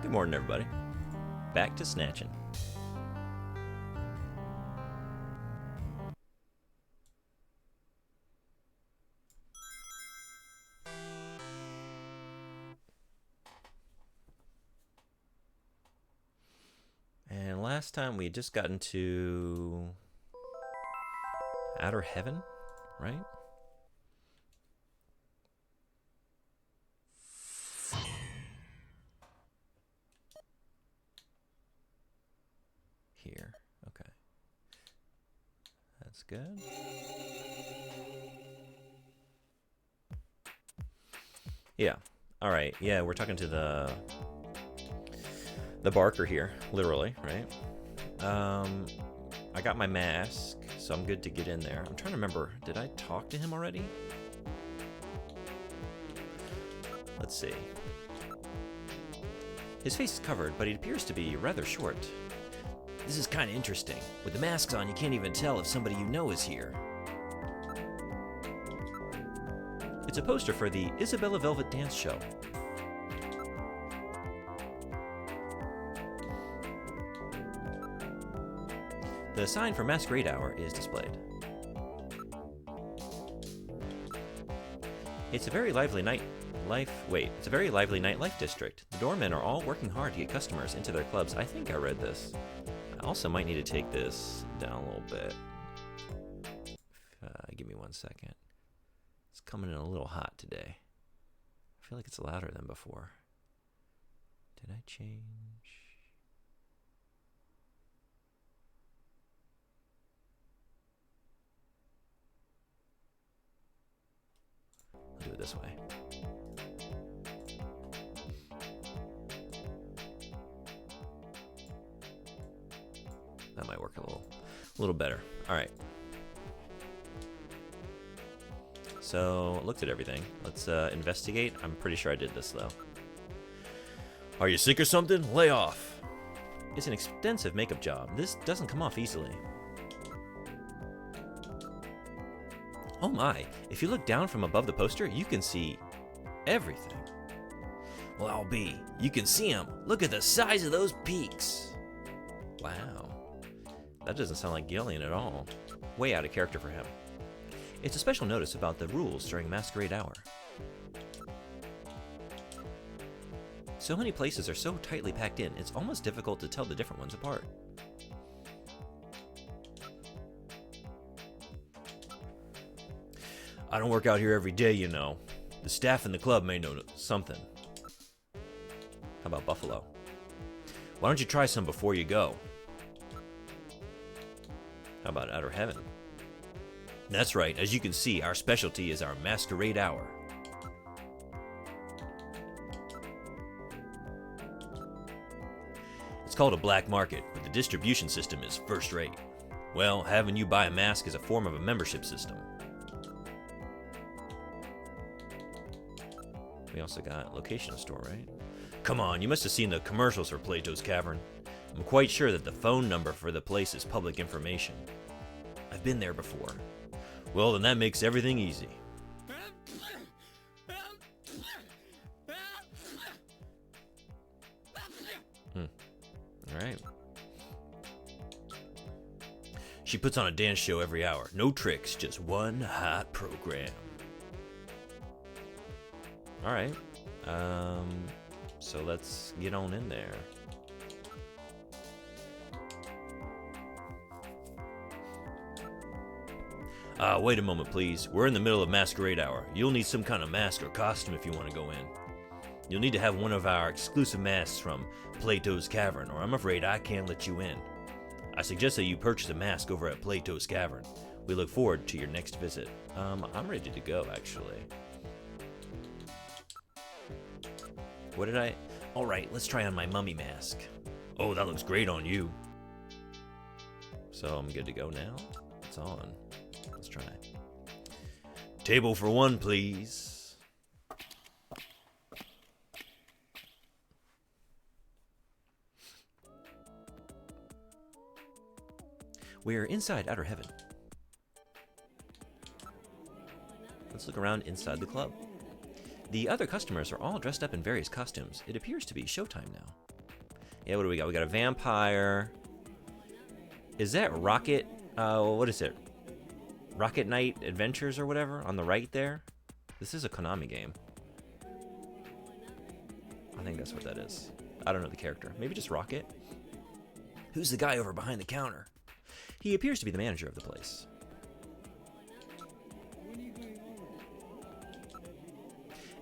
Good morning, everybody. Back to snatching. And last time we had just gotten to outer heaven, right? Here. Okay. That's good. Yeah. All right. Yeah, we're talking to the barker here, literally, right? I got my mask, so I'm good to get in there. I'm trying to remember, did I talk to him already? Let's see. His face is covered, but he appears to be rather short. This is kind of interesting. With the masks on, you can't even tell if somebody you know is here. It's a poster for the Isabella Velvet Dance Show. The sign for Masquerade Hour is displayed. It's a very lively it's a very lively nightlife district. The doormen are all working hard to get customers into their clubs. I think I read this. I also might need to take this down a little bit. Give me 1 second. It's coming in a little hot today. I feel like it's louder than before. Did I change? I'll do it this way. That might work a little better. All right. So, looked at everything. Let's investigate. I'm pretty sure I did this, though. Are you sick or something? Lay off. It's an extensive makeup job. This doesn't come off easily. Oh my, if you look down from above the poster, you can see everything. Well, I'll be. You can see them. Look at the size of those peaks. Wow. That doesn't sound like yelling at all. Way out of character for him. It's a special notice about the rules during Masquerade Hour. So many places are so tightly packed in, it's almost difficult to tell the different ones apart. I don't work out here every day, you know. The staff in the club may know something. How about Buffalo? Why don't you try some before you go? How about Outer Heaven? That's right, as you can see, our specialty is our Masquerade Hour. It's called a black market, but the distribution system is first rate. Well, having you buy a mask is a form of a membership system. We also got location store, right? Come on, you must have seen the commercials for Plato's Cavern. I'm quite sure that the phone number for the place is public information. I've been there before. Well, then that makes everything easy. Alright. She puts on a dance show every hour. No tricks, just one hot program. Alright. So let's get on in there. Wait a moment, please. We're in the middle of Masquerade Hour. You'll need some kind of mask or costume if you want to go in. You'll need to have one of our exclusive masks from Plato's Cavern, or I'm afraid I can't let you in. I suggest that you purchase a mask over at Plato's Cavern. We look forward to your next visit. I'm ready to go, actually. What did I... Alright, let's try on my mummy mask. Oh, that looks great on you. So I'm good to go now? It's on. Let's try. Table for one, please. We're inside Outer Heaven. Let's look around inside the club. The other customers are all dressed up in various costumes. It appears to be showtime now. Yeah, what do we got? We got a vampire. Is that Rocket? What is it? Rocket Knight Adventures or whatever on the right there? This is a Konami game. I think that's what that is. I don't know the character. Maybe just Rocket? Who's the guy over behind the counter? He appears to be the manager of the place.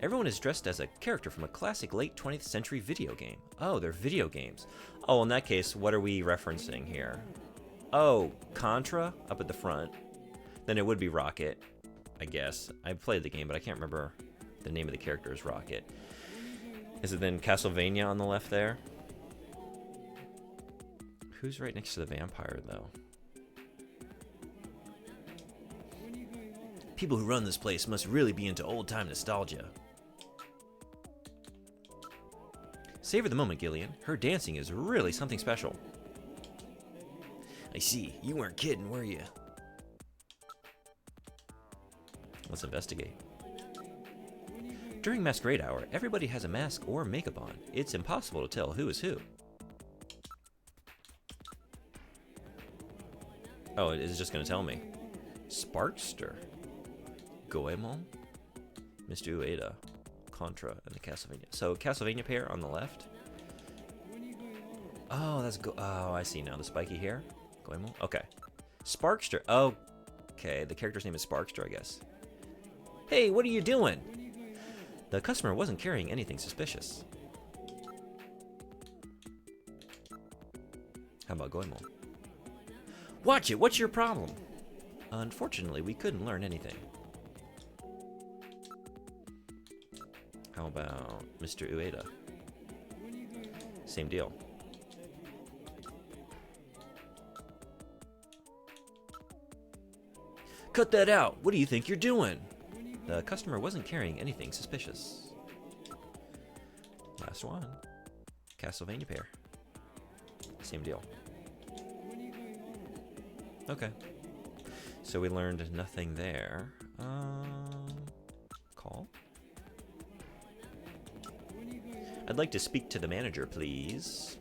Everyone is dressed as a character from a classic late 20th century video game. Oh, they're video games. Oh, in that case, what are we referencing here? Oh, Contra up at the front. Then it would be Rocket, I guess. I played the game, but I can't remember the name of the character is Rocket. Is it then Castlevania on the left there? Who's right next to the vampire, though? People who run this place must really be into old-time nostalgia. Savor the moment, Gillian. Her dancing is really something special. I see. You weren't kidding, were you? Let's investigate. During masquerade hour, everybody has a mask or makeup on. It's impossible to tell who is who. Oh, it is just going to tell me. Sparkster. Goemon. Mr. Ueda. Contra and the Castlevania. So Castlevania pair on the left. Oh, that's oh, I see now. The spiky hair. Goemon. Okay. Sparkster. Oh, okay. The character's name is Sparkster, I guess. Hey, what are you doing? The customer wasn't carrying anything suspicious. How about Goemon? Watch it. What's your problem? Unfortunately, we couldn't learn anything. How about Mr. Ueda? Same deal. Cut that out! What do you think you're doing? The customer wasn't carrying anything suspicious. Last one. Castlevania pair. Same deal. Okay. So we learned nothing there. Call? I'd like to speak to the manager, please.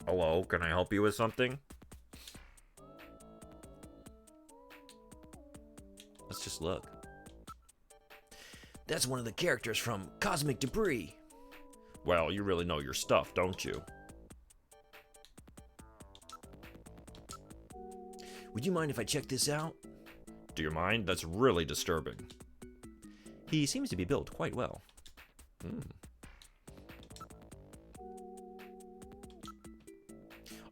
Hello, can I help you with something? Let's just look. That's one of the characters from Cosmic Debris. Well, you really know your stuff, don't you? Would you mind if I check this out? Do you mind? That's really disturbing. He seems to be built quite well.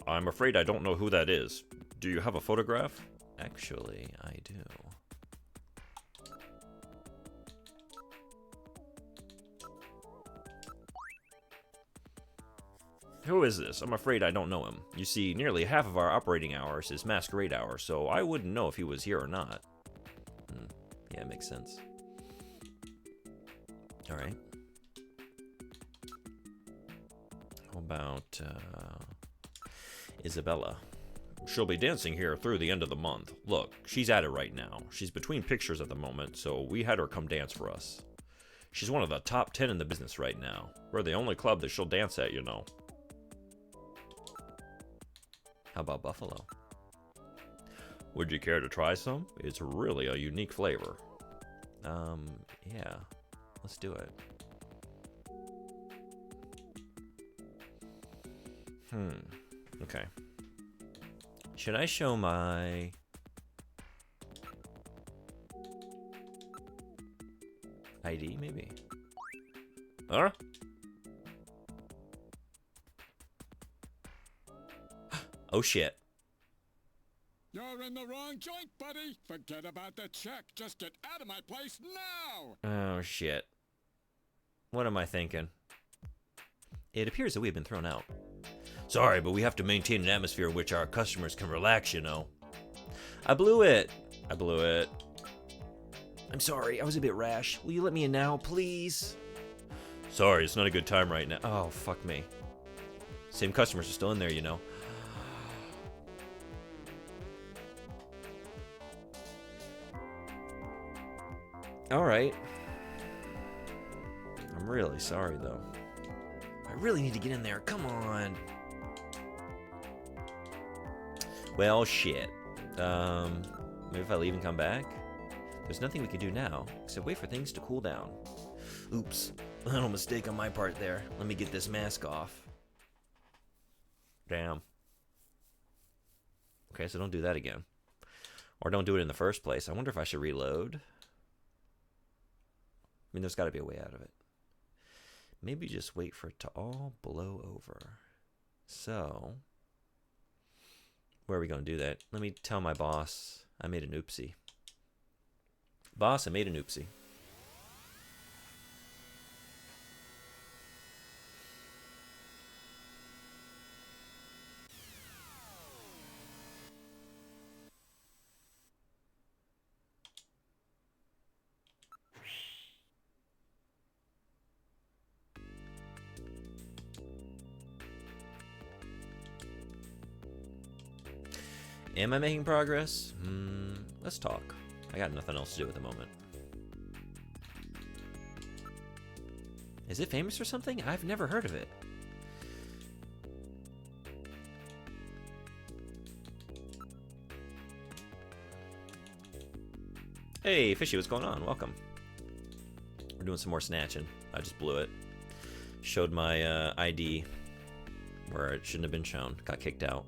I'm afraid I don't know who that is. Do you have a photograph? Actually, I do. Who is this? I'm afraid I don't know him. You see, nearly half of our operating hours is masquerade hour, so I wouldn't know if he was here or not. Yeah, it makes sense. All right. How about Isabella? She'll be dancing here through the end of the month. Look, she's at it right now. She's between pictures at the moment, so we had her come dance for us. She's one of the top 10 in the business right now. We're the only club that she'll dance at, you know. How about Buffalo? Would you care to try some? It's really a unique flavor. Yeah. Let's do it. Okay. Should I show my... ID, maybe? Huh? Oh, shit. You're in the wrong joint, buddy. Forget about the check. Just get out of my place now. Oh, shit. What am I thinking? It appears that we've been thrown out. Sorry, but we have to maintain an atmosphere in which our customers can relax, you know. I blew it. I'm sorry, I was a bit rash. Will you let me in now, please? Sorry, it's not a good time right now. Oh, fuck me. Same customers are still in there, you know. Alright. I'm I'm really sorry, though. I really need to get in there. Come on. Well, shit. Maybe if I leave and come back? There's nothing we can do now, except wait for things to cool down. Oops. A little mistake on my part there. Let me get this mask off. Damn. Okay, so don't do that again. Or don't do it in the first place. I wonder if I should reload. I mean, there's got to be a way out of it. Maybe just wait for it to all blow over. So, where are we going to do that? Let me tell my boss I made an oopsie. Boss, I made an oopsie. Am I making progress? Let's talk. I got nothing else to do at the moment. Is it famous for something? I've never heard of it. Hey, Fishy, what's going on? Welcome. We're doing some more snatching. I just blew it. Showed my ID where it shouldn't have been shown. Got kicked out.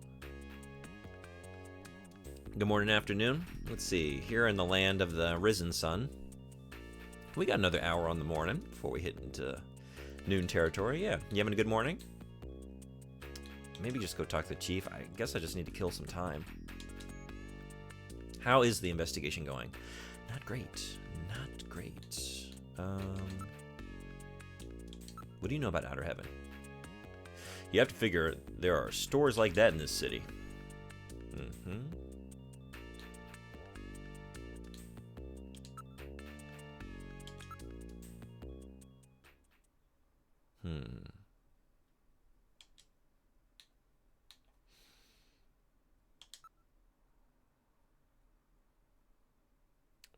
Good morning, afternoon. Let's see. Here in the land of the risen sun, we got another hour on the morning before we hit into noon territory. Yeah, you having a good morning? Maybe just go talk to the chief. I guess I just need to kill some time. How is the investigation going? Not great. Not great. What do you know about Outer Heaven? You have to figure there are stores like that in this city.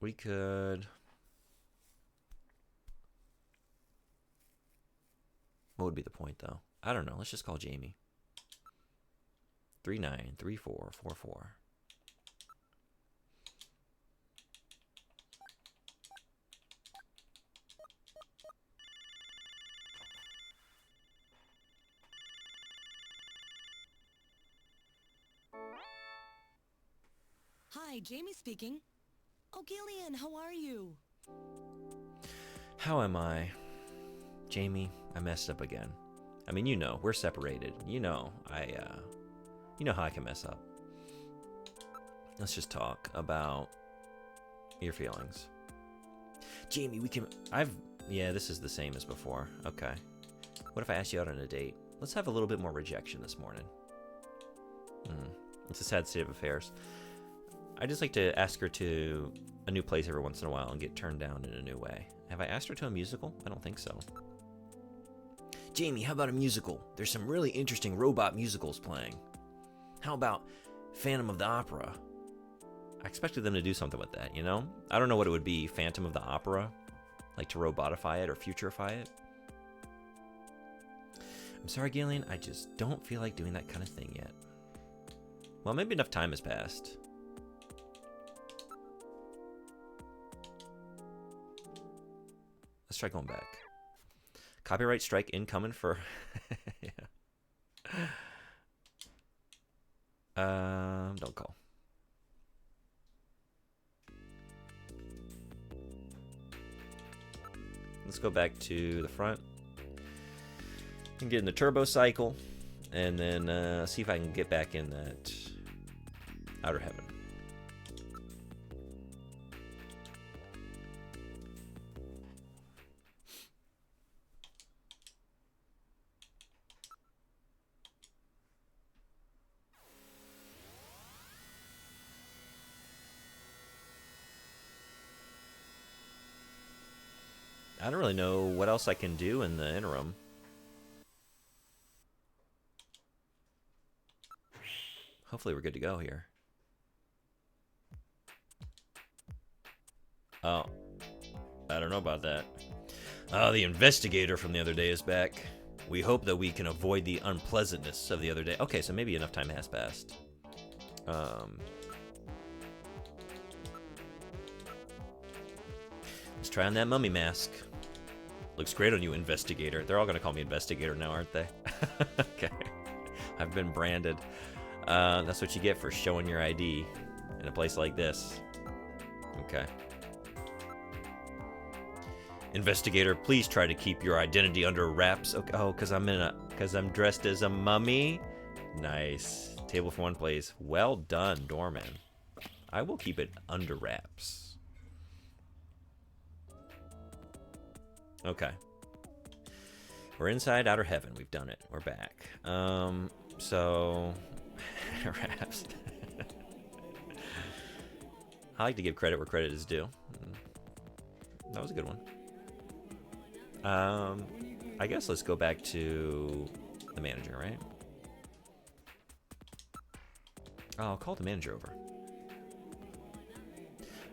We could... What would be the point, though? I don't know. Let's just call Jamie. 393444. Hi, Jamie speaking. Oh, Gillian, how are you? How am I? Jamie, I messed up again. I mean, you know, we're separated. You know how I can mess up. Let's just talk about your feelings. Jamie, yeah, this is the same as before. Okay. What if I asked you out on a date? Let's have a little bit more rejection this morning. It's a sad state of affairs. I just like to ask her to a new place every once in a while and get turned down in a new way. Have I asked her to a musical? I don't think so. Jamie, how about a musical? There's some really interesting robot musicals playing. How about Phantom of the Opera? I expected them to do something with that, you know? I don't know what it would be, Phantom of the Opera? Like to robotify it or futurify it? I'm sorry, Gillian, I just don't feel like doing that kind of thing yet. Well, maybe enough time has passed. Let's try going back. Copyright strike incoming for... yeah. Don't call. Let's go back to the front and get in the turbo cycle, and then see if I can get back in that Outer Heaven. I don't really know what else I can do in the interim. Hopefully we're good to go here. Oh, I don't know about that. The investigator from the other day is back. We hope that we can avoid the unpleasantness of the other day. Okay, so maybe enough time has passed. Let's try on that mummy mask. Looks great on you, investigator. They're all gonna call me investigator now, aren't they? Okay. I've been branded. That's what you get for showing your ID in a place like this. Okay. Investigator, please try to keep your identity under wraps. Okay. Oh, because I'm dressed as a mummy. Nice. Table for one, please. Well done, doorman. I will keep it under wraps. Okay. We're inside outer heaven. We've done it. We're back. So wraps. I like to give credit where credit is due. That was a good one. I guess let's go back to the manager, right? I'll call the manager over.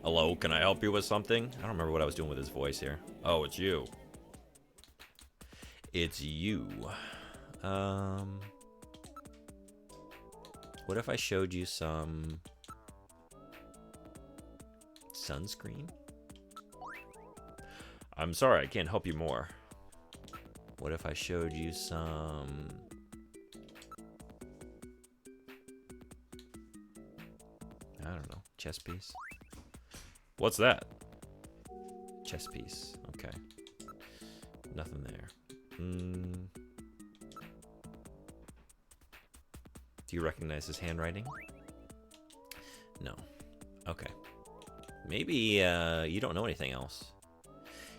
Hello, can I help you with something? I don't remember what I was doing with his voice here. Oh, it's you. It's you. What if I showed you some sunscreen? I'm sorry, I can't help you more. What if I showed you some... I don't know, chess piece? What's that? Chess piece, okay. Nothing there. Do you recognize his handwriting? No. Okay. Maybe you don't know anything else.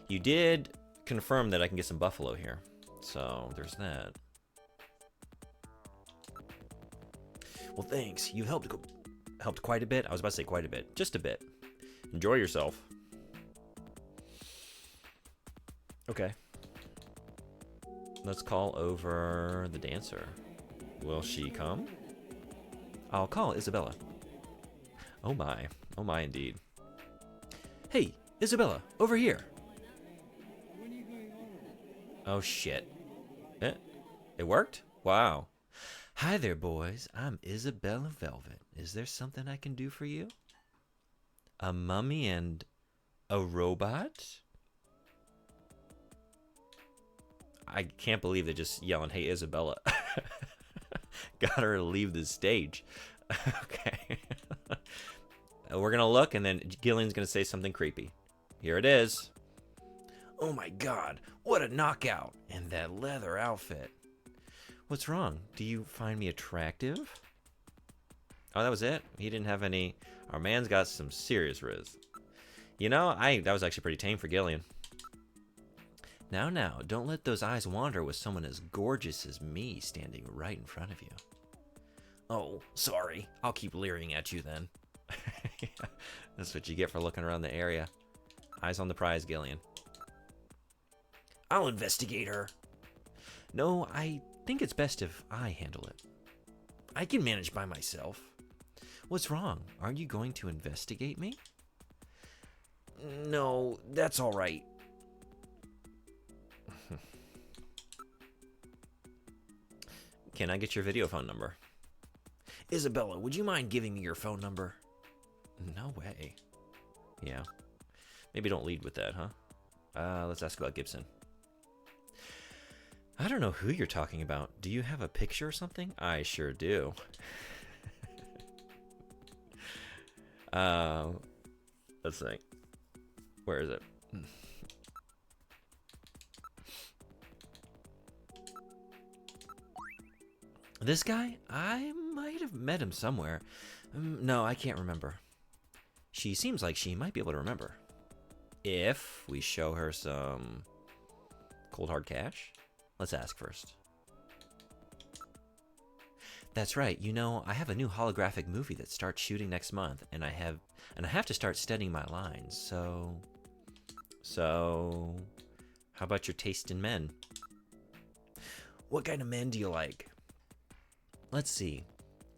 You did confirm that I can get some buffalo here. So there's that. Well, thanks. You helped quite a bit. I was about to say quite a bit. Just a bit. Enjoy yourself. Okay. Let's call over the dancer. Will she come? I'll call Isabella. Oh my indeed. Hey, Isabella, over here. Oh shit. It worked? Wow. Hi there, boys. I'm Isabella Velvet. Is there something I can do for you? A mummy and a robot? I can't believe they're just yelling, hey, Isabella. Got her to leave the stage. Okay. We're going to look, and then Gillian's going to say something creepy. Here it is. Oh my god, what a knockout. And that leather outfit. What's wrong? Do you find me attractive? Oh, that was it? He didn't have any... Our man's got some serious riz. You know, that was actually pretty tame for Gillian. Now, don't let those eyes wander with someone as gorgeous as me standing right in front of you. Oh, sorry. I'll keep leering at you then. Yeah, that's what you get for looking around the area. Eyes on the prize, Gillian. I'll investigate her. No, I think it's best if I handle it. I can manage by myself. What's wrong? Are you going to investigate me? No, that's all right. Can I get your video phone number? Isabella, would you mind giving me your phone number? No way. Yeah. Maybe don't lead with that, huh? Let's ask about Gibson. I don't know who you're talking about. Do you have a picture or something? I sure do. Let's see. Where is it? This guy? I might have met him somewhere. No, I can't remember. She seems like she might be able to remember. If we show her some cold hard cash? Let's ask first. That's right. You know, I have a new holographic movie that starts shooting next month, and I have to start studying my lines. So how about your taste in men? What kind of men do you like? Let's see.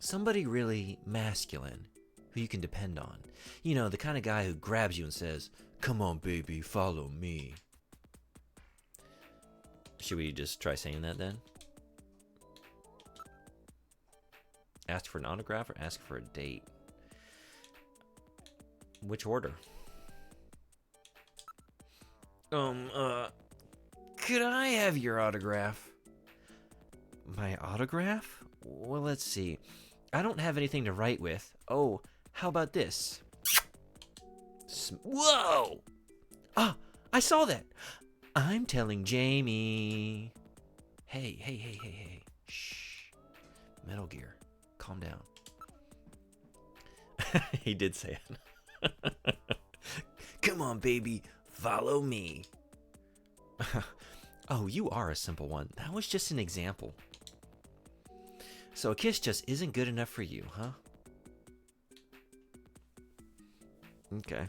Somebody really masculine who you can depend on. You know, the kind of guy who grabs you and says, "Come on, baby, follow me." Should we just try saying that then? Ask for an autograph or ask for a date? Which order? Could I have your autograph? My autograph? Well, let's see. I don't have anything to write with. Oh, how about this? Whoa! Ah, I saw that. I'm telling Jamie. Hey. Shh. Metal Gear, calm down. He did say it. Come on, baby. Follow me. Oh, you are a simple one. That was just an example. So a kiss just isn't good enough for you, huh? Okay.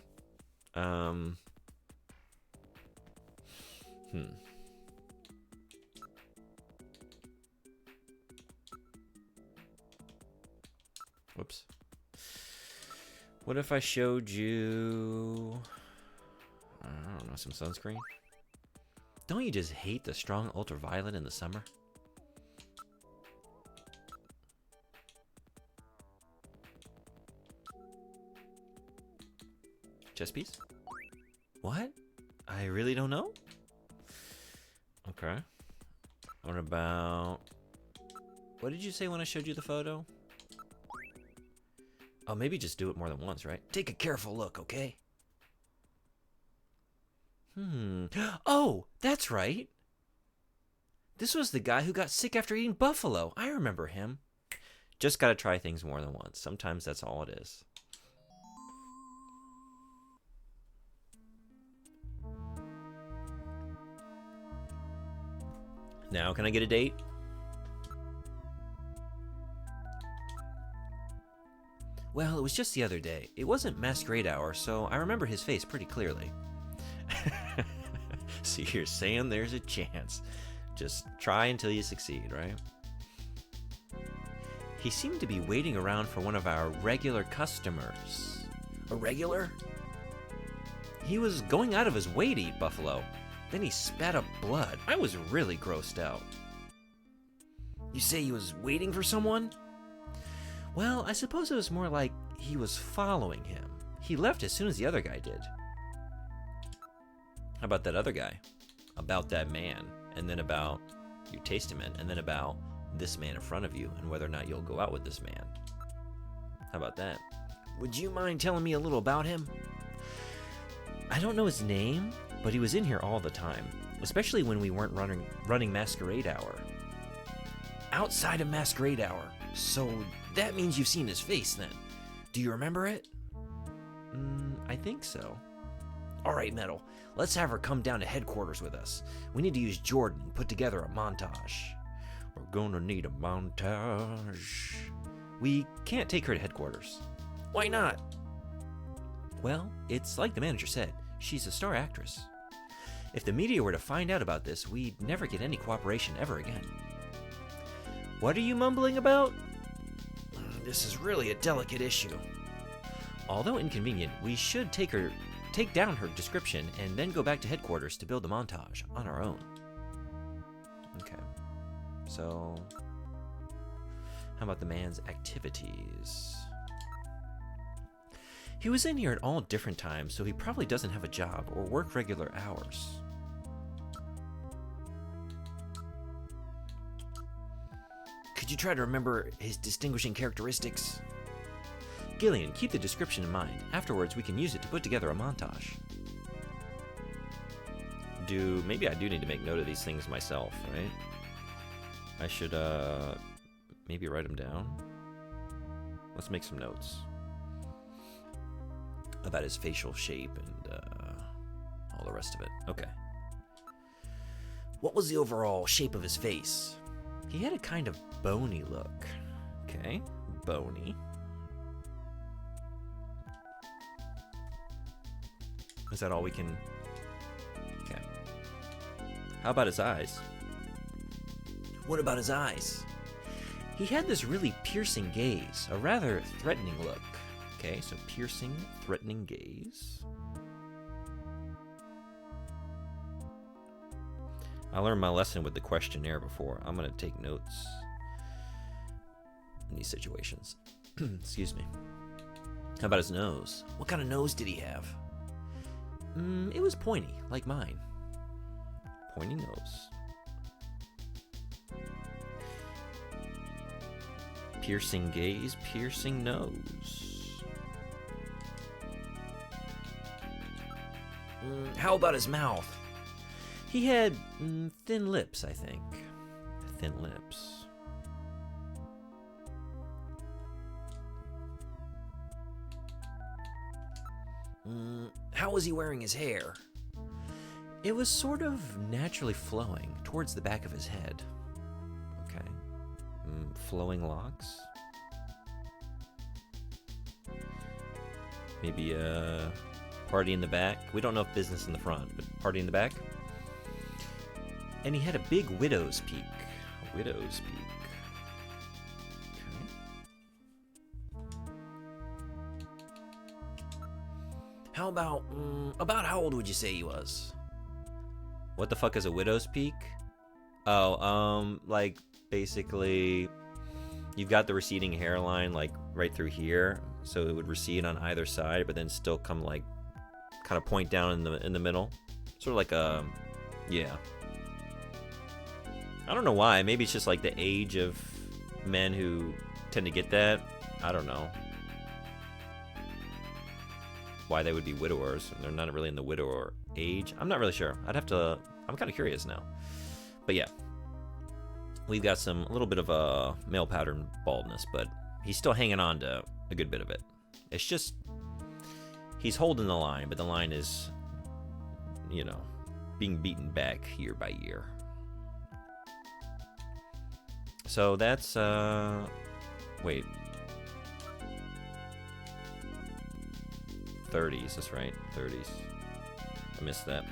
Whoops. What if I showed you... I don't know, some sunscreen? Don't you just hate the strong ultraviolet in the summer? Chess piece? What? I really don't know? Okay. What about... What did you say when I showed you the photo? Oh, maybe just do it more than once, right? Take a careful look, okay? Oh, that's right. This was the guy who got sick after eating buffalo. I remember him. Just gotta try things more than once. Sometimes that's all it is. Now, can I get a date? Well, it was just the other day. It wasn't masquerade hour, so I remember his face pretty clearly. So you're saying there's a chance. Just try until you succeed, right? He seemed to be waiting around for one of our regular customers. A regular? He was going out of his way to eat buffalo. Then he spat up blood. I was really grossed out. You say he was waiting for someone? Well, I suppose it was more like he was following him. He left as soon as the other guy did. How about that other guy? About that man, and then about you taste him in, and then about this man in front of you and whether or not you'll go out with this man. How about that? Would you mind telling me a little about him? I don't know his name, but he was in here all the time, especially when we weren't running Masquerade Hour. Outside of Masquerade Hour. So that means you've seen his face then. Do you remember it? I think so. All right, Metal. Let's have her come down to headquarters with us. We need to use Jordan and put together a montage. We're gonna need a montage. We can't take her to headquarters. Why not? Well, it's like the manager said. She's a star actress. If the media were to find out about this, we'd never get any cooperation ever again. What are you mumbling about? This is really a delicate issue. Although inconvenient, we should take down her description and then go back to headquarters to build the montage on our own. Okay. So, how about the man's activities? He was in here at all different times, so he probably doesn't have a job or work regular hours. Could you try to remember his distinguishing characteristics? Gillian, keep the description in mind. Afterwards, we can use it to put together a montage. Maybe I do need to make note of these things myself, right? I should, maybe write them down. Let's make some notes about his facial shape and, all the rest of it. Okay. What was the overall shape of his face? He had a kind of bony look. Okay, bony. Is that all we can... Okay. How about his eyes? What about his eyes? He had this really piercing gaze, a rather threatening look. Okay, so piercing, threatening gaze. I learned my lesson with the questionnaire before. I'm gonna take notes in these situations. Excuse me. How about his nose? What kind of nose did he have? It was pointy, like mine. Pointy nose. Piercing gaze, piercing nose. How about his mouth? He had thin lips, I think. Thin lips. How was he wearing his hair? It was sort of naturally flowing towards the back of his head. Okay. Flowing locks? Maybe a party in the back? We don't know if business in the front, but party in the back? And he had a big widow's peak. A widow's peak. How about how old would you say he was? What the fuck is a widow's peak? Oh, like, basically, you've got the receding hairline, like, right through here, so it would recede on either side, but then still come, like, kind of point down in the middle. Sort of like a, yeah. I don't know why, maybe it's just, like, the age of men who tend to get that. I don't know why they would be widowers. They're not really in the widower age. I'm not really sure. I'm kind of curious now. But yeah, we've got a little bit of a male pattern baldness, but he's still hanging on to a good bit of it. It's just, he's holding the line, but the line is, you know, being beaten back year by year. So that's, wait. 30s, that's right, 30s. I missed that.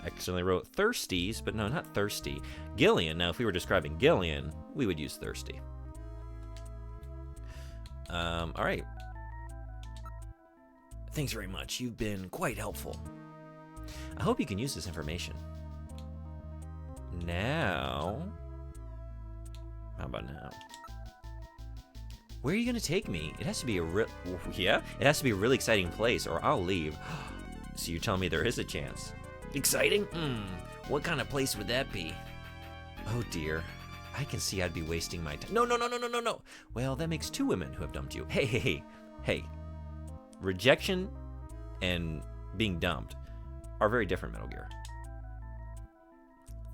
I accidentally wrote thirsties, but no, not thirsty. Gillian, now if we were describing Gillian, we would use thirsty. Alright. Thanks very much, you've been quite helpful. I hope you can use this information. Now... How about now? Where are you gonna take me? It has to be a It has to be a really exciting place, or I'll leave. So you're telling me there is a chance? Exciting? What kind of place would that be? Oh dear. I can see I'd be wasting my time. No. Well, that makes 2 women who have dumped you. Hey. Rejection and being dumped are very different, Metal Gear.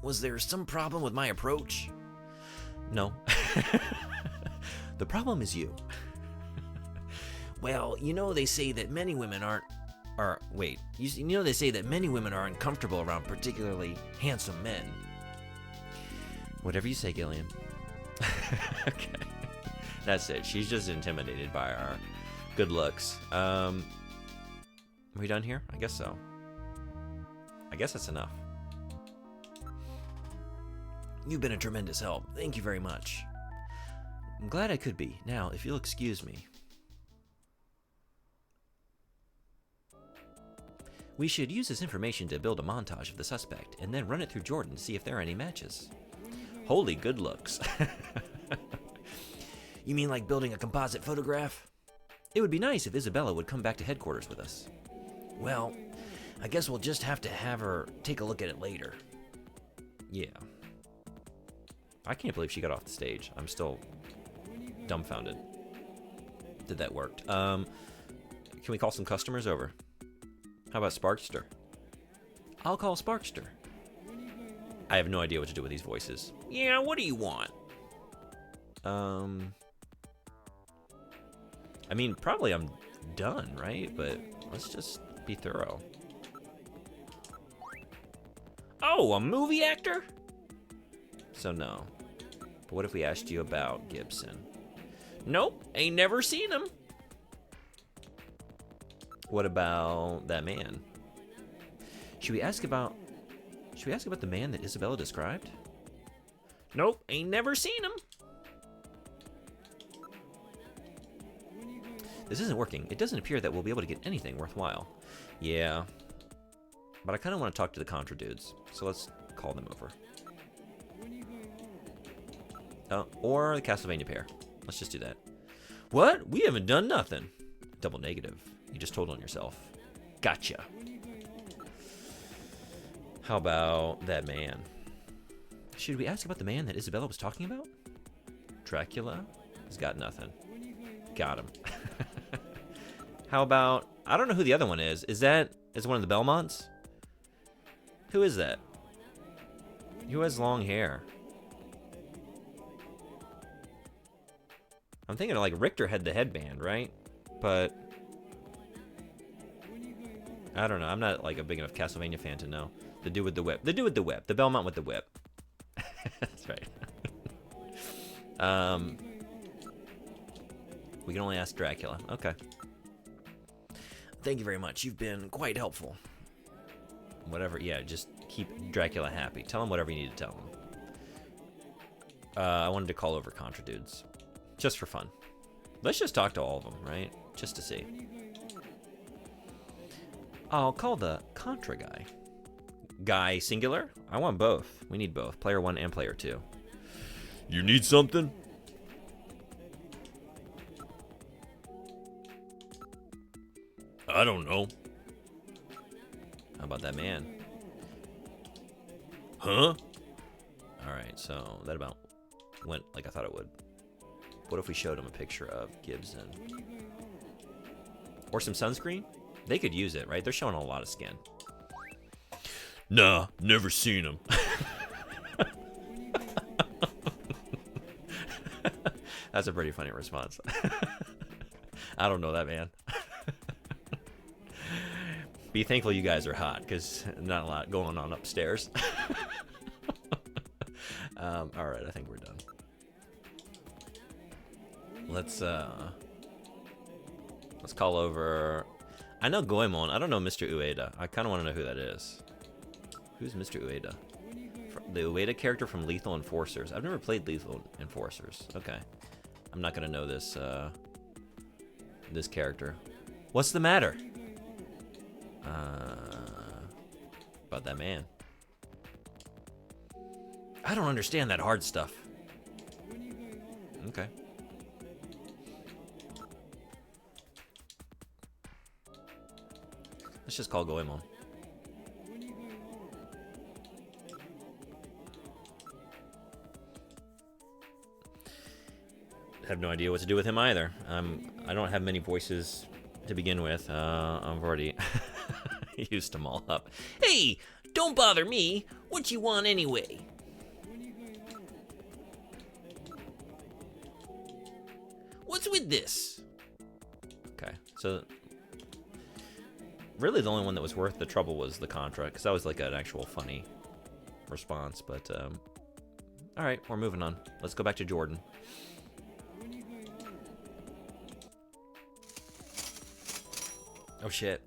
Was there some problem with my approach? No. The problem is you. Well, you know they say that many women they say that many women are uncomfortable around particularly handsome men. Whatever you say, Gillian. Okay. That's it. She's just intimidated by our good looks. Are we done here? I guess so. I guess that's enough. You've been a tremendous help. Thank you very much. I'm glad I could be. Now, if you'll excuse me. We should use this information to build a montage of the suspect, and then run it through Jordan to see if there are any matches. Holy good looks. You mean like building a composite photograph? It would be nice if Isabella would come back to headquarters with us. Well, I guess we'll just have to have her take a look at it later. Yeah. I can't believe she got off the stage. I'm still dumbfounded that that worked. Can we call some customers over? How about Sparkster? I'll call Sparkster. I have no idea what to do with these voices. Yeah, what do you want? I mean, probably I'm done, right? But let's just be thorough. Oh, a movie actor? So no. But what if we asked you about Gibson? Nope, ain't never seen him. What about that man? Should we ask about the man that Isabella described? Nope, ain't never seen him. This isn't working. It doesn't appear that we'll be able to get anything worthwhile. Yeah. But I kind of want to talk to the Contra dudes. So let's call them over. Or the Castlevania pair. Let's just do that. What? We haven't done nothing. Double negative. You just told on yourself. Gotcha. How about that man? Should we ask about the man that Isabella was talking about? Dracula? He's got nothing. Got him. How about... I don't know who the other one is. Is one of the Belmonts? Who is that? Who has long hair? I'm thinking like Richter had the headband, right? But... I don't know. I'm not like a big enough Castlevania fan to know. The dude with the whip. The dude with the whip. The Belmont with the whip. That's right. We can only ask Dracula. Okay. Thank you very much. You've been quite helpful. Whatever. Yeah, just keep Dracula happy. Tell him whatever you need to tell him. I wanted to call over Contra dudes. Just for fun. Let's just talk to all of them, right? Just to see. I'll call the Contra guy. Guy singular? I want both. We need both. Player 1 and player 2. You need something? I don't know. How about that man? Huh? Alright, so that about went like I thought it would. What if we showed him a picture of Gibson? Or some sunscreen? They could use it, right? They're showing a lot of skin. Nah, never seen him. That's a pretty funny response. I don't know that man. Be thankful you guys are hot, because not a lot going on upstairs. Alright, I think we're done. Let's call over... I know Goemon. I don't know Mr. Ueda. I kind of want to know who that is. Who's Mr. Ueda? The Ueda character from Lethal Enforcers. I've never played Lethal Enforcers. Okay. I'm not going to know this, this character. What's the matter? About that man. I don't understand that hard stuff. Okay. Let's just call Goemon. Have no idea what to do with him either. I don't have many voices to begin with. I've already used them all up. Hey, don't bother me. What you want anyway? What's with this? Okay, so really the only one that was worth the trouble was the Contra, because that was like an actual funny response. But all right, we're moving on. Let's go back to Jordan. Oh shit.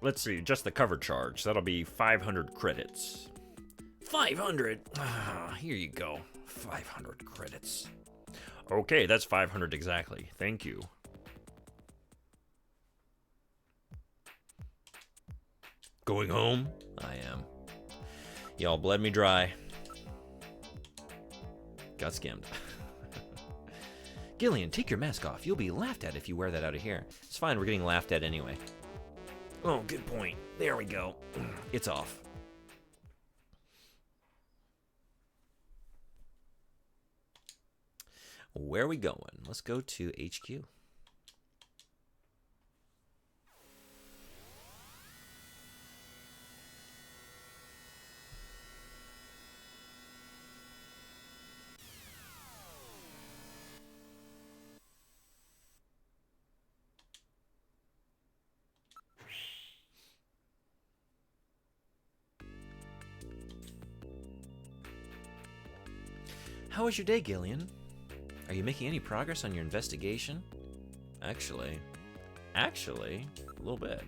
Let's see, just the cover charge. That'll be 500 credits. 500? Ah, here you go. 500 credits. Okay, that's 500 exactly. Thank you. Going home? I am. Y'all bled me dry. Got skimmed. Gillian, take your mask off. You'll be laughed at if you wear that out of here. It's fine, we're getting laughed at anyway. Oh, good point. There we go. It's off. Where are we going? Let's go to HQ. How was your day, Gillian? Are you making any progress on your investigation? Actually, a little bit.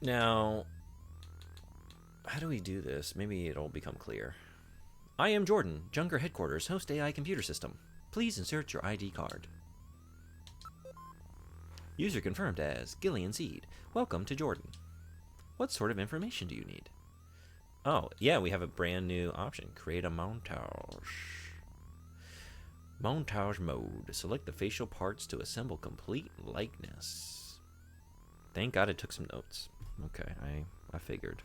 Now, how do we do this? Maybe it'll become clear. I am Jordan, Junker Headquarters, host AI computer system. Please insert your ID card. User confirmed as Gillian Seed. Welcome to Jordan. What sort of information do you need? Oh, yeah, we have a brand new option. Create a montage. Montage mode. Select the facial parts to assemble complete likeness. Thank God I took some notes. Okay, I figured.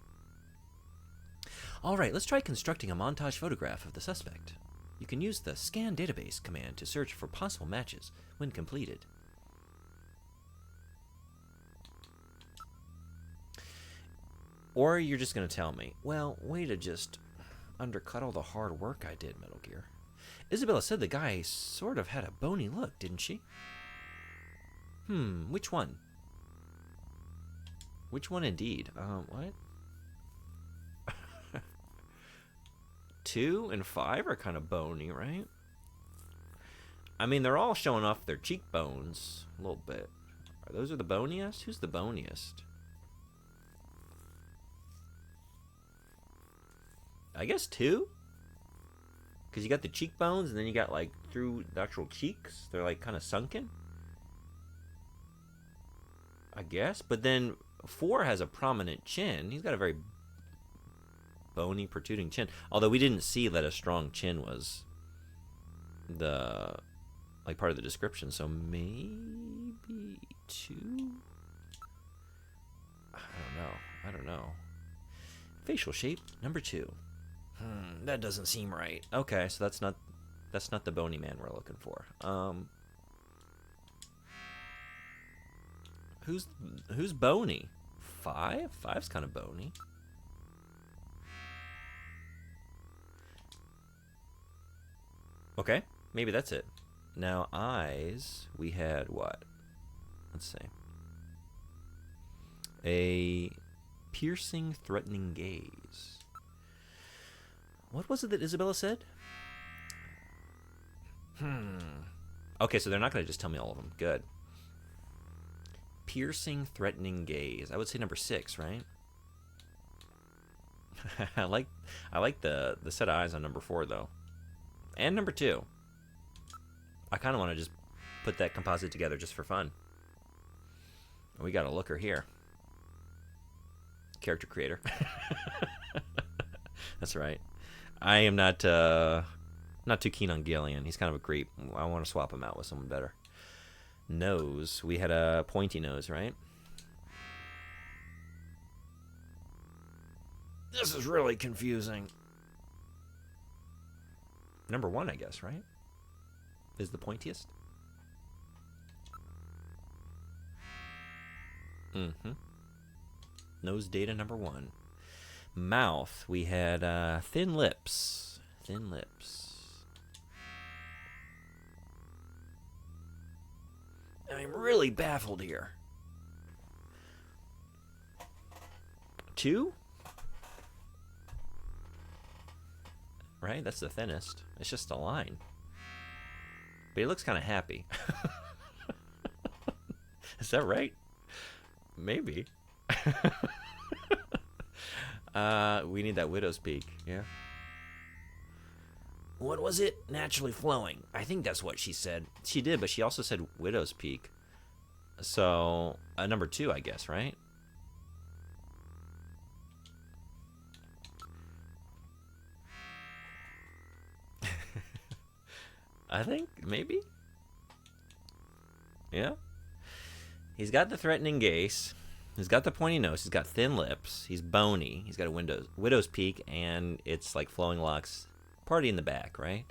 All right, let's try constructing a montage photograph of the suspect. You can use the scan database command to search for possible matches when completed. Or you're just going to tell me, well, way to just undercut all the hard work I did, Metal Gear. Isabella said the guy sort of had a bony look, didn't she? Which one? Which one indeed? What? 2 and 5 are kind of bony, right? I mean, they're all showing off their cheekbones a little bit. Those are the boniest? Who's the boniest? I guess 2? Because you got the cheekbones, and then you got, like, through the actual cheeks. They're, like, kind of sunken. I guess. But then 4 has a prominent chin. He's got a very bony, protruding chin. Although we didn't see that a strong chin was the, like, part of the description. So maybe 2? I don't know. Facial shape, number 2. That doesn't seem right. Okay, so that's not the bony man we're looking for. Who's bony? 5? 5's kind of bony. Okay, maybe that's it. Now eyes, we had what? Let's see. A piercing, threatening gaze. What was it that Isabella said? Okay, so they're not going to just tell me all of them. Good. Piercing, threatening gaze. I would say number 6, right? I like the set of eyes on number 4 though, and number 2. I kind of want to just put that composite together just for fun. We got a looker here. Character creator. That's right. I am not too keen on Gillian. He's kind of a creep. I want to swap him out with someone better. Nose. We had a pointy nose, right? This is really confusing. Number 1, I guess, right? Is the pointiest? Nose data number 1. Mouth. We had thin lips. Thin lips. I'm really baffled here. 2? Right? That's the thinnest. It's just a line. But he looks kind of happy. Is that right? Maybe. We need that widow's peak. Yeah. What was it? Naturally flowing. I think that's what she said. She did, but she also said widow's peak. So, number 2, I guess, right? I think, maybe? Yeah? He's got the threatening gaze. He's got the pointy nose. He's got thin lips. He's bony. He's got a widow's peak, and it's like flowing locks. Party in the back, right?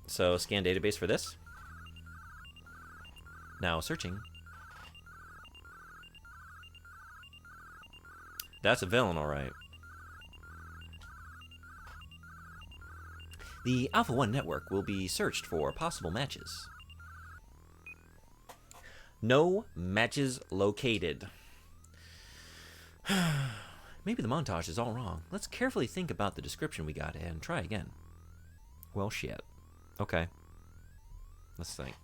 So, scan database for this. Now, searching. That's a villain, all right. The Alpha 1 network will be searched for possible matches. No matches located. Maybe the montage is all wrong. Let's carefully think about the description we got and try again. Well, shit. Okay. Let's think.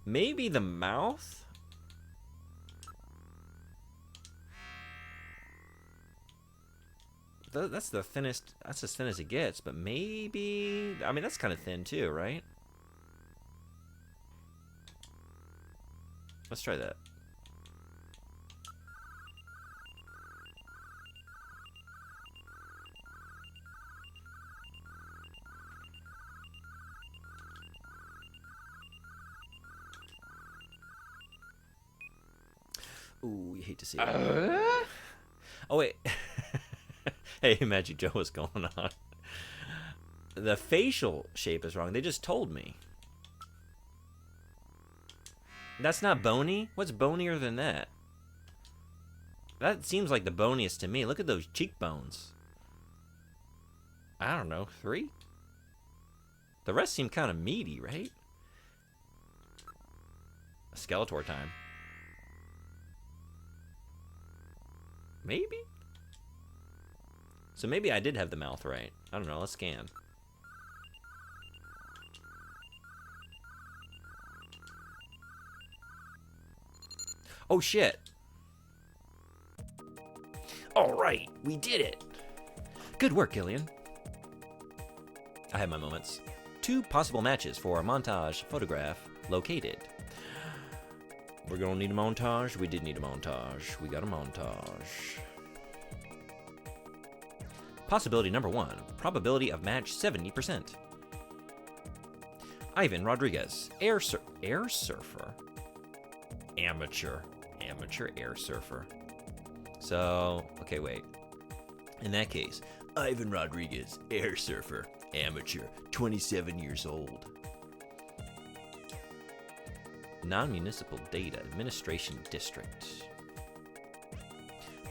Maybe the mouth? That's the thinnest. That's as thin as it gets, but maybe... I mean, that's kind of thin too, right? Let's try that. Ooh, you hate to see it. Oh, wait. Hey, Magic Joe, what's going on? The facial shape is wrong. They just told me. That's not bony? What's bonier than that? That seems like the boniest to me. Look at those cheekbones. I don't know, 3? The rest seem kind of meaty, right? Skeletor time. Maybe? So maybe I did have the mouth right. I don't know, let's scan. Oh shit. Alright, we did it. Good work, Gillian. I have my moments. 2 possible matches for a montage photograph located. We're gonna need a montage. We did need a montage. We got a montage. Possibility number 1. Probability of match 70%. Ivan Rodriguez, air surfer. Amateur air surfer. So, okay, wait. In that case, Ivan Rodriguez, air surfer, amateur, 27 years old. Non-municipal data administration district.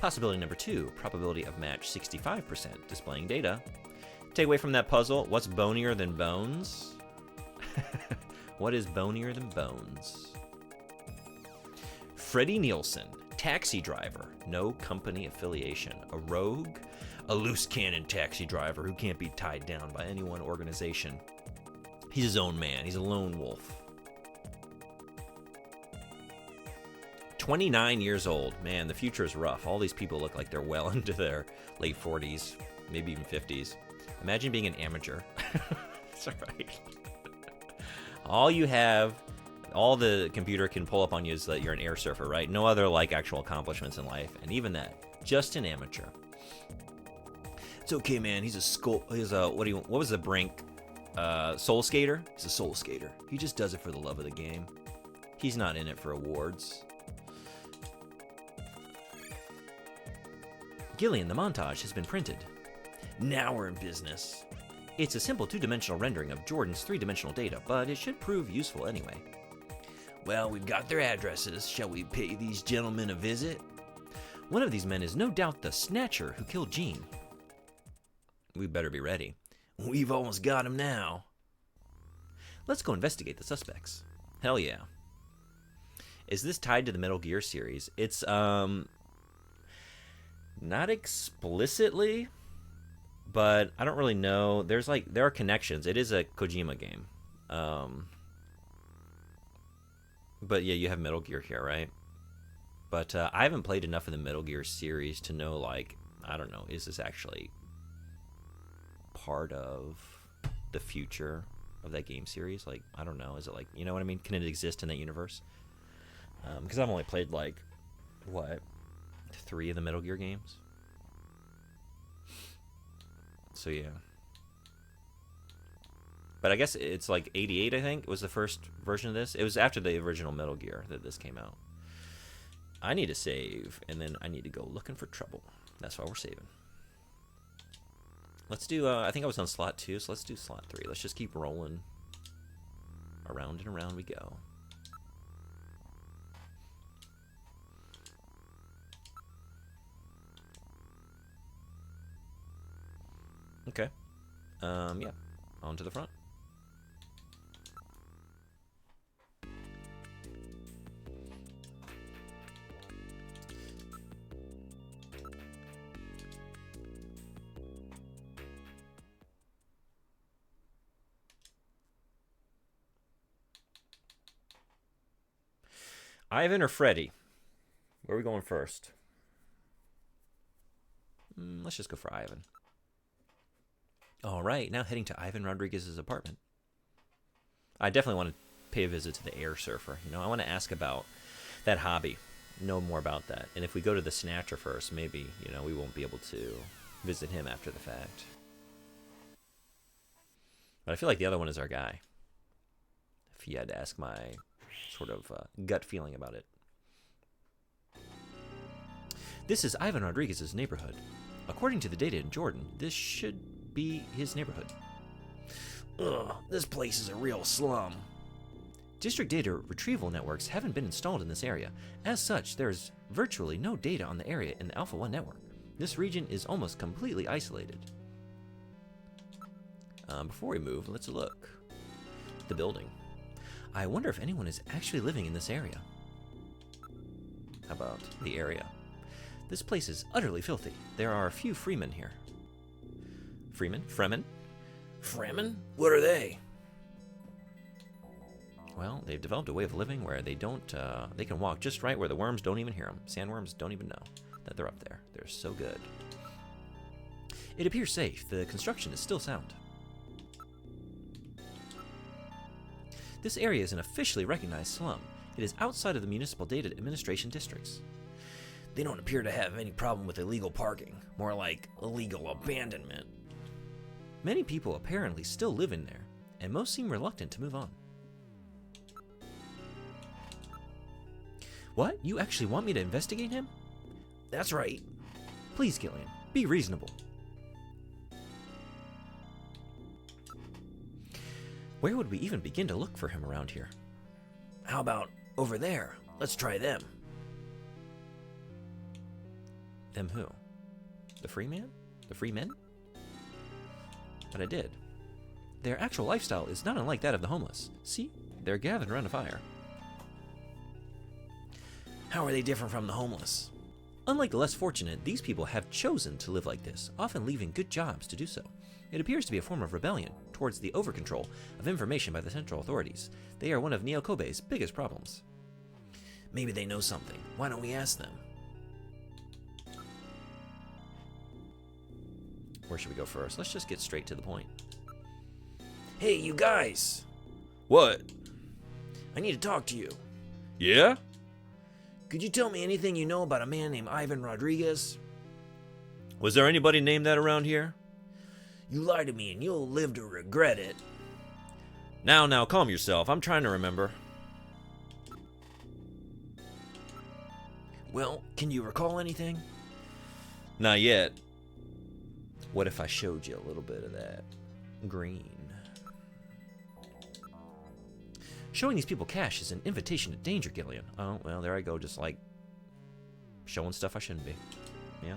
Possibility number 2, probability of match 65%, displaying data. Take away from that puzzle, what's bonier than bones? What is bonier than bones? Freddie Nielsen, taxi driver, no company affiliation, a rogue, a loose cannon taxi driver who can't be tied down by any one organization. He's his own man, he's a lone wolf. 29 years old. Man, the future is rough. All these people look like they're well into their late 40s, maybe even 50s. Imagine being an amateur. It's all right. All the computer can pull up on you is that you're an air surfer, right? No other like actual accomplishments in life, and even that, just an amateur. It's okay, man. He's a what was the Brink? Soul skater. He's a soul skater. He just does it for the love of the game. He's not in it for awards. Gillian, the montage has been printed. Now we're in business. It's a simple 2-dimensional rendering of Jordan's 3-dimensional data, but it should prove useful anyway. Well, we've got their addresses. Shall we pay these gentlemen a visit? One of these men is no doubt the Snatcher who killed Jean. We better be ready. We've almost got him now. Let's go investigate the suspects. Hell yeah. Is this tied to the Metal Gear series? It's, not explicitly, but I don't really know. There are connections. It is a Kojima game. But yeah, you have Metal Gear here, right? But I haven't played enough of the Metal Gear series to know, like, I don't know, is this actually part of the future of that game series? Like, I don't know. Is it like, you know what I mean? Can it exist in that universe? Because I've only played, like, what? 3 of the Metal Gear games. So yeah. But I guess it's like 88, I think, was the first version of this. It was after the original Metal Gear that this came out. I need to save, and then I need to go looking for trouble. That's why we're saving. Let's do, I think I was on slot 2, so let's do slot 3. Let's just keep rolling. Around and around we go. Okay. Yeah. On to the front. Ivan or Freddy? Where are we going first? Let's just go for Ivan. All right, now heading to Ivan Rodriguez's apartment. I definitely want to pay a visit to the air surfer. You know, I want to ask about that hobby. Know more about that. And if we go to the Snatcher first, maybe, we won't be able to visit him after the fact. But I feel like the other one is our guy. If you had to ask my sort of gut feeling about it. This is Ivan Rodriguez's neighborhood. According to the data in Jordan, this should be his neighborhood. Ugh, this place is a real slum. District data retrieval networks haven't been installed in this area. As such, there is virtually no data on the area in the Alpha 1 network. This region is almost completely isolated. Before we move, let's look. The building. I wonder if anyone is actually living in this area. How about the area? This place is utterly filthy. There are a few freemen here. Freemen? Fremen? Fremen? What are they? Well, they've developed a way of living where they can walk just right where the worms don't even hear them. Sandworms don't even know that they're up there. They're so good. It appears safe. The construction is still sound. This area is an officially recognized slum. It is outside of the municipal data administration districts. They don't appear to have any problem with illegal parking. More like illegal abandonment. Many people apparently still live in there, and most seem reluctant to move on. What? You actually want me to investigate him? That's right. Please, Gillian, be reasonable. Where would we even begin to look for him around here? How about over there? Let's try them. Them who? The free man? The free men? But I did. Their actual lifestyle is not unlike that of the homeless. See? They're gathered around a fire. How are they different from the homeless? Unlike the less fortunate, these people have chosen to live like this, often leaving good jobs to do so. It appears to be a form of rebellion towards the over-control of information by the central authorities. They are one of Neo Kobe's biggest problems. Maybe they know something. Why don't we ask them? Where should we go first? Let's just get straight to the point. Hey, you guys! What? I need to talk to you. Yeah? Could you tell me anything you know about a man named Ivan Rodriguez? Was there anybody named that around here? You lie to me and you'll live to regret it. Now, calm yourself. I'm trying to remember. Well, can you recall anything? Not yet. What if I showed you a little bit of that green? Showing these people cash is an invitation to danger, Gillian. Oh, well, there I go, just like showing stuff I shouldn't be. Yeah.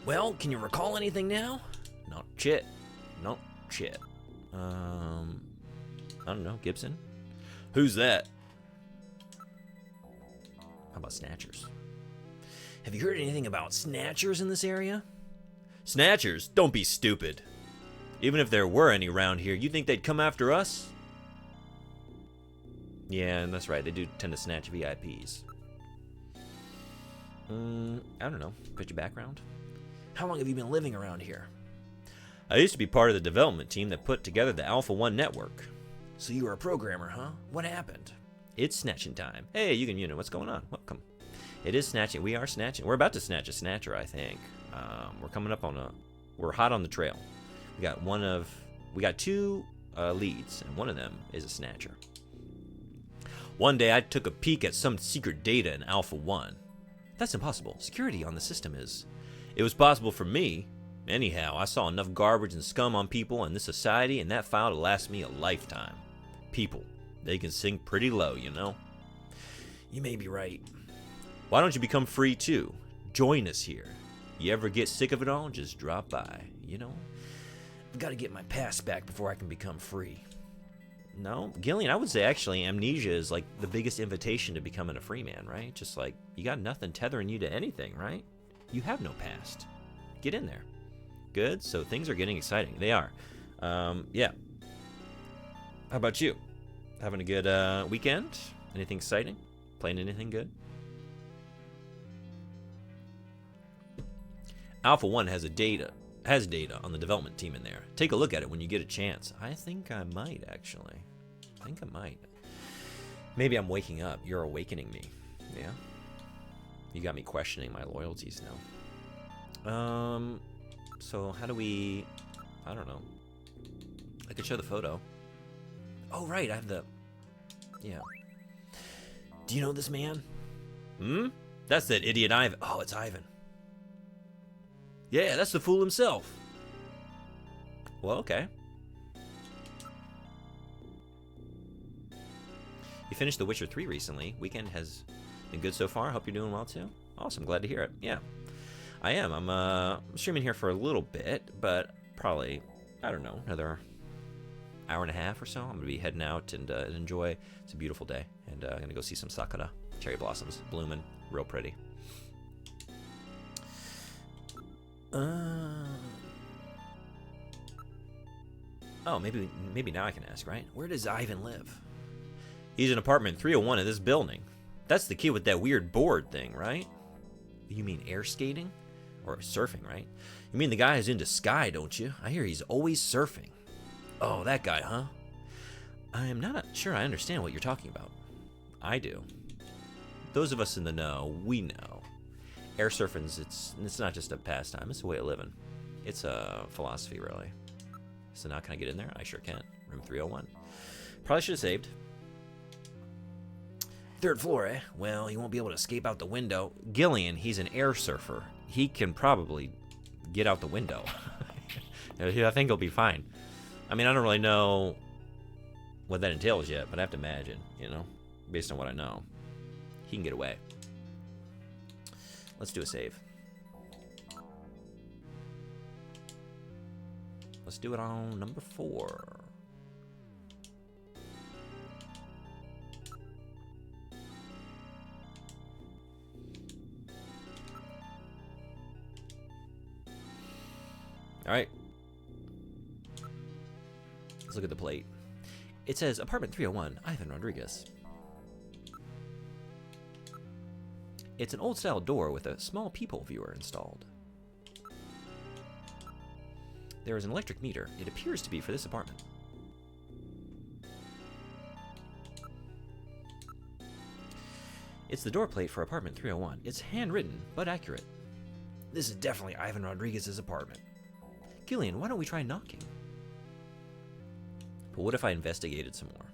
Well, can you recall anything now? Not shit. Not shit. I don't know, Gibson? Who's that? How about Snatchers? Have you heard anything about Snatchers in this area? Snatchers? Don't be stupid. Even if there were any around here, you think they'd come after us? Yeah, and that's right. They do tend to snatch VIPs. I don't know. Put your background. How long have you been living around here? I used to be part of the development team that put together the Alpha 1 network. So you were a programmer, huh? What happened? It's snatching time. Hey, Unit, what's going on? Welcome. It is snatching. We are snatching. We're about to snatch a Snatcher, I think. We're coming up on we're hot on the trail. We got two leads, and one of them is a Snatcher. One day I took a peek at some secret data in Alpha 1. That's impossible. Security on the system is. It was possible for me. Anyhow, I saw enough garbage and scum on people in this society, and that file to last me a lifetime. People, they can sink pretty low, you know? You may be right. Why don't you become free too? Join us here. You ever get sick of it all, just drop by, you know? I've got to get my past back before I can become free. No, Gillian, I would say actually amnesia is like the biggest invitation to becoming a free man, right? Just like, you got nothing tethering you to anything, right? You have no past. Get in there. Good, so things are getting exciting. They are. Yeah. How about you? Having a good weekend? Anything exciting? Playing anything good? Alpha 1 has a data has data on the development team in there. Take a look at it when you get a chance. I think I might, actually. I think I might. Maybe I'm waking up. You're awakening me. Yeah? You got me questioning my loyalties now. So how do we... I don't know. I could show the photo. Oh, right. I have the... Yeah. Do you know this man? Hmm? That's that idiot Ivan. Oh, it's Ivan. Yeah, that's the fool himself. Well, okay. You finished The Witcher 3 recently. Weekend has been good so far. Hope you're doing well, too. Awesome. Glad to hear it. Yeah. I am. I'm streaming here for a little bit, but probably, I don't know, another hour and a half or so. I'm going to be heading out and enjoy. It's a beautiful day. And I'm going to go see some sakura. Cherry blossoms. Blooming. Real pretty. Oh, maybe now I can ask, right? Where does Ivan live? He's in apartment 301 in this building. That's the kid with that weird board thing, right? You mean air skating? Or surfing, right? You mean the guy who's into sky, don't you? I hear he's always surfing. Oh, that guy, huh? I'm not sure I understand what you're talking about. I do. Those of us in the know, we know. Air surfing's, it's not just a pastime, it's a way of living. It's a philosophy, really. So now can I get in there? I sure can. Room 301. Probably should have saved. 3rd floor, eh? Well, he won't be able to escape out the window. Gillian, he's an air surfer. He can probably get out the window. I think he'll be fine. I mean, I don't really know what that entails yet, but I have to imagine, you know, based on what I know. He can get away. Let's do a save. Let's do it on number 4. All right. Let's look at the plate. It says apartment 301, Ivan Rodriguez. It's an old-style door with a small peephole viewer installed. There is an electric meter. It appears to be for this apartment. It's the door plate for apartment 301. It's handwritten, but accurate. This is definitely Ivan Rodriguez's apartment. Gillian, why don't we try knocking? But what if I investigated some more?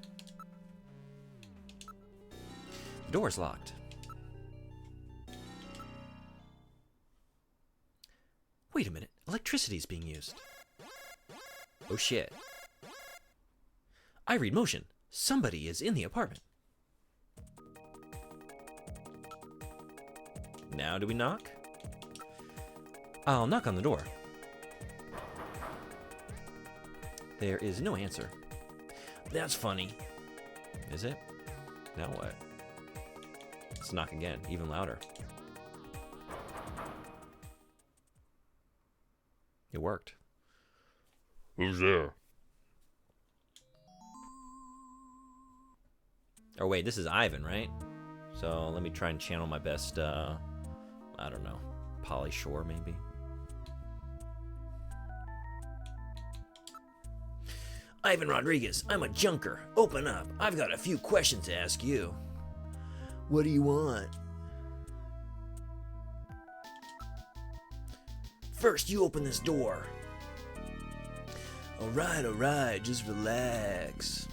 The door is locked. Wait a minute. Electricity is being used. Oh shit. I read motion. Somebody is in the apartment. Now do we knock? I'll knock on the door. There is no answer. That's funny. Is it? Now what? Let's knock again, even louder. It worked. Who's there? Oh wait, this is Ivan, right? So let me try and channel my best, I don't know, Polly Shore maybe? Ivan Rodriguez, I'm a junker. Open up. I've got a few questions to ask you. What do you want? First, you open this door. Alright, just relax.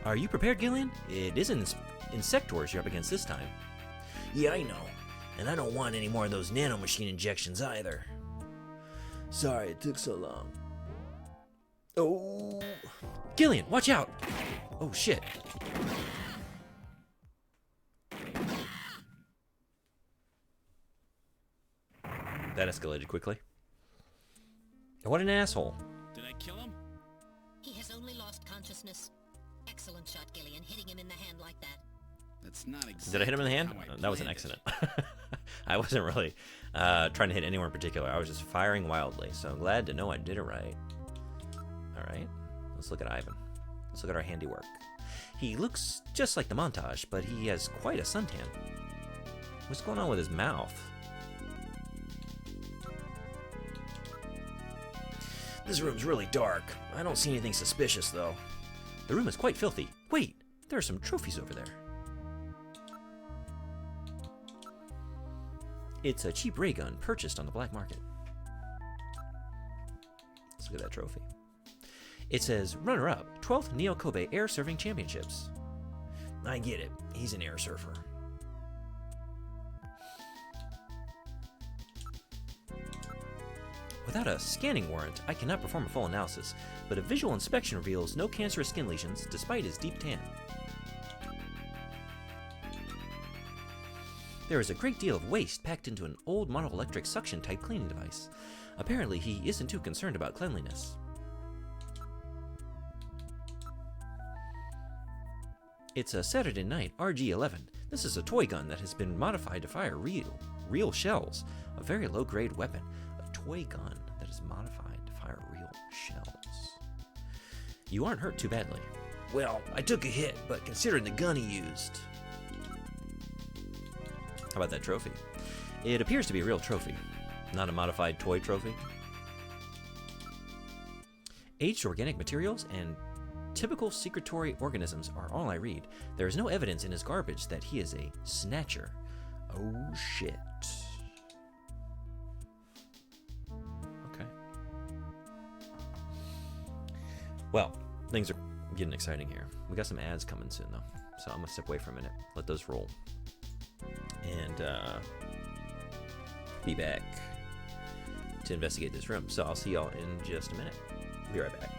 Are you prepared, Gillian? It isn't insectors you're up against this time. Yeah, I know. And I don't want any more of those nanomachine injections either. Sorry it took so long. Oh. Gillian, watch out! Oh, shit. That escalated quickly. What an asshole. Did I kill him? He has only lost consciousness. Excellent shot, Gillian, hitting him in the hand like that. That's not exactly. Did I hit him in the hand? how I That was an planned it. accident. I wasn't really trying to hit anyone in particular. I was just firing wildly, so I'm glad to know I did it right. Alright, let's look at Ivan. Let's look at our handiwork. He looks just like the montage, but he has quite a suntan. What's going on with his mouth? This room's really dark. I don't see anything suspicious, though. The room is quite filthy. Wait, there are some trophies over there. It's a cheap ray gun purchased on the black market. Let's look at that trophy. It says, runner-up, 12th Neo Kobe Air Surfing Championships. I get it. He's an air surfer. Without a scanning warrant, I cannot perform a full analysis, but a visual inspection reveals no cancerous skin lesions despite his deep tan. There is a great deal of waste packed into an old monoelectric suction-type cleaning device. Apparently, he isn't too concerned about cleanliness. It's a Saturday Night RG-11. This is a toy gun that has been modified to fire real shells. A very low-grade weapon. A toy gun that is modified to fire real shells. You aren't hurt too badly. Well, I took a hit, but considering the gun he used... How about that trophy? It appears to be a real trophy, not a modified toy trophy. Aged organic materials and typical secretory organisms are all I read. There is no evidence in his garbage that he is a snatcher. Oh shit. Okay. Well, things are getting exciting here. We got some ads coming soon though, so I'm gonna step away for a minute, let those roll. And be back to investigate this room. So I'll see y'all in just a minute. Be right back.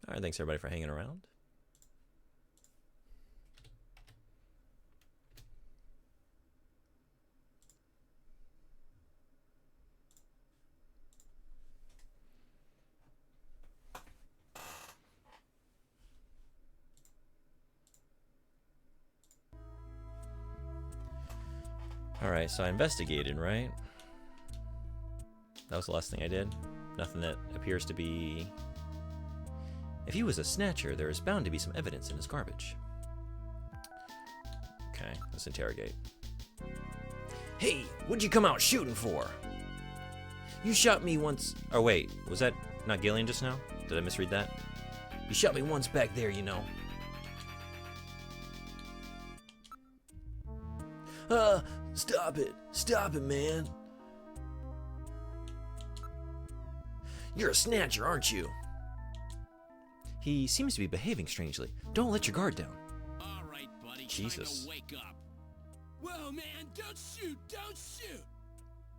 Alright, thanks everybody for hanging around. Alright, so I investigated, right? That was the last thing I did. Nothing that appears to be... If he was a snatcher, there is bound to be some evidence in his garbage. Okay, let's interrogate. Hey, what'd you come out shooting for? You shot me once... Oh wait, was that not Gillian just now? Did I misread that? You shot me once back there, you know. Stop it. Stop it, man. You're a snatcher, aren't you? He seems to be behaving strangely. Don't let your guard down. All right, buddy. Jesus. Time to wake up. Whoa, man, don't shoot, don't shoot.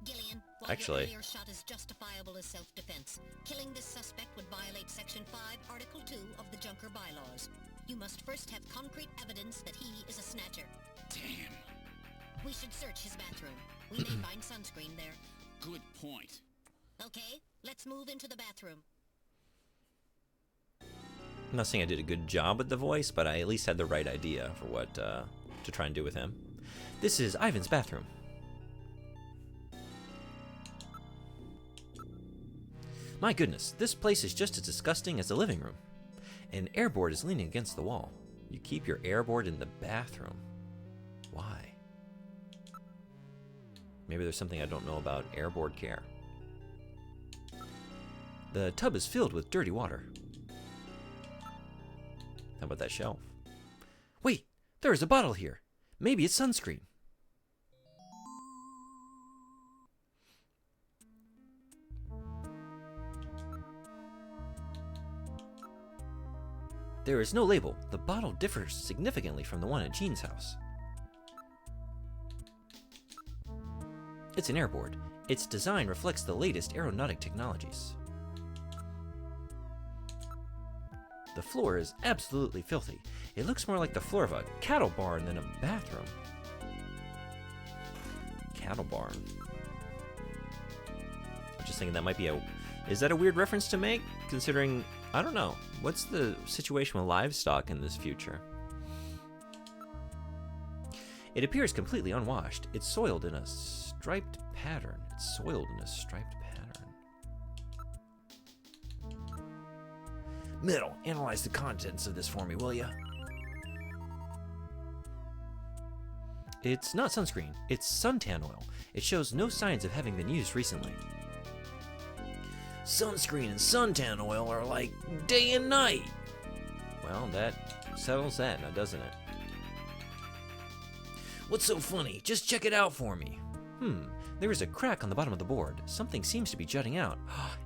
Gillian, while Actually- your earlier shot is justifiable as self-defense, killing this suspect would violate Section 5, Article 2 of the Junker Bylaws. You must first have concrete evidence that he is a snatcher. Damn. We should search his bathroom. We may find sunscreen there. Good point. Okay, let's move into the bathroom. I'm not saying I did a good job with the voice, but I at least had the right idea for what to try and do with him. This is Ivan's bathroom. My goodness, this place is just as disgusting as the living room. An airboard is leaning against the wall. You keep your airboard in the bathroom. Why? Maybe there's something I don't know about airboard care. The tub is filled with dirty water. How about that shelf? Wait, there is a bottle here. Maybe it's sunscreen. There is no label. The bottle differs significantly from the one at Jean's house. It's an airboard. Its design reflects the latest aeronautic technologies. The floor is absolutely filthy. It looks more like the floor of a cattle barn than a bathroom. Cattle barn. I'm just thinking that might be a... Is that a weird reference to make? Considering, I don't know. What's the situation with livestock in this future? It appears completely unwashed. It's soiled in a striped pattern. It's soiled in a striped pattern. Middle, analyze the contents of this for me, will ya? It's not sunscreen. It's suntan oil. It shows no signs of having been used recently. Sunscreen and suntan oil are like day and night. Well, that settles that now, doesn't it? What's so funny? Just check it out for me. There is a crack on the bottom of the board. Something seems to be jutting out.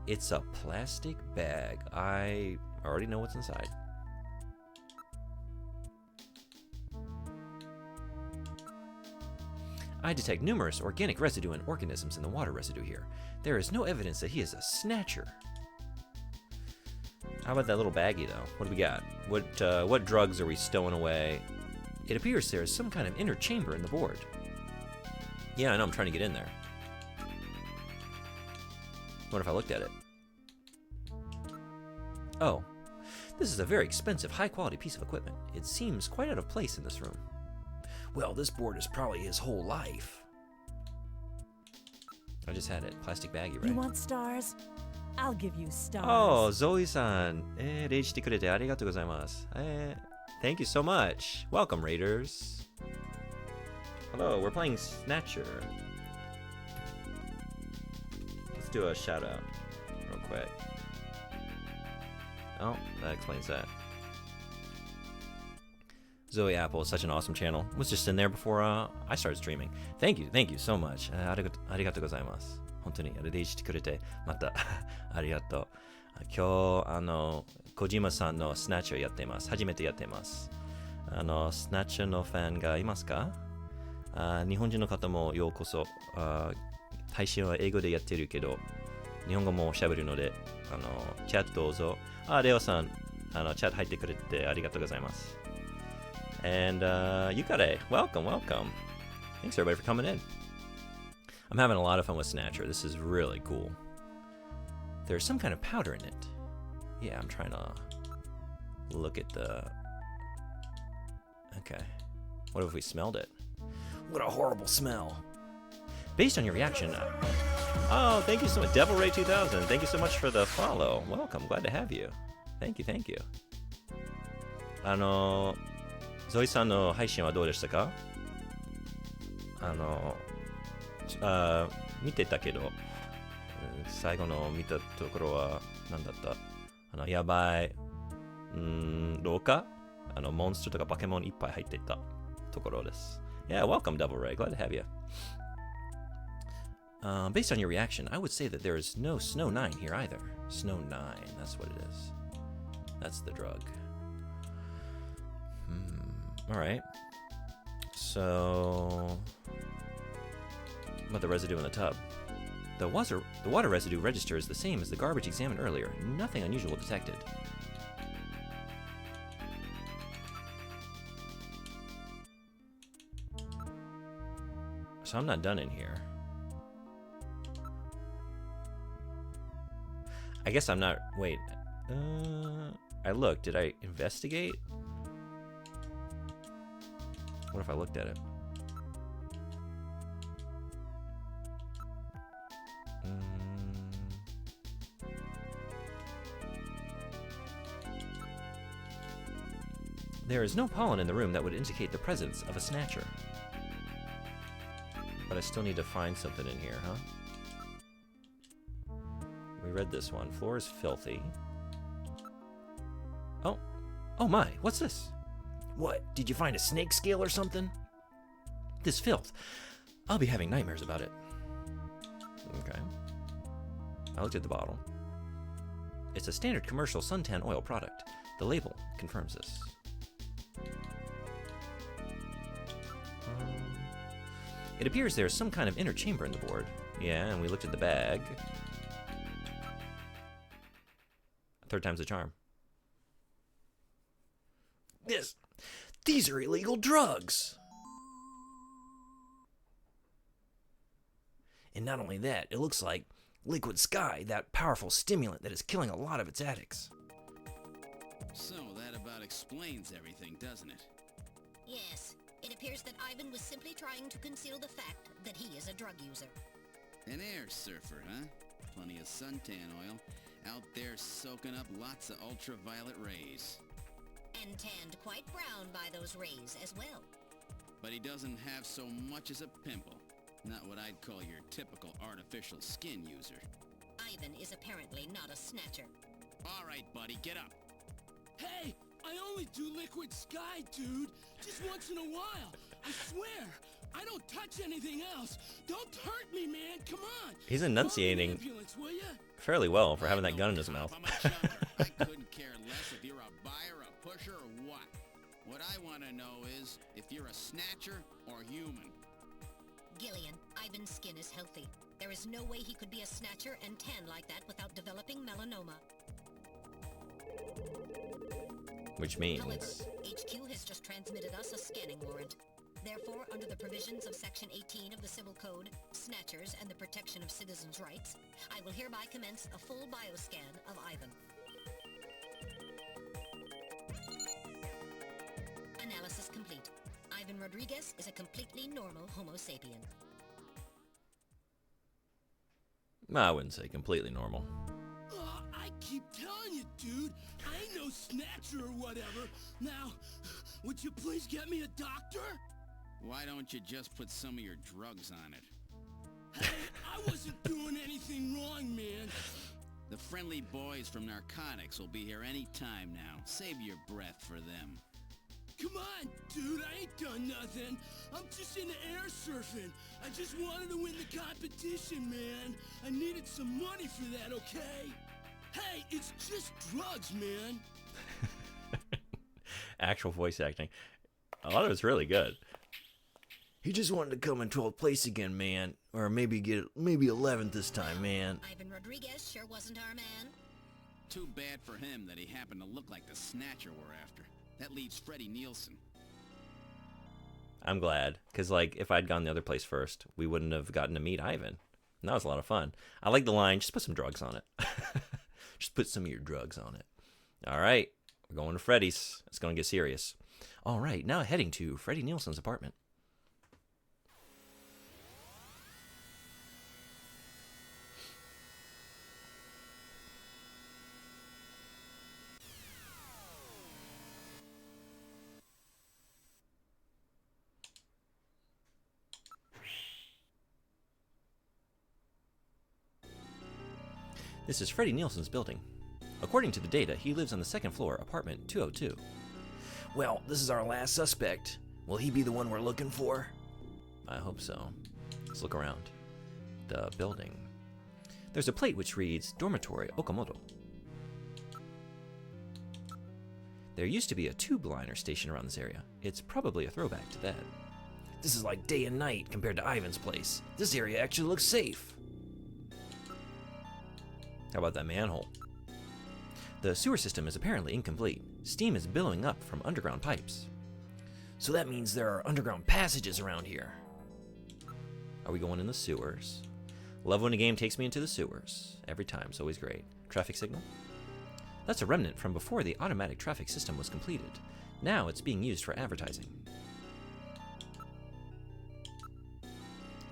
It's a plastic bag. I already know what's inside. I detect numerous organic residue and organisms in the water residue here. There is no evidence that he is a snatcher. How about that little baggie, though? What do we got? What drugs are we stowing away? It appears there is some kind of inner chamber in the board. Yeah, I know, I'm trying to get in there. What if I looked at it? Oh, this is a very expensive, high-quality piece of equipment. It seems quite out of place in this room. Well, this board is probably his whole life. I just had it. Plastic baggie, right? You want stars? I'll give you stars. Oh, Zoe-san. レイしてくれてありがとうございます。Thank you so much. Welcome, Raiders. Hello, we're playing Snatcher. Let's do a shout out real quick. Oh, that explains that. Zoe Apple is such an awesome channel. Was just in there before I started streaming. Thank you so much. ありがとうございます。本当にあれでしてくれてまたありがとう。今日小島さんのスナッチャーやってます。初めてやってます。スナッチャーのファンがいますか？日本人の方もようこそ。配信は英語でやってるけど、日本語も喋るので、チャットどうぞ。レオさん、チャット入ってくれてありがとうございます。And Yukare, welcome, welcome. Thanks everybody for coming in. I'm having a lot of fun with Snatcher. This is really cool. There's some kind of powder in it. Yeah, I'm trying to look at the... Okay. What if we smelled it? What a horrible smell. Based on your reaction... Oh, thank you so much. Devil Ray 2000, thank you so much for the follow. Welcome, glad to have you. Thank you, thank you. ゾイさんの配信はどうでしたか？見てたけど、最後の見たところは何だった？やばい、廊下？モンスターとかバケモンいっぱい入っていたところです。Yeah, welcome, Devil Ray. Glad to have you. Based on your reaction, I would say that there is no Snow 9 here either. Snow 9, that's what it is. That's the drug. Alright. So... What about the residue in the tub? The water residue register is the same as the garbage examined earlier. Nothing unusual detected. So I'm not done in here. I guess I'm not... Wait. I looked. Did I investigate? What if I looked at it? There is no pollen in the room that would indicate the presence of a Snatcher. But I still need to find something in here, huh? We read this one. Floor is filthy. Oh. Oh my, what's this? What, did you find a snake scale or something? This filth. I'll be having nightmares about it. Okay. I looked at the bottle. It's a standard commercial suntan oil product. The label confirms this. It appears there's some kind of inner chamber in the board. Yeah, and we looked at the bag. Third time's a charm. These are illegal drugs! And not only that, it looks like Liquid Sky, that powerful stimulant that is killing a lot of its addicts. So that about explains everything, doesn't it? Yes. It appears that Ivan was simply trying to conceal the fact that he is a drug user. An air surfer, huh? Plenty of suntan oil. Out there soaking up lots of ultraviolet rays. And tanned quite brown by those rays as well. But he doesn't have so much as a pimple. Not what I'd call your typical artificial skin user. Ivan is apparently not a Snatcher. All right, buddy, get up. Hey, I only do Liquid Sky, dude. Just once in a while. I swear. I don't touch anything else. Don't hurt me, man. Come on. He's enunciating fairly well for having that gun in his mouth. I couldn't care less if you're a buyer, a pusher, or what. What I want to know is if you're a Snatcher or human. Gillian, Ivan's skin is healthy. There is no way he could be a Snatcher and tan like that without developing melanoma. Which means... Pellets, HQ has just transmitted us a scanning warrant. Therefore, under the provisions of Section 18 of the Civil Code, Snatchers and the Protection of Citizens' Rights, I will hereby commence a full bioscan of Ivan. Analysis complete. Ivan Rodriguez is a completely normal Homo sapien. I wouldn't say completely normal. I keep telling you, dude. I ain't no Snatcher or whatever. Now, would you please get me a doctor? Why don't you just put some of your drugs on it? Hey, I wasn't doing anything wrong, man. The friendly boys from narcotics will be here any time now. Save your breath for them. Come on, dude, I ain't done nothing. I'm just into air surfing. I just wanted to win the competition, man. I needed some money for that, okay? Hey, it's just drugs, man. Actual voice acting. A lot of it's really good. He just wanted to come in 12th place again, man. Or maybe 11th this time, man. Ivan Rodriguez sure wasn't our man. Too bad for him that he happened to look like the Snatcher we're after. That leaves Freddie Nielsen. I'm glad, because like if I'd gone the other place first, we wouldn't have gotten to meet Ivan. And that was a lot of fun. I like the line, just put some drugs on it. Just put some of your drugs on it. All right, we're going to Freddy's. It's going to get serious. All right, now heading to Freddie Nielsen's apartment. This is Freddie Nielsen's building. According to the data, he lives on the second floor, apartment 202. Well, this is our last suspect. Will he be the one we're looking for? I hope so. Let's look around the building. There's a plate which reads Dormitory Okamoto. There used to be a tube liner stationed around this area. It's probably a throwback to that. This is like day and night compared to Ivan's place. This area actually looks safe. How about that manhole? The sewer system is apparently incomplete. Steam is billowing up from underground pipes. So that means there are underground passages around here. Are we going in the sewers? Love when a game takes me into the sewers. Every time, it's always great. Traffic signal? That's a remnant from before the automatic traffic system was completed. Now it's being used for advertising.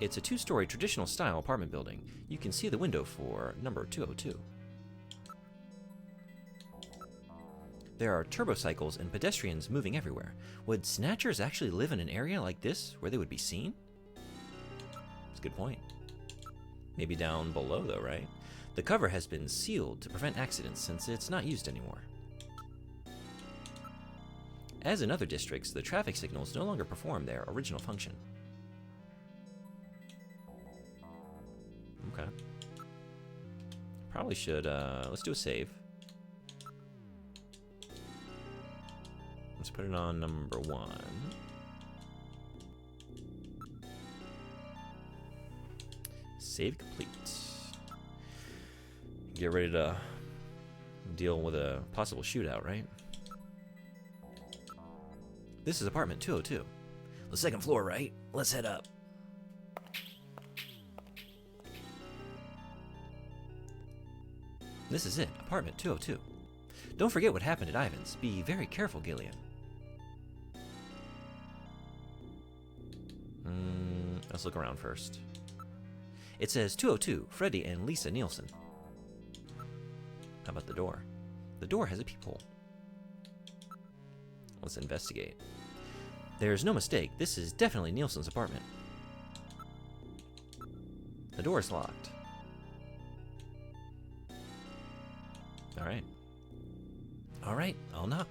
It's a two-story traditional style apartment building. You can see the window for number 202. There are turbocycles and pedestrians moving everywhere. Would Snatchers actually live in an area like this where they would be seen? That's a good point. Maybe down below though, right? The cover has been sealed to prevent accidents since it's not used anymore. As in other districts, the traffic signals no longer perform their original function. Okay. Probably should, let's do a save. Let's put it on number 1. Save complete. Get ready to deal with a possible shootout, right? This is apartment 202. The second floor, right? Let's head up. This is it, apartment 202. Don't forget what happened at Ivan's. Be very careful, Gillian. Let's look around first. It says 202, Freddie and Lisa Nielsen. How about the door? The door has a peephole. Let's investigate. There's no mistake, this is definitely Nielsen's apartment. The door is locked. Alright. Alright, I'll knock.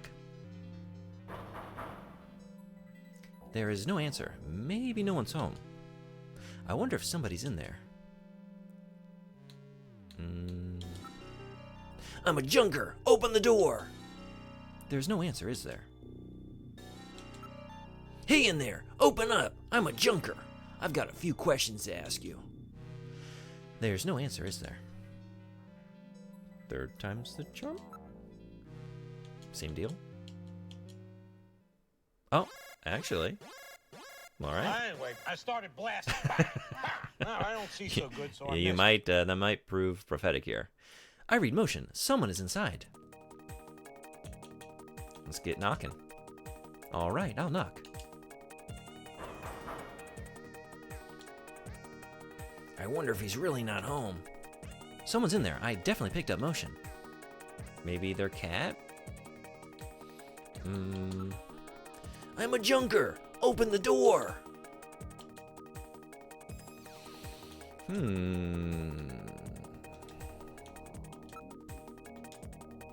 There is no answer. Maybe no one's home. I wonder if somebody's in there. I'm a junker! Open the door! There's no answer, is there? Hey in there! Open up! I'm a junker! I've got a few questions to ask you. There's no answer, is there? Third time's the charm? Same deal? Oh, actually. Alright. Anyway, I started blasting. No, I don't see so good, so I You missed. might, that might prove prophetic here. I read motion. Someone is inside. Let's get knocking. Alright, I'll knock. I wonder if he's really not home. Someone's in there. I definitely picked up motion. Maybe their cat? I'm a junker! Open the door!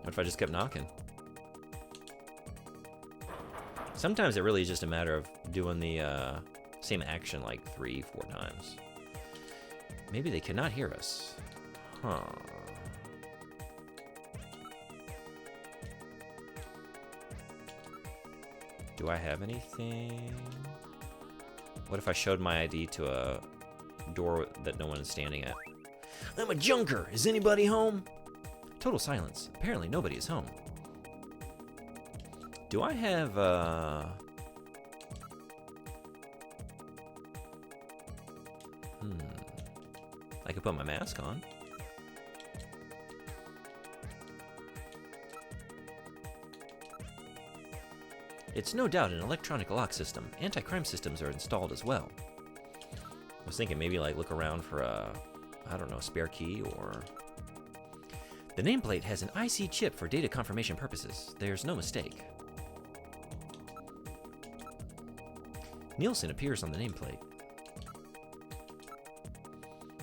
What if I just kept knocking? Sometimes it really is just a matter of doing the same action like 3-4 times. Maybe they cannot hear us. Huh. Do I have anything? What if I showed my ID to a door that no one is standing at? I'm a junker! Is anybody home? Total silence. Apparently nobody is home. Do I have, I could put my mask on. It's no doubt an electronic lock system. Anti-crime systems are installed as well. I was thinking maybe like look around for a, I don't know, spare key or... The nameplate has an IC chip for data confirmation purposes. There's no mistake. Nielsen appears on the nameplate.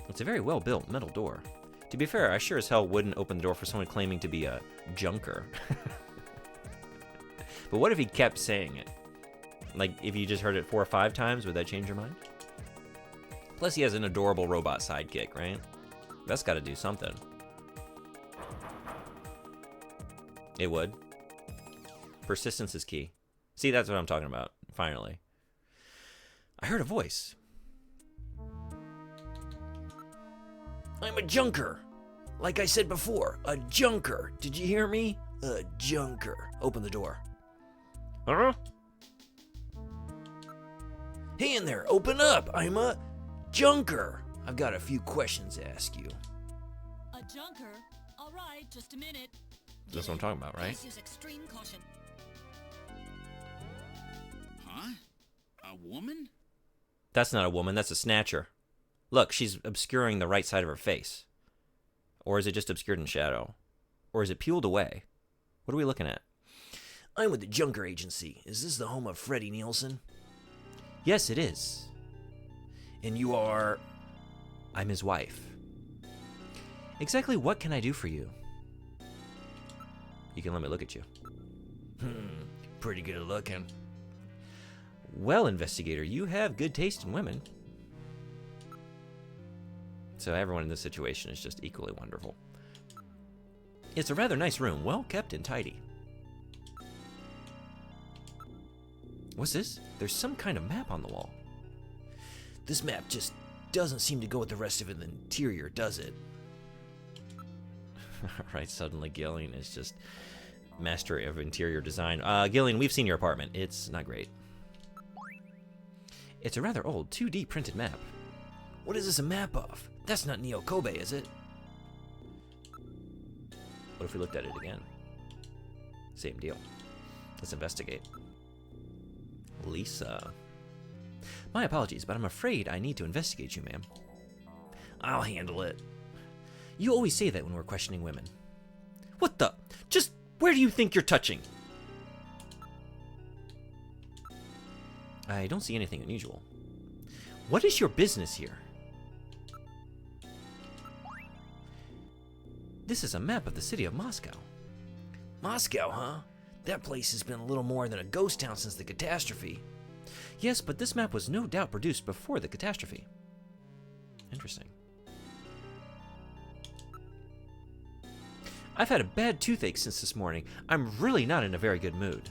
It's a very well-built metal door. To be fair, I sure as hell wouldn't open the door for someone claiming to be a junker. But what if he kept saying it? Like, if you just heard it 4 or 5 times, would that change your mind? Plus, he has an adorable robot sidekick, right? That's got to do something. It would. Persistence is key. See, that's what I'm talking about, finally. I heard a voice. I'm a junker. Like I said before, a junker. Did you hear me? A junker. Open the door. Huh? Hey in there, open up. I'm a junker. I've got a few questions to ask you. A junker? All right, just a minute. That's what I'm talking about, right? Please use extreme caution. Huh? A woman? That's not a woman, that's a snatcher. Look, she's obscuring the right side of her face. Or is it just obscured in shadow? Or is it peeled away? What are we looking at? I'm with the Junker Agency. Is this the home of Freddie Nielsen? Yes, it is. And you are... I'm his wife. Exactly what can I do for you? You can let me look at you. Pretty good looking. Well, investigator, you have good taste in women. So everyone in this situation is just equally wonderful. It's a rather nice room, well kept and tidy. What's this? There's some kind of map on the wall. This map just doesn't seem to go with the rest of the interior, does it? Right, suddenly Gillian is just master of interior design. Gillian, we've seen your apartment. It's not great. It's a rather old 2D printed map. What is this a map of? That's not Neo Kobe, is it? What if we looked at it again? Same deal. Let's investigate. Lisa. My apologies, but I'm afraid I need to investigate you, ma'am. I'll handle it. You always say that when we're questioning women. What the? Just where do you think you're touching? I don't see anything unusual. What is your business here? This is a map of the city of Moscow. Moscow, huh? That place has been a little more than a ghost town since the catastrophe. Yes, but this map was no doubt produced before the catastrophe. Interesting. I've had a bad toothache since this morning. I'm really not in a very good mood.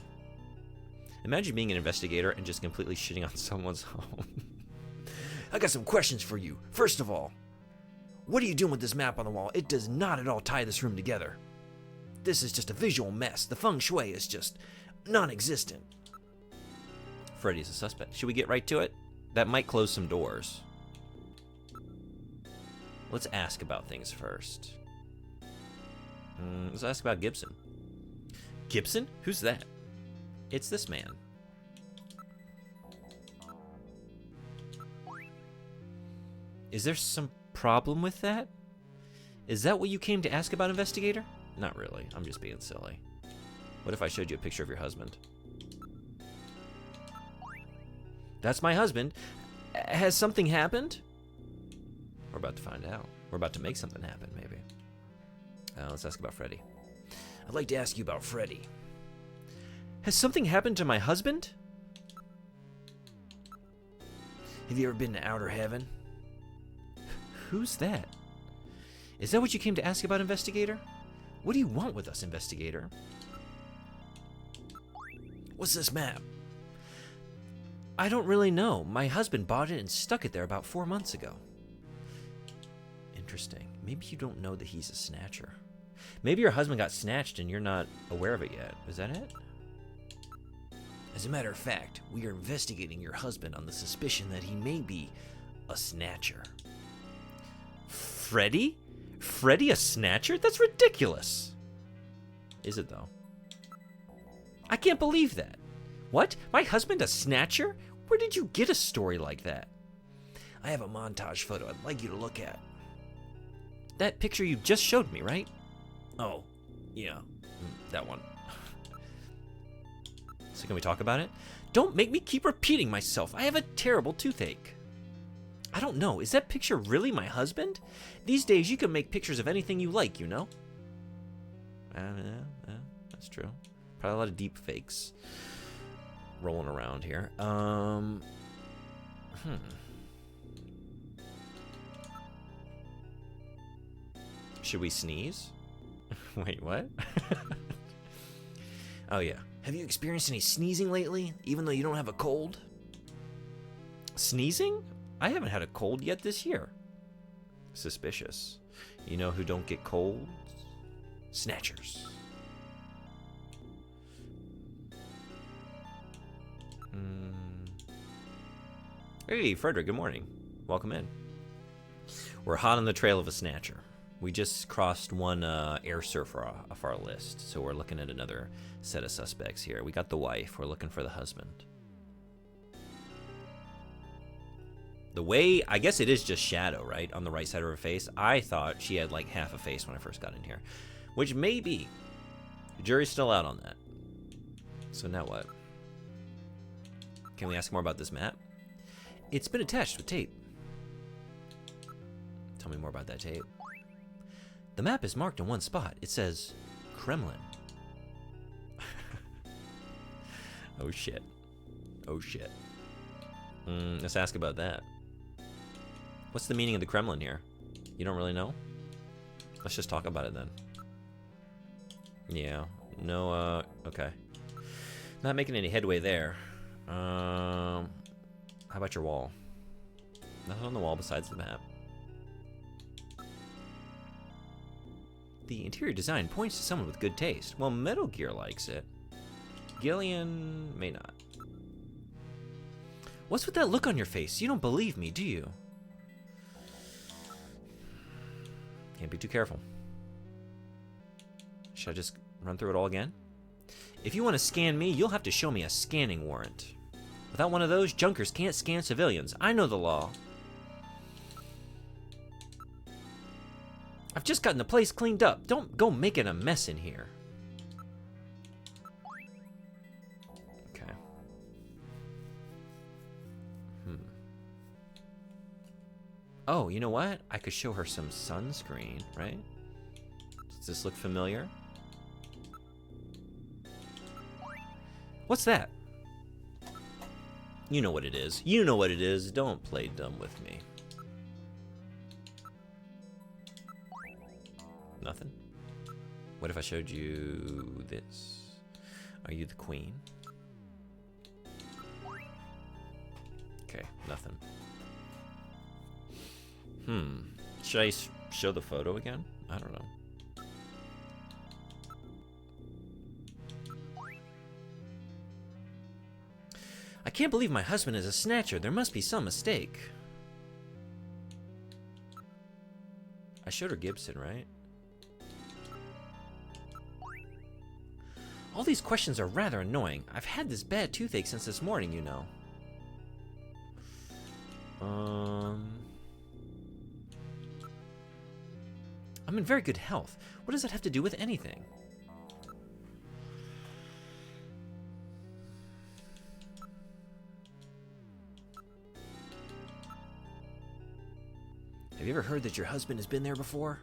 Imagine being an investigator and just completely shitting on someone's home. I got some questions for you. First of all, what are you doing with this map on the wall? It does not at all tie this room together. This is just a visual mess. The feng shui is just non-existent. Freddy's a suspect. Should we get right to it? That might close some doors. Let's ask about things first. Let's ask about Gibson. Gibson? Who's that? It's this man. Is there some problem with that? Is that what you came to ask about, investigator? Not really. I'm just being silly. What if I showed you a picture of your husband? That's my husband. Has something happened? We're about to find out. We're about to make something happen, maybe. Let's ask about Freddy. I'd like to ask you about Freddy. Has something happened to my husband? Have you ever been to outer heaven? Who's that? Is that what you came to ask about, investigator? What do you want with us, investigator? What's this map? I don't really know. My husband bought it and stuck it there about 4 months ago. Interesting. Maybe you don't know that he's a snatcher. Maybe your husband got snatched and you're not aware of it yet. Is that it? As a matter of fact, we are investigating your husband on the suspicion that he may be a snatcher. Freddy? Freddy a snatcher? That's ridiculous. Is it though? I can't believe that. What? My husband a snatcher? Where did you get a story like that? I have a montage photo I'd like you to look at. That picture you just showed me, right? Oh, yeah, that one. So can we talk about it? Don't make me keep repeating myself. I have a terrible toothache. I don't know. Is that picture really my husband? These days, you can make pictures of anything you like, you know? Yeah, that's true. Probably a lot of deep fakes rolling around here. Should we sneeze? Wait, what? Oh, yeah. Have you experienced any sneezing lately, even though you don't have a cold? Sneezing? I haven't had a cold yet this year. Suspicious. You know who don't get colds? Snatchers. Hey, Frederick, good morning. Welcome in. We're hot on the trail of a snatcher. We just crossed one air surfer off our list, so we're looking at another set of suspects here. We got the wife. We're looking for the husband. The way, I guess it is just shadow, right? On the right side of her face. I thought she had like half a face when I first got in here, which may be. The jury's still out on that. So now what? Can we ask more about this map? It's been attached with tape. Tell me more about that tape. The map is marked in one spot. It says Kremlin. Oh shit. Oh shit. Let's ask about that. What's the meaning of the Kremlin here? You don't really know? Let's just talk about it then. Yeah. No, okay. Not making any headway there. How about your wall? Nothing on the wall besides the map. The interior design points to someone with good taste. Well, Metal Gear likes it. Gillian may not. What's with that look on your face? You don't believe me, do you? Can't be too careful. Should I just run through it all again? If you want to scan me, you'll have to show me a scanning warrant. Without one of those, junkers can't scan civilians. I know the law. I've just gotten the place cleaned up. Don't go making a mess in here. Okay. Oh, you know what? I could show her some sunscreen, right? Does this look familiar? What's that? You know what it is. You know what it is. Don't play dumb with me. Nothing? What if I showed you this? Are you the queen? Okay, nothing. Should I show the photo again? I don't know. I can't believe my husband is a snatcher. There must be some mistake. I showed her Gibson, right? All these questions are rather annoying. I've had this bad toothache since this morning, you know. I'm in very good health. What does that have to do with anything? Have you ever heard that your husband has been there before?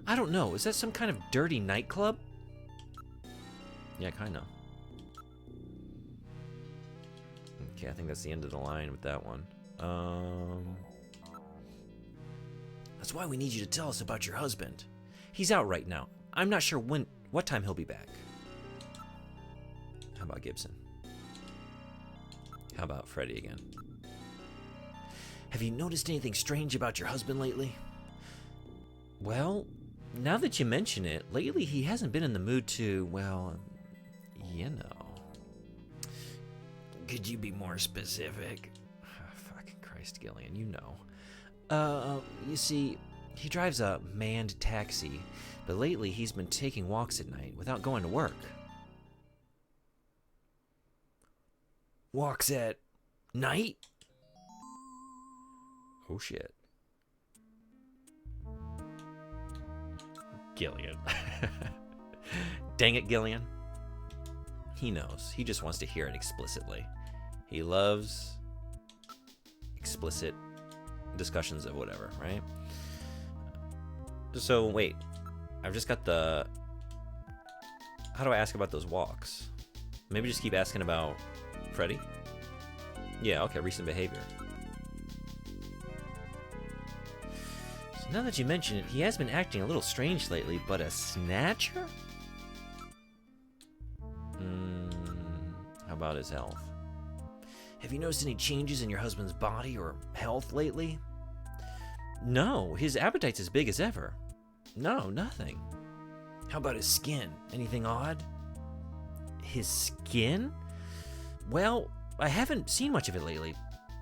I don't know. Is that some kind of dirty nightclub? Yeah, kind of. Okay, I think that's the end of the line with that one. That's why we need you to tell us about your husband. He's out right now. I'm not sure what time he'll be back. How about Gibson? How about Freddy again? Have you noticed anything strange about your husband lately? Well, Now that you mention it, lately he hasn't been in the mood to, well, you know. Could you be more specific? Fucking Christ, Gillian, you know. You see, he drives a manned taxi, but lately he's been taking walks at night without going to work. Walks at night? Oh shit. Gillian. Dang it, Gillian. He knows. He just wants to hear it explicitly. He loves explicit discussions of whatever, right? So, wait. I've just got the... How do I ask about those walks? Maybe just keep asking about Freddy? Yeah, okay, recent behavior. So now that you mention it, he has been acting a little strange lately, but a snatcher? How about his health? Have you noticed any changes in your husband's body or health lately? No, his appetite's as big as ever. No, nothing. How about his skin? Anything odd? His skin? Well, I haven't seen much of it lately,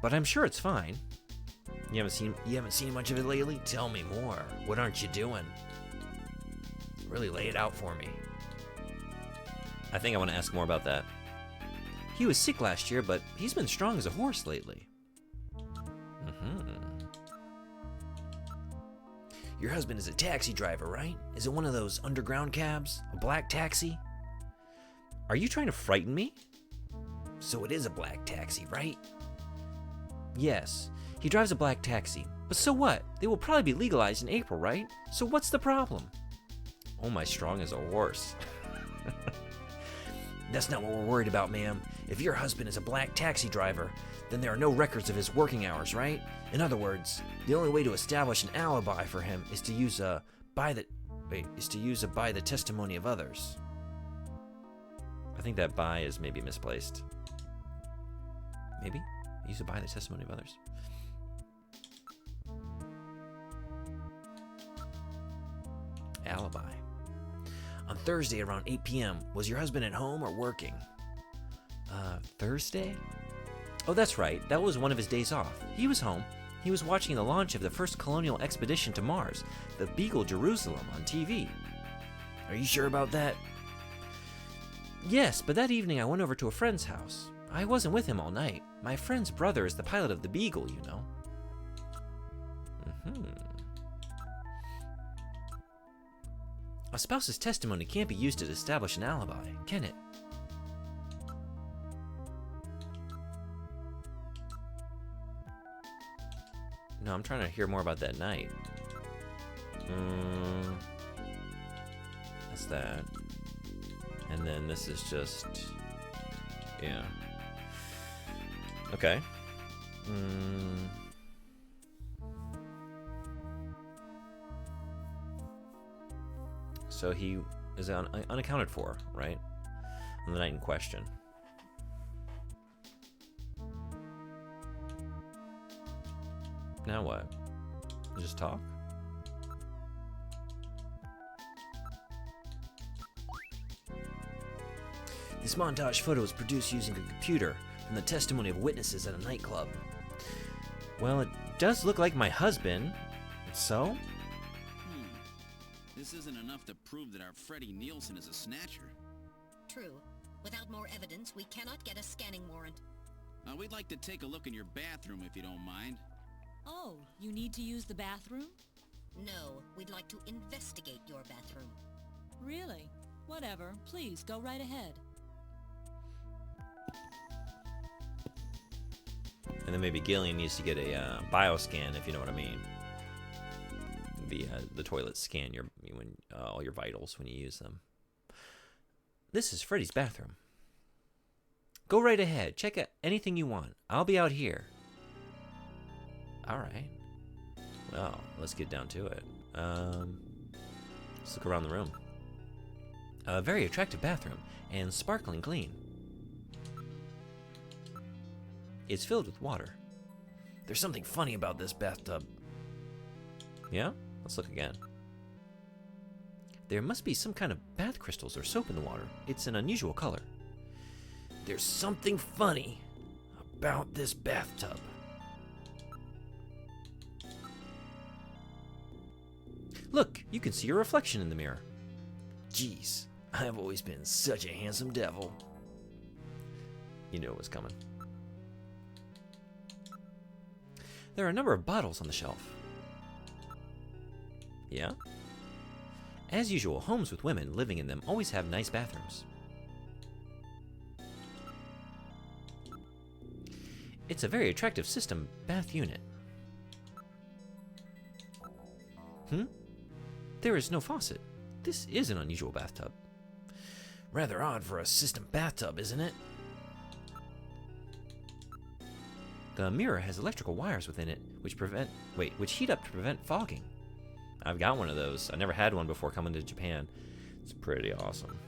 but I'm sure it's fine. You haven't seen much of it lately? Tell me more. What aren't you doing? Really lay it out for me. I think I want to ask more about that. He was sick last year, but he's been strong as a horse lately. Your husband is a taxi driver, right? Is it one of those underground cabs? A black taxi? Are you trying to frighten me? So it is a black taxi, right? Yes, he drives a black taxi. But so what? They will probably be legalized in April, right? So what's the problem? Oh, my strong as a horse. That's not what we're worried about, ma'am. If your husband is a black taxi driver, then there are no records of his working hours, right? In other words, the only way to establish an alibi for him is to use by the testimony of others. I think that by is maybe misplaced. Maybe? Use by the testimony of others. Alibi. On Thursday around 8 p.m., was your husband at home or working? Thursday? Oh, that's right. That was one of his days off. He was home. He was watching the launch of the first colonial expedition to Mars, the Beagle Jerusalem, on TV. Are you sure about that? Yes, but that evening I went over to a friend's house. I wasn't with him all night. My friend's brother is the pilot of the Beagle, you know. A spouse's testimony can't be used to establish an alibi, can it? No, I'm trying to hear more about that night. That's that. And then this is just... yeah. Okay. So he is unaccounted for, right? On the night in question. Now what? Just talk? This montage photo was produced using a computer from the testimony of witnesses at a nightclub. Well, it does look like my husband. So? This isn't enough to prove that our Freddie Nielsen is a snatcher. True. Without more evidence, we cannot get a scanning warrant. We'd like to take a look in your bathroom if you don't mind. Oh, you need to use the bathroom? No, we'd like to investigate your bathroom. Really? Whatever. Please, go right ahead. And then maybe Gillian needs to get a bioscan, if you know what I mean. The toilets scan all your vitals when you use them. This is Freddy's bathroom. Go right ahead. Check out anything you want. I'll be out here. All right. Well, let's get down to it. Let's look around the room. A very attractive bathroom and sparkling clean. It's filled with water. There's something funny about this bathtub. Yeah? Let's look again. There must be some kind of bath crystals or soap in the water. It's an unusual color. There's something funny about this bathtub. Look, you can see your reflection in the mirror. Jeez, I've always been such a handsome devil. You knew it was coming. There are a number of bottles on the shelf. Yeah? As usual, homes with women living in them always have nice bathrooms. It's a very attractive system bath unit. There is no faucet. This is an unusual bathtub. Rather odd for a system bathtub, isn't it? The mirror has electrical wires within it, which heat up to prevent fogging. I've got one of those. I never had one before coming to Japan. It's pretty awesome.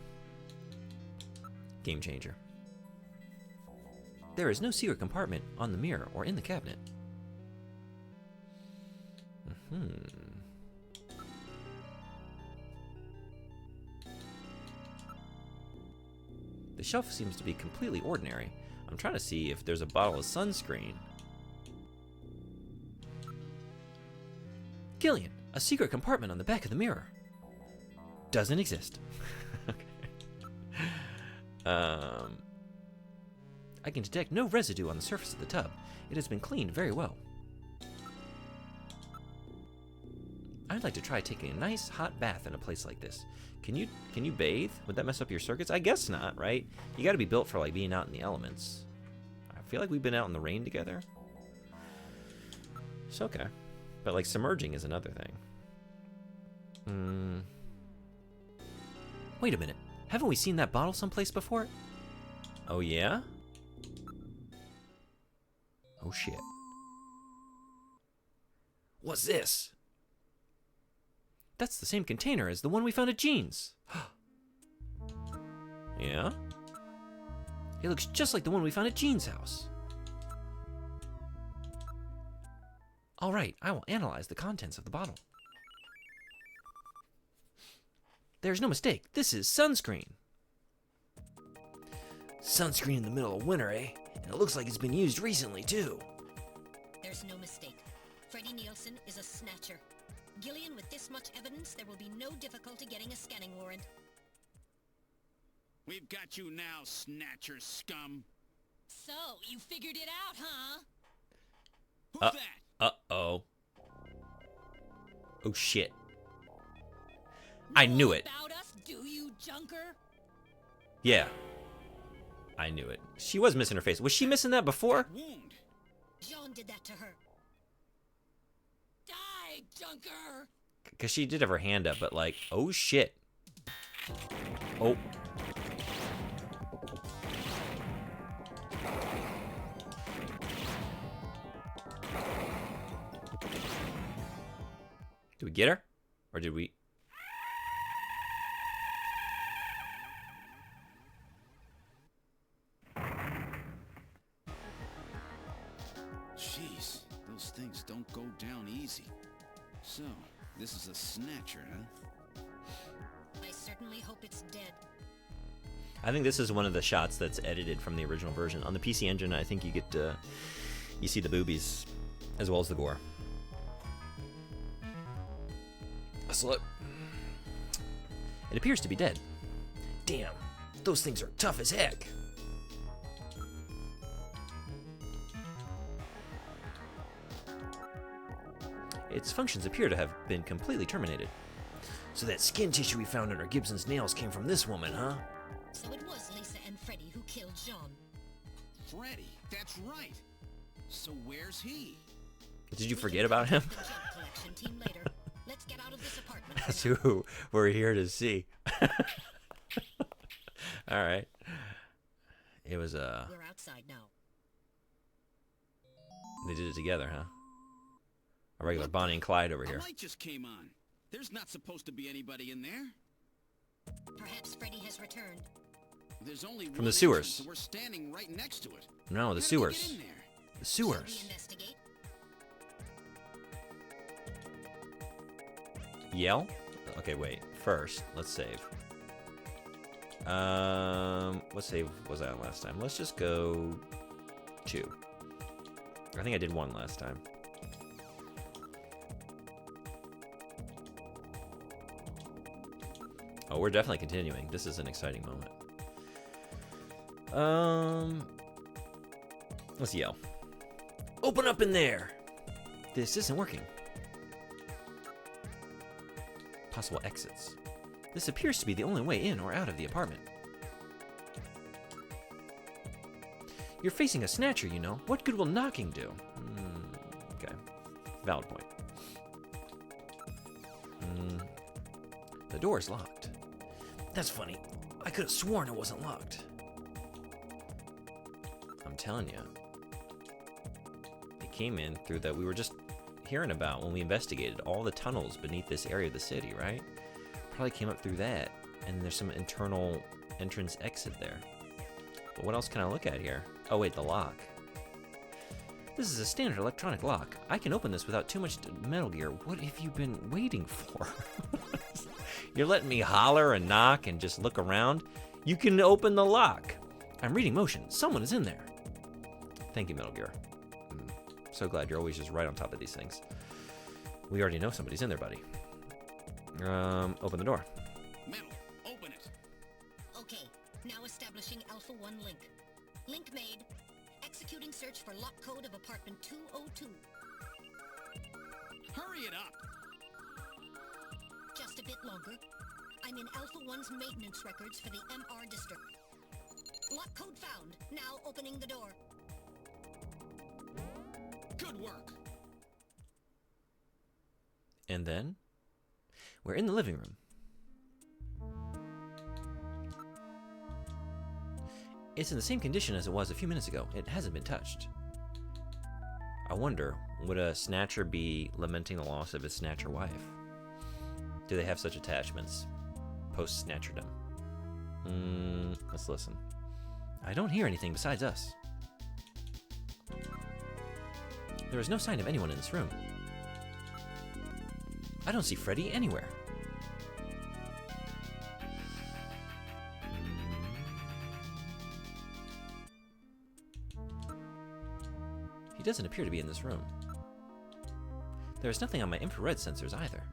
Game changer. There is no secret compartment on the mirror or in the cabinet. The shelf seems to be completely ordinary. I'm trying to see if there's a bottle of sunscreen. Gillian, a secret compartment on the back of the mirror. Doesn't exist. Okay. I can detect no residue on the surface of the tub. It has been cleaned very well. I'd like to try taking a nice hot bath in a place like this. Can you bathe? Would that mess up your circuits? I guess not, right? You gotta be built for like being out in the elements. I feel like we've been out in the rain together. It's okay. But like submerging is another thing. Wait a minute. Haven't we seen that bottle someplace before? Oh yeah? Oh shit. What's this? That's the same container as the one we found at Jean's. Yeah? It looks just like the one we found at Jean's house. Alright, I will analyze the contents of the bottle. There's no mistake. This is sunscreen. Sunscreen in the middle of winter, eh? And it looks like it's been used recently, too. There's no mistake. Freddie Nielsen is a snatcher. Gillian, with this much evidence, there will be no difficulty getting a scanning warrant. We've got you now, Snatcher scum. So, you figured it out, huh? Who's that? Uh-oh. Oh, shit. I knew it. About us, do you, junker? Yeah. I knew it. She was missing her face. Was she missing that before? Wound. Jean did that to her. Die, junker! Because she did have her hand up, but like, oh shit. Oh. Did we get her? Or did we... Jeez, those things don't go down easy. So, this is a Snatcher, huh? I certainly hope it's dead. I think this is one of the shots that's edited from the original version. On the PC Engine, I think you get you see the boobies as well as the gore. Let's look. It appears to be dead. Damn, those things are tough as heck. Its functions appear to have been completely terminated. So that skin tissue we found under Gibson's nails came from this woman, huh? So it was Lisa and Freddie who killed Jean. Freddie, that's right. So where's he? Did you forget about him? The junk collection team later. Let's get out of this apartment. That's who we're here to see. Alright. It was, We're outside now. they did it together, huh? A regular Bonnie and Clyde over here. A light just came on. There's not supposed to be anybody in there. Perhaps Freddie has returned. There's only From one the sewers. entrance, and we're standing right next to it. No, How the did he get sewers. in there? The Shall we sewers. investigate? Yell? Okay, wait. first, let's save. What save was I on last time? Let's just go 2. I think I did 1 last time. Oh, we're definitely continuing. This is an exciting moment. Let's yell. Open up in there! This isn't working. Possible exits. This appears to be the only way in or out of the apartment. You're facing a Snatcher, you know. What good will knocking do? Okay. Valid point. The door is locked. That's funny. I could have sworn it wasn't locked. I'm telling you. It came in through that we were just hearing about when we investigated all the tunnels beneath this area of the city, right? Probably came up through that, and there's some internal entrance exit there. But what else can I look at here? Oh wait, the lock. This is a standard electronic lock. I can open this without too much Metal Gear. What have you been waiting for? You're letting me holler and knock and just look around? You can open the lock. I'm reading motion. Someone is in there. Thank you, Metal Gear. I'm so glad you're always just right on top of these things. We already know somebody's in there, buddy. Open the door. Metal, open it. Okay, now establishing Alpha 1 link. Link made. Executing search for lock code of apartment 202. Hurry it up. Just a bit longer. I'm in Alpha 1's maintenance records for the MR district. Lock code found. Now opening the door. Good work. And then, we're in the living room. It's in the same condition as it was a few minutes ago. It hasn't been touched. I wonder, would a Snatcher be lamenting the loss of his Snatcher wife? Do they have such attachments post-Snatcherdom? Let's listen. I don't hear anything besides us. There is no sign of anyone in this room. I don't see Freddy anywhere. He doesn't appear to be in this room. There is nothing on my infrared sensors either.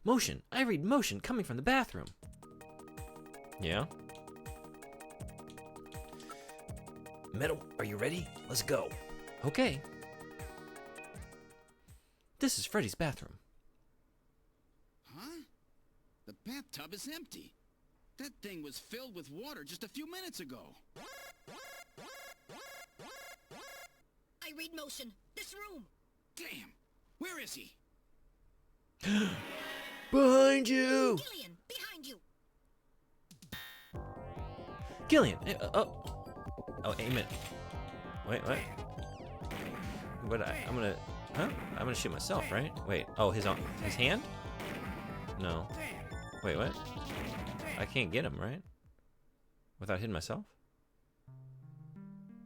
Motion! I read motion coming from the bathroom. Yeah? Metal, are you ready? Let's go. Okay. This is Freddy's bathroom. Huh? The bathtub is empty. That thing was filled with water just a few minutes ago. I read motion. This room. Damn. Where is he? Behind you! Gillian, behind you. Gillian! Oh, aim it. Wait, what? But I'm gonna... Huh? I'm gonna shoot myself, right? Wait. Oh, his hand? No. Wait, what? I can't get him, right? Without hitting myself?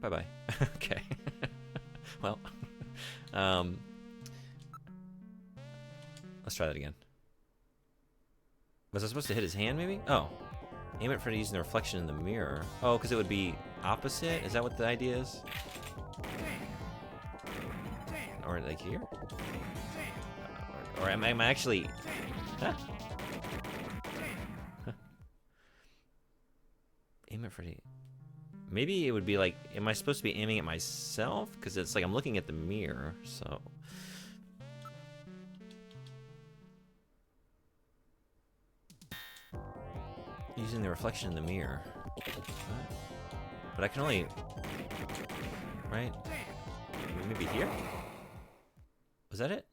Bye-bye. Okay. Well. Let's try that again. Was I supposed to hit his hand, maybe? Oh. Aim it for using the reflection in the mirror. Oh, because it would be opposite? Is that what the idea is? Or like here? Or am I actually... Huh? Huh. Aim it for the... Maybe it would be like... Am I supposed to be aiming at myself? Because it's like I'm looking at the mirror, so... Using the reflection in the mirror. But I can only... Right? Maybe here? Was that it?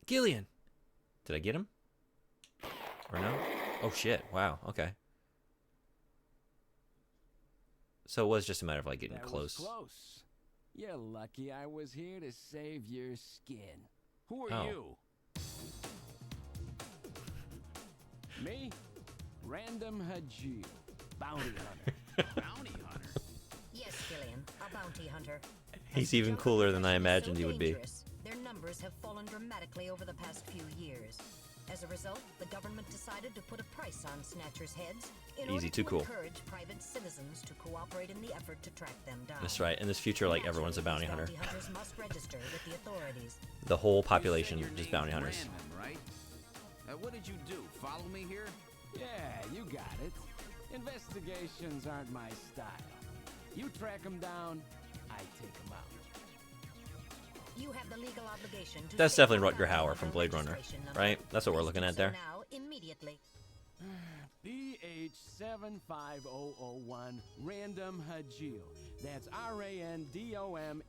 Gillian! Did I get him? Or no? Oh shit, wow, okay. So it was just a matter of like getting close. Was close. You're lucky I was here to save your skin. Who are you? Me? Random Hajil, bounty hunter. Bounty hunter? Yes, Gillian, a bounty hunter. He's even cooler than I imagined he would be. Their numbers have fallen dramatically over the past few years. As a result, the government decided to put a price on Snatcher's heads in order to encourage private citizens to cooperate in the effort to track them down. That's right. In this future, like, everyone's a bounty hunter. Bounty hunters must register with the authorities. The whole population You said your just bounty name's hunters. Random, right? What did you do? Follow me here? Yeah, you got it. Investigations aren't my style. You track them down, I take them out. You have the legal obligation to That's state definitely your Rutger Hauer from registration Blade Runner, number. right? That's what we're Please looking do at so there. Now, immediately. BH75001 Random Hajil. That's RANDOMHAJILE.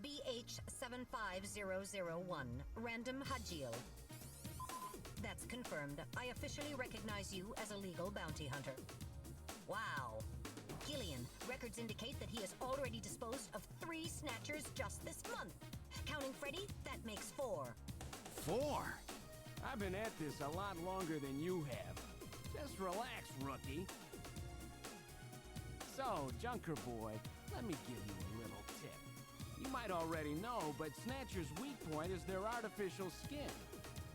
BH75001 Random Hajil. That's confirmed. I officially recognize you as a legal bounty hunter. Wow. Gillian, records indicate that he has already disposed of 3 snatchers just this month. Counting Freddy, that makes 4. 4? I've been at this a lot longer than you have. Just relax, rookie. So, Junker Boy, let me give you a little tip. You might already know, but Snatcher's weak point is their artificial skin.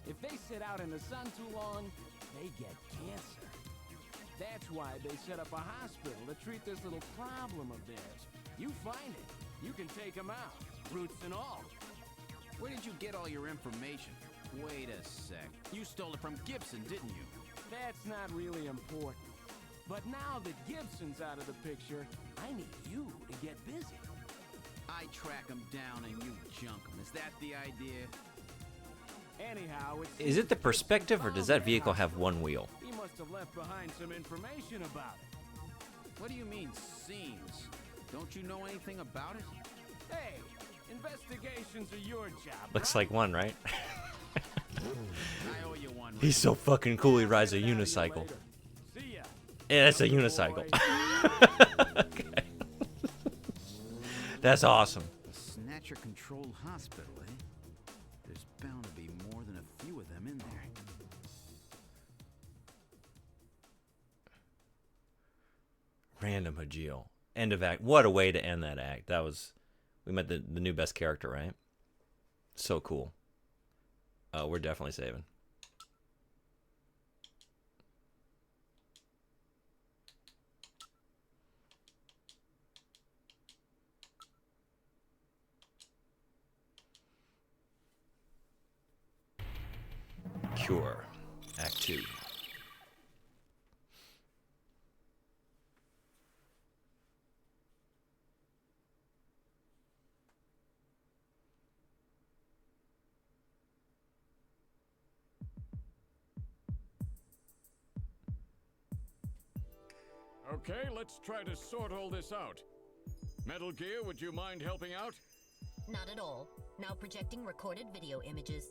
If they sit out in the sun too long, they get cancer. That's why they set up a hospital to treat this little problem of theirs. You find it, you can take them out, roots and all. Where did you get all your information? Wait a sec. You stole it from Gibson, didn't you? That's not really important. But now that Gibson's out of the picture, I need you to get busy. I track him down and you junk him. Is that the idea? Anyhow, Is it the perspective, or does that vehicle have one wheel? He must have left behind some information about it. What do you mean, seems? Don't you know anything about it? Hey, investigations are your job. Looks right? like one, right? I owe you one. He's so fucking cool, he rides a unicycle. See ya. Yeah, that's a unicycle. Okay. That's awesome. A Snatcher-controlled hospital, eh? There's bound to be more than a few of them in there. Random Hajil. End of act. What a way to end that act. That was... We met the new best character, right? So cool. We're definitely saving. Cure. Act 2. Okay, let's try to sort all this out. Metal Gear, would you mind helping out? Not at all. Now projecting recorded video images.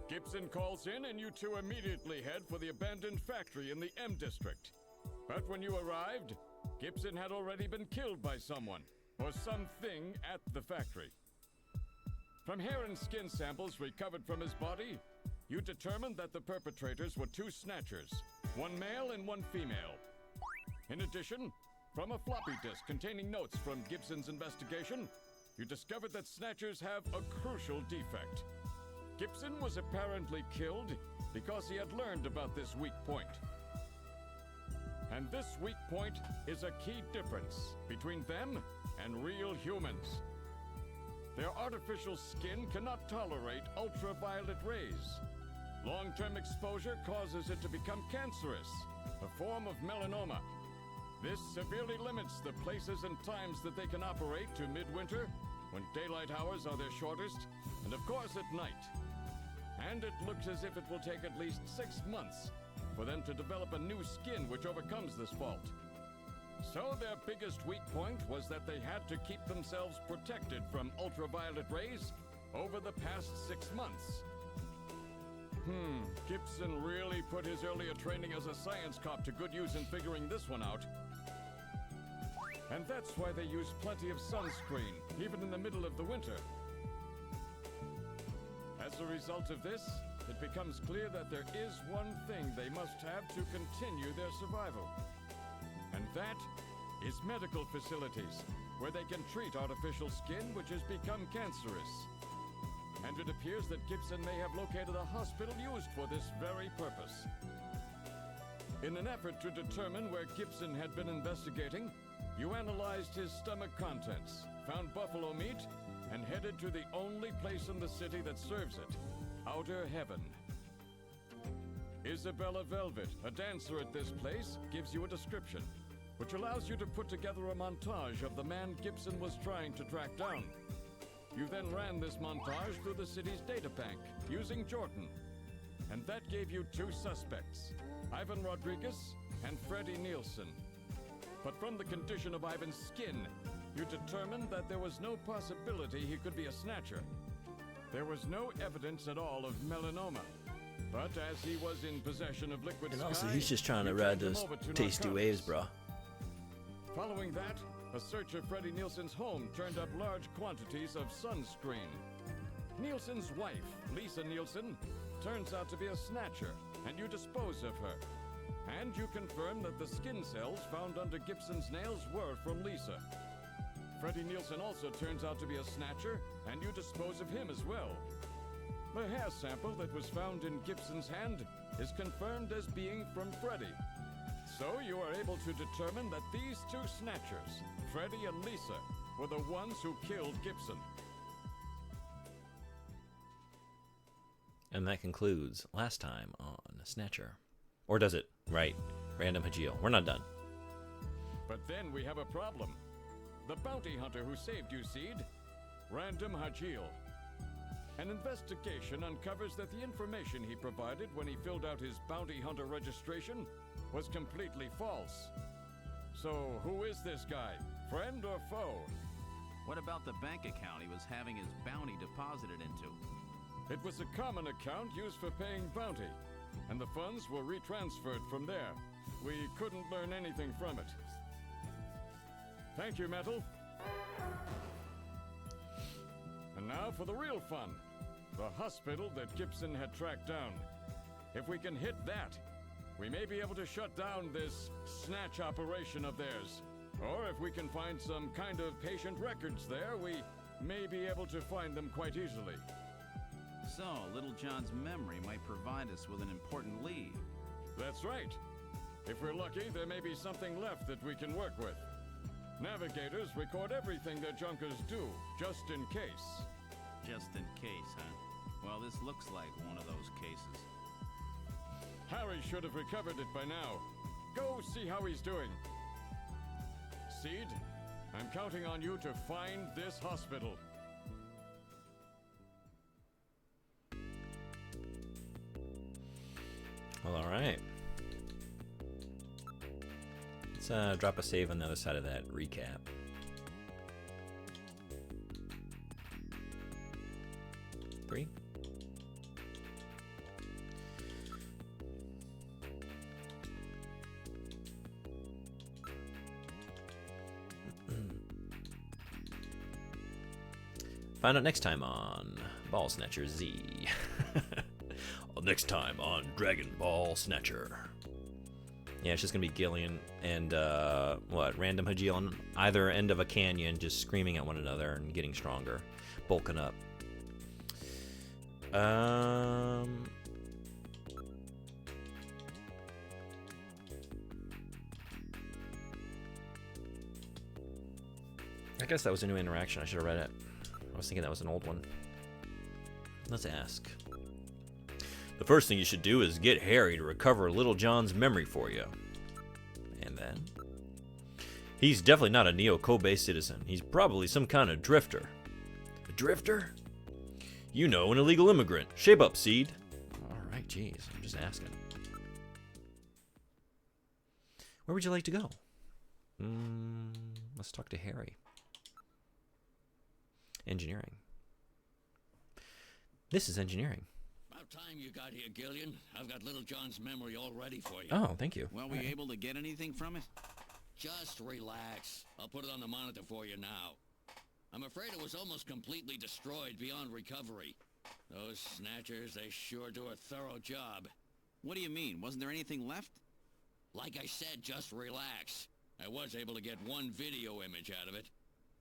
Gibson calls in and you two immediately head for the abandoned factory in the M District. But when you arrived, Gibson had already been killed by someone, or something at the factory. From hair and skin samples recovered from his body, you determined that the perpetrators were 2 snatchers, one male and one female. In addition, from a floppy disk containing notes from Gibson's investigation, you discovered that snatchers have a crucial defect. Gibson was apparently killed because he had learned about this weak point. And this weak point is a key difference between them and real humans. Their artificial skin cannot tolerate ultraviolet rays. Long-term exposure causes it to become cancerous, a form of melanoma. This severely limits the places and times that they can operate to midwinter, when daylight hours are their shortest, and of course at night. And it looks as if it will take at least 6 months for them to develop a new skin which overcomes this fault. So their biggest weak point was that they had to keep themselves protected from ultraviolet rays over the past 6 months. Gibson really put his earlier training as a science cop to good use in figuring this one out. And that's why they use plenty of sunscreen, even in the middle of the winter. As a result of this, it becomes clear that there is one thing they must have to continue their survival. And that is medical facilities, where they can treat artificial skin which has become cancerous. And it appears that Gibson may have located a hospital used for this very purpose. In an effort to determine where Gibson had been investigating, you analyzed his stomach contents, found buffalo meat, and headed to the only place in the city that serves it, Outer Heaven. Isabella Velvet, a dancer at this place, gives you a description, which allows you to put together a montage of the man Gibson was trying to track down. You then ran this montage through the city's data bank, using Jordan. And that gave you two suspects, Ivan Rodriguez and Freddie Nielsen. But from the condition of Ivan's skin, you determined that there was no possibility he could be a snatcher. There was no evidence at all of melanoma. But as he was in possession of liquid And also, sky, he's just trying to you ride turned him those over to tasty narcotics. waves, bro. Following that, a search of Freddie Nielsen's home turned up large quantities of sunscreen. Nielsen's wife, Lisa Nielsen, turns out to be a snatcher, and you dispose of her. And you confirm that the skin cells found under Gibson's nails were from Lisa. Freddie Nielsen also turns out to be a snatcher, and you dispose of him as well. The hair sample that was found in Gibson's hand is confirmed as being from Freddie. So you are able to determine that these two snatchers, Freddie and Lisa, were the ones who killed Gibson. And that concludes last time on Snatcher. Or does it? Right. Random Hajil. We're not done. But then we have a problem. The bounty hunter who saved you, Seed, Random Hajil. An investigation uncovers that the information he provided when he filled out his bounty hunter registration was completely false. So who is this guy? Friend or foe? What about the bank account he was having his bounty deposited into? It was a common account used for paying bounty, and the funds were retransferred from there. We couldn't learn anything from it. Thank you, Metal. And now for the real fun. The hospital that Gibson had tracked down. If we can hit that, we may be able to shut down this snatch operation of theirs. Or if we can find some kind of patient records there, we may be able to find them quite easily. So, Little John's memory might provide us with an important lead. That's right. If we're lucky, there may be something left that we can work with. Navigators record everything their junkers do, just in case. Just in case, huh? Well, this looks like one of those cases. Harry should have recovered it by now. Go see how he's doing. Seed, I'm counting on you to find this hospital. Well, all right. Let's drop a save on the other side of that recap. Three. Find out next time on Ball Snatcher Z. Next time on Dragon Ball Snatcher. Yeah, it's just gonna be Gillian and Random Hajil on either end of a canyon, just screaming at one another and getting stronger, bulking up. I guess that was a new interaction. I should have read it. I was thinking that was an old one. Let's ask. The first thing you should do is get Harry to recover Little John's memory for you. And then? He's definitely not a Neo-Kobe citizen. He's probably some kind of drifter. A drifter? You know, an illegal immigrant. Shape up, Seed. Alright, jeez. I'm just asking. Where would you like to go? Let's talk to Harry. Engineering. This is engineering. About time you got here, Gillian. I've got Little John's memory all ready for you. Oh, thank you. Well, were you able to get anything from it? Just relax. I'll put it on the monitor for you now. I'm afraid it was almost completely destroyed beyond recovery. Those Snatchers, they sure do a thorough job. What do you mean? Wasn't there anything left? Like I said, just relax. I was able to get one video image out of it.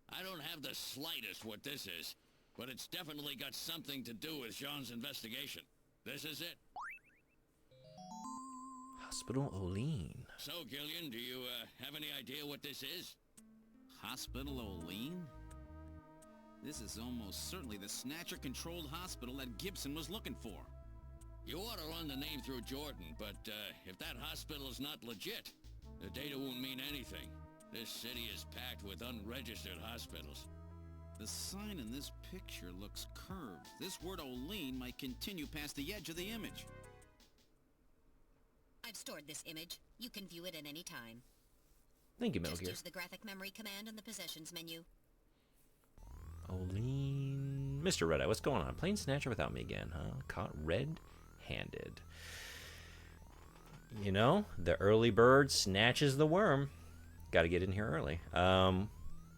I don't have the slightest what this is, but it's definitely got something to do with Jean's investigation. This is it. Hospital Olean. So, Gillian, do you have any idea what this is? Hospital Olean? This is almost certainly the Snatcher-controlled hospital that Gibson was looking for. You ought to run the name through Jordan, but if that hospital is not legit, the data won't mean anything. This city is packed with unregistered hospitals. The sign in this picture looks curved. This word Olean might continue past the edge of the image. I've stored this image. You can view it at any time. Thank you, Metal Just Gear. use the graphic memory command in the possessions menu. Olean. Mr. Red-Eye, what's going on? Playing Snatcher without me again, huh? Caught red-handed. You know, the early bird snatches the worm. Got to get in here early. And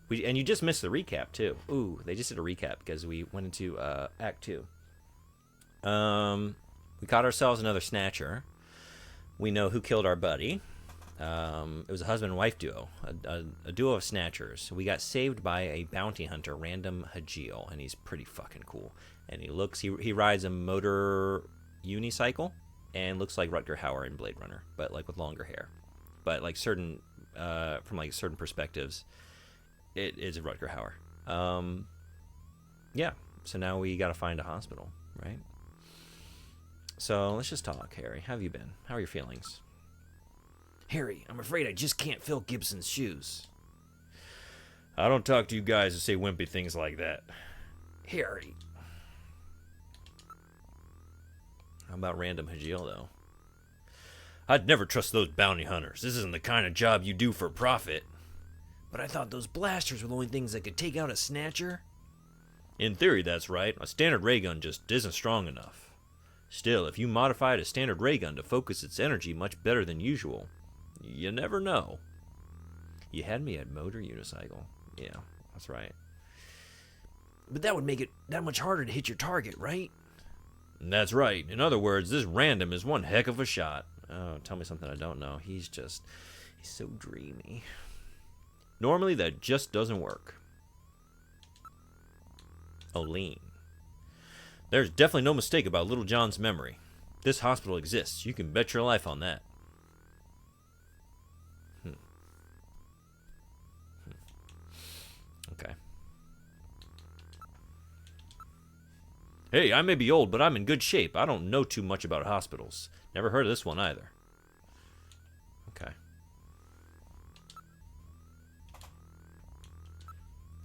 you just missed the recap, too. Ooh, they just did a recap because we went into Act 2. We caught ourselves another Snatcher. We know who killed our buddy. It was a husband and wife duo, a duo of Snatchers. We got saved by a bounty hunter, Random Hajil, and he's pretty fucking cool. And he rides a motor unicycle and looks like Rutger Hauer in Blade Runner, but like with longer hair. But like certain, from like certain perspectives, it is Rutger Hauer. Yeah. So now we got to find a hospital, right? So let's just talk, Harry. How have you been? How are your feelings? Harry, I'm afraid I just can't fill Gibson's shoes. I don't talk to you guys who say wimpy things like that. Harry. How about Random Hajil, though? I'd never trust those bounty hunters. This isn't the kind of job you do for profit. But I thought those blasters were the only things that could take out a Snatcher. In theory, that's right. A standard ray gun just isn't strong enough. Still, if you modified a standard ray gun to focus its energy much better than usual, you never know. You had me at motor unicycle. Yeah, that's right. But that would make it that much harder to hit your target, right? That's right. In other words, this Random is one heck of a shot. Oh, tell me something I don't know. He's so dreamy. Normally, that just doesn't work. Olean. There's definitely no mistake about Little John's memory. This hospital exists. You can bet your life on that. Okay. Hey, I may be old, but I'm in good shape. I don't know too much about hospitals. Never heard of this one either. Okay.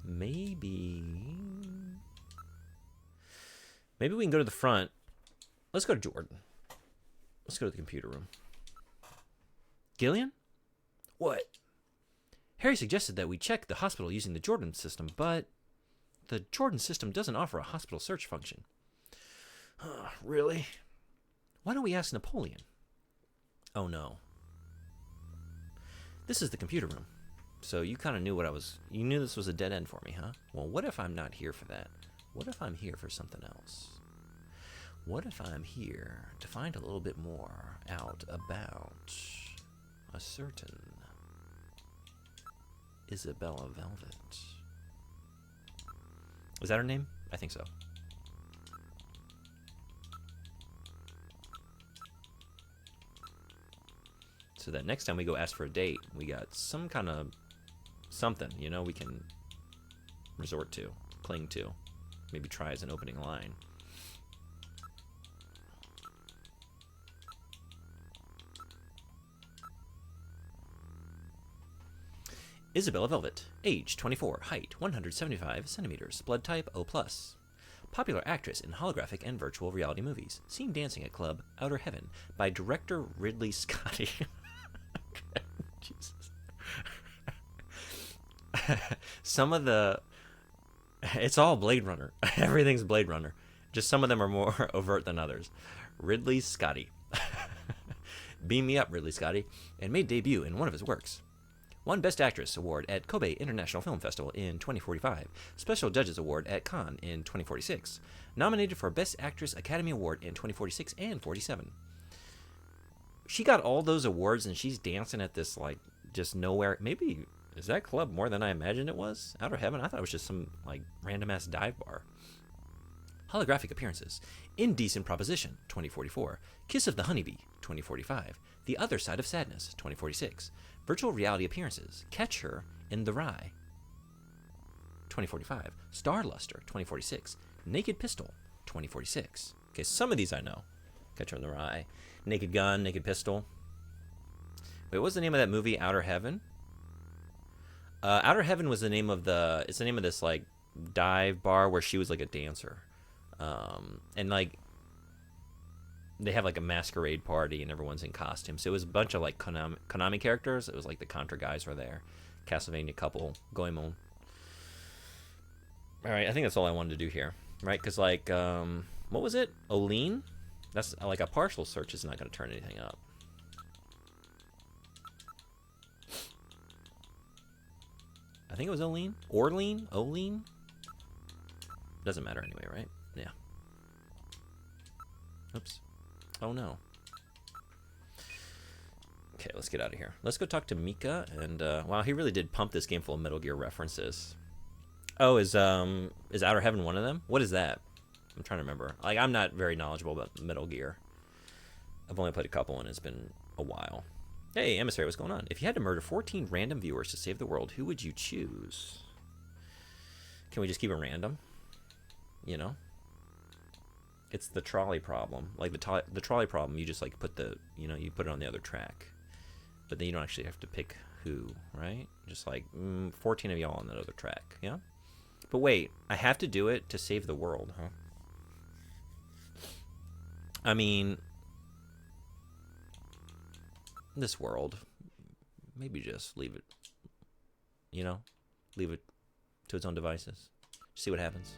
Maybe we can go to the front. Let's go to Jordan. Let's go to the computer room. Gillian? What? Harry suggested that we check the hospital using the Jordan system, but the Jordan system doesn't offer a hospital search function. Really? Why don't we ask Napoleon? Oh, no. This is the computer room. So you kind of knew you knew this was a dead end for me, huh? Well, what if I'm not here for that? What if I'm here for something else? What if I'm here to find a little bit more out about a certain Isabella Velvet? Is that her name? I think so. So that next time we go ask for a date, we got some kind of something, you know, we can resort to, cling to. Maybe try as an opening line. Isabella Velvet, age 24, height 175 centimeters, blood type O+. Popular actress in holographic and virtual reality movies. Seen dancing at club Outer Heaven by director Ridley Scotty. Okay, Jesus. Some of the... It's all Blade Runner. Everything's Blade Runner. Just some of them are more overt than others. Ridley Scotty. Beam me up, Ridley Scotty. And made debut in one of his works. Won Best Actress Award at Kobe International Film Festival in 2045. Special Judges Award at Cannes in 2046. Nominated for Best Actress Academy Award in 2046 and 47. She got all those awards and she's dancing at this, like, just nowhere. Maybe, is that club more than I imagined it was? Outer Heaven? I thought it was just some, like, random-ass dive bar. Holographic appearances. Indecent Proposition, 2044. Kiss of the Honeybee, 2045. The Other Side of Sadness, 2046. Virtual reality appearances. Catch Her in the Rye, 2045. Star Luster, 2046. Naked Pistol, 2046. Okay, some of these I know. Catch Her in the Rye. Naked Gun, Naked Pistol. Wait, what was the name of that movie, Outer Heaven? Outer Heaven was the name of the... It's the name of this, like, dive bar where she was, like, a dancer. And, like, they have, like, a masquerade party and everyone's in costume. So it was a bunch of, like, Konami characters. It was, like, the Contra guys were there. Castlevania couple, Goemon. All right, I think that's all I wanted to do here, right? Because, like, what was it? Oline? That's, like, a partial search is not going to turn anything up. I think it was Oline? Orlean? Oline? Doesn't matter anyway, right? Yeah. Oops. Oh, no. Okay, let's get out of here. Let's go talk to Mika. And, wow, he really did pump this game full of Metal Gear references. Oh, is Outer Heaven one of them? What is that? I'm trying to remember. Like, I'm not very knowledgeable about Metal Gear. I've only played a couple, and it's been a while. Hey, Emissary, what's going on? If you had to murder 14 random viewers to save the world, who would you choose? Can we just keep it random? You know? It's the trolley problem. Like, the trolley problem, you just, like, put the... You know, you put it on the other track. But then you don't actually have to pick who, right? Just, like, 14 of y'all on that other track, yeah? But wait, I have to do it to save the world, huh? I mean, this world, maybe just leave it, you know, leave it to its own devices. See what happens.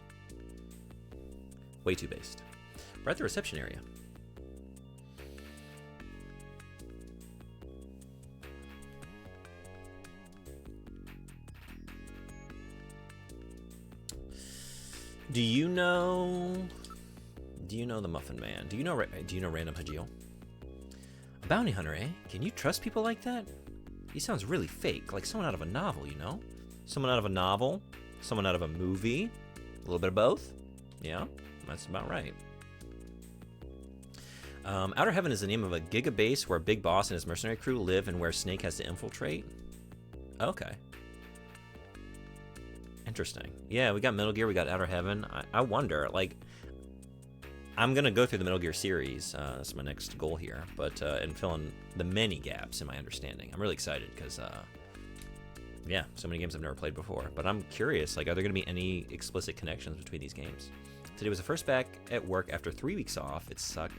Way too based. We're at the reception area. Do you know the Muffin Man? Do you know Random Hajil? A bounty hunter, eh? Can you trust people like that? He sounds really fake, like someone out of a novel, you know? Someone out of a novel, someone out of a movie, a little bit of both. Yeah, that's about right. Outer Heaven is the name of a gigabase where Big Boss and his mercenary crew live and where Snake has to infiltrate. Okay. Interesting. Yeah, we got Metal Gear, we got Outer Heaven. I wonder, like, I'm going to go through the Metal Gear series. That's my next goal here. But, and fill in the many gaps in my understanding. I'm really excited because, yeah, so many games I've never played before. But I'm curious, like, are there going to be any explicit connections between these games? Today was the first back at work after 3 weeks off. It sucked.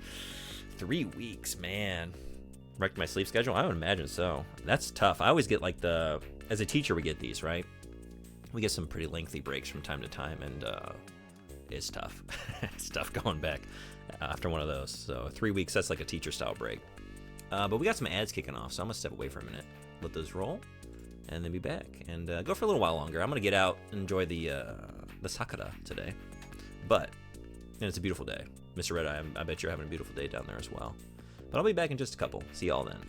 3 weeks, man. Wrecked my sleep schedule? I would imagine so. That's tough. I always get, like, as a teacher, we get these, right? We get some pretty lengthy breaks from time to time, and it's tough. It's tough going back after one of those. So 3 weeks, that's like a teacher-style break. But we got some ads kicking off, so I'm going to step away for a minute, let those roll, and then be back. And go for a little while longer. I'm going to get out and enjoy the Sakura today. But, and it's a beautiful day. Mr. Red Eye, I bet you're having a beautiful day down there as well. But I'll be back in just a couple. See y'all then.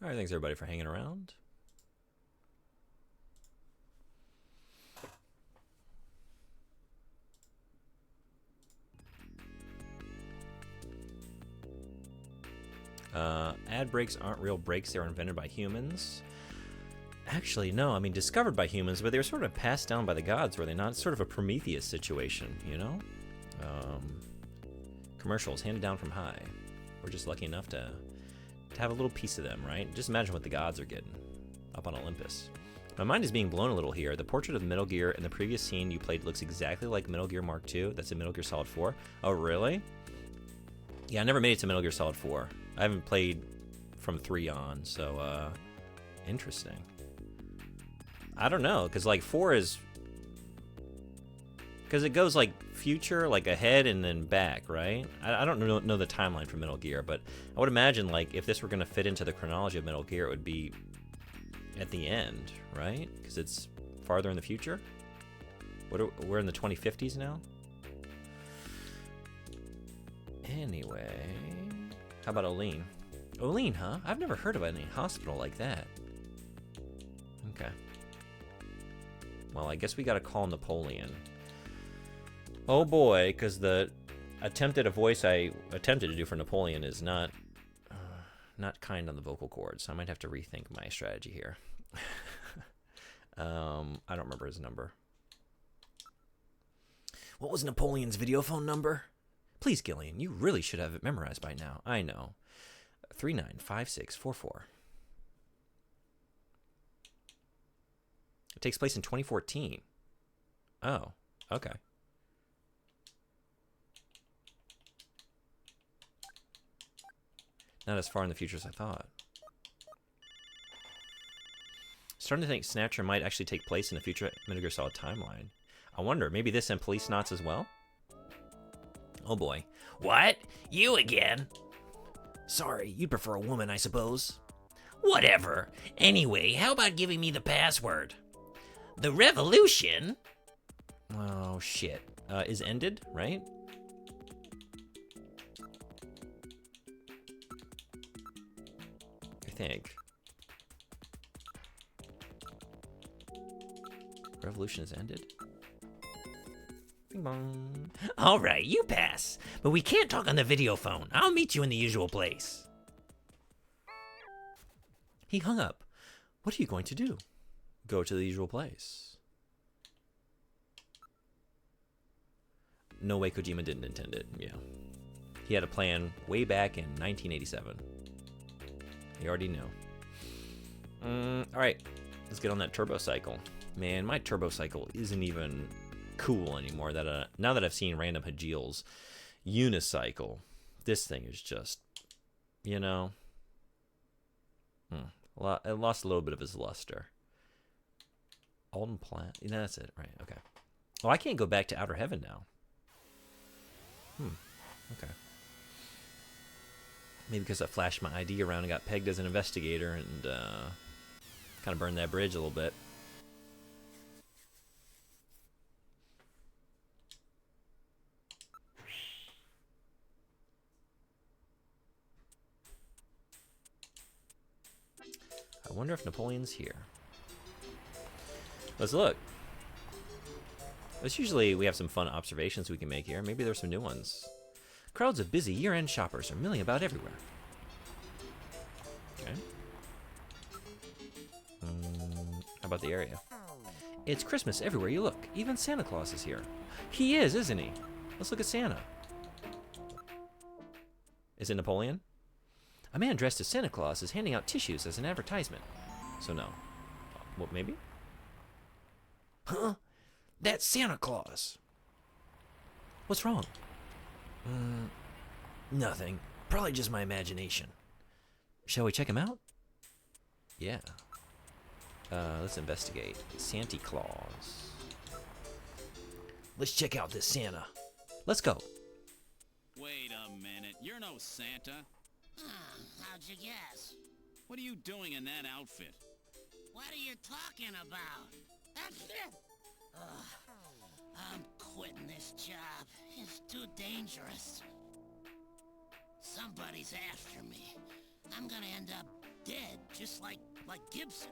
All right, thanks everybody for hanging around. Ad breaks aren't real breaks, they were invented by humans. Actually, no, I mean discovered by humans, but they were sort of passed down by the gods, were they not? Sort of a Prometheus situation, you know? Commercials handed down from high. We're just lucky enough to have a little piece of them, right? Just imagine what the gods are getting up on Olympus. My mind is being blown a little here. The portrait of Metal Gear in the previous scene you played looks exactly like Metal Gear Mark II. That's in Metal Gear Solid 4. Oh, really? Yeah, I never made it to Metal Gear Solid 4. I haven't played from 3 on, so, interesting. I don't know, because, like, 4 is... Because it goes, like, future, like, ahead and then back, right? I don't know the timeline for Metal Gear, but I would imagine, like, if this were going to fit into the chronology of Metal Gear, it would be at the end, right? Because it's farther in the future? We're in the 2050s now? Anyway... How about Olean? Olean, huh? I've never heard of any hospital like that. Okay. Well, I guess we gotta call Napoleon. Oh boy, because the attempt at a voice I attempted to do for Napoleon is not kind on the vocal cords, so I might have to rethink my strategy here. I don't remember his number. What was Napoleon's video phone number? Please, Gillian, you really should have it memorized by now. I know. 395644. It takes place in 2014. Oh, okay. Not as far in the future as I thought. Starting to think Snatcher might actually take place in the future Metal Gear Solid timeline. I wonder, maybe this and Police Knots as well? Oh boy. What? You again? Sorry, you'd prefer a woman, I suppose. Whatever. Anyway, how about giving me the password? The revolution? Oh, shit. Is ended, right? I think. Revolution has ended? Bing bong. All right, you pass. But we can't talk on the video phone. I'll meet you in the usual place. He hung up. What are you going to do? Go to the usual place. No way Kojima didn't intend it, yeah. He had a plan way back in 1987. He already knew. Alright, let's get on that turbo cycle. Man, my turbo cycle isn't even cool anymore. Now that I've seen Random Hajil's unicycle, this thing is just, you know, it lost a little bit of its luster. Alden Plant, yeah, that's it, right? Okay. Oh, I can't go back to Outer Heaven now. Okay. Maybe because I flashed my ID around and got pegged as an investigator and kind of burned that bridge a little bit. I wonder if Napoleon's here. Let's look. It's usually we have some fun observations we can make here. Maybe there's some new ones. Crowds of busy year-end shoppers are milling about everywhere. Okay. How about the area? It's Christmas everywhere you look. Even Santa Claus is here. He is, isn't he? Let's look at Santa. Is it Napoleon? A man dressed as Santa Claus is handing out tissues as an advertisement. So no. What, maybe? Huh? That's Santa Claus. What's wrong? Nothing. Probably just my imagination. Shall we check him out? Yeah. Let's investigate. Santa Claus. Let's check out this Santa. Let's go. Wait a minute. You're no Santa. How'd you guess? What are you doing in that outfit? What are you talking about? That's it. I'm quitting this job. It's too dangerous. Somebody's after me. I'm gonna end up dead, just like Gibson.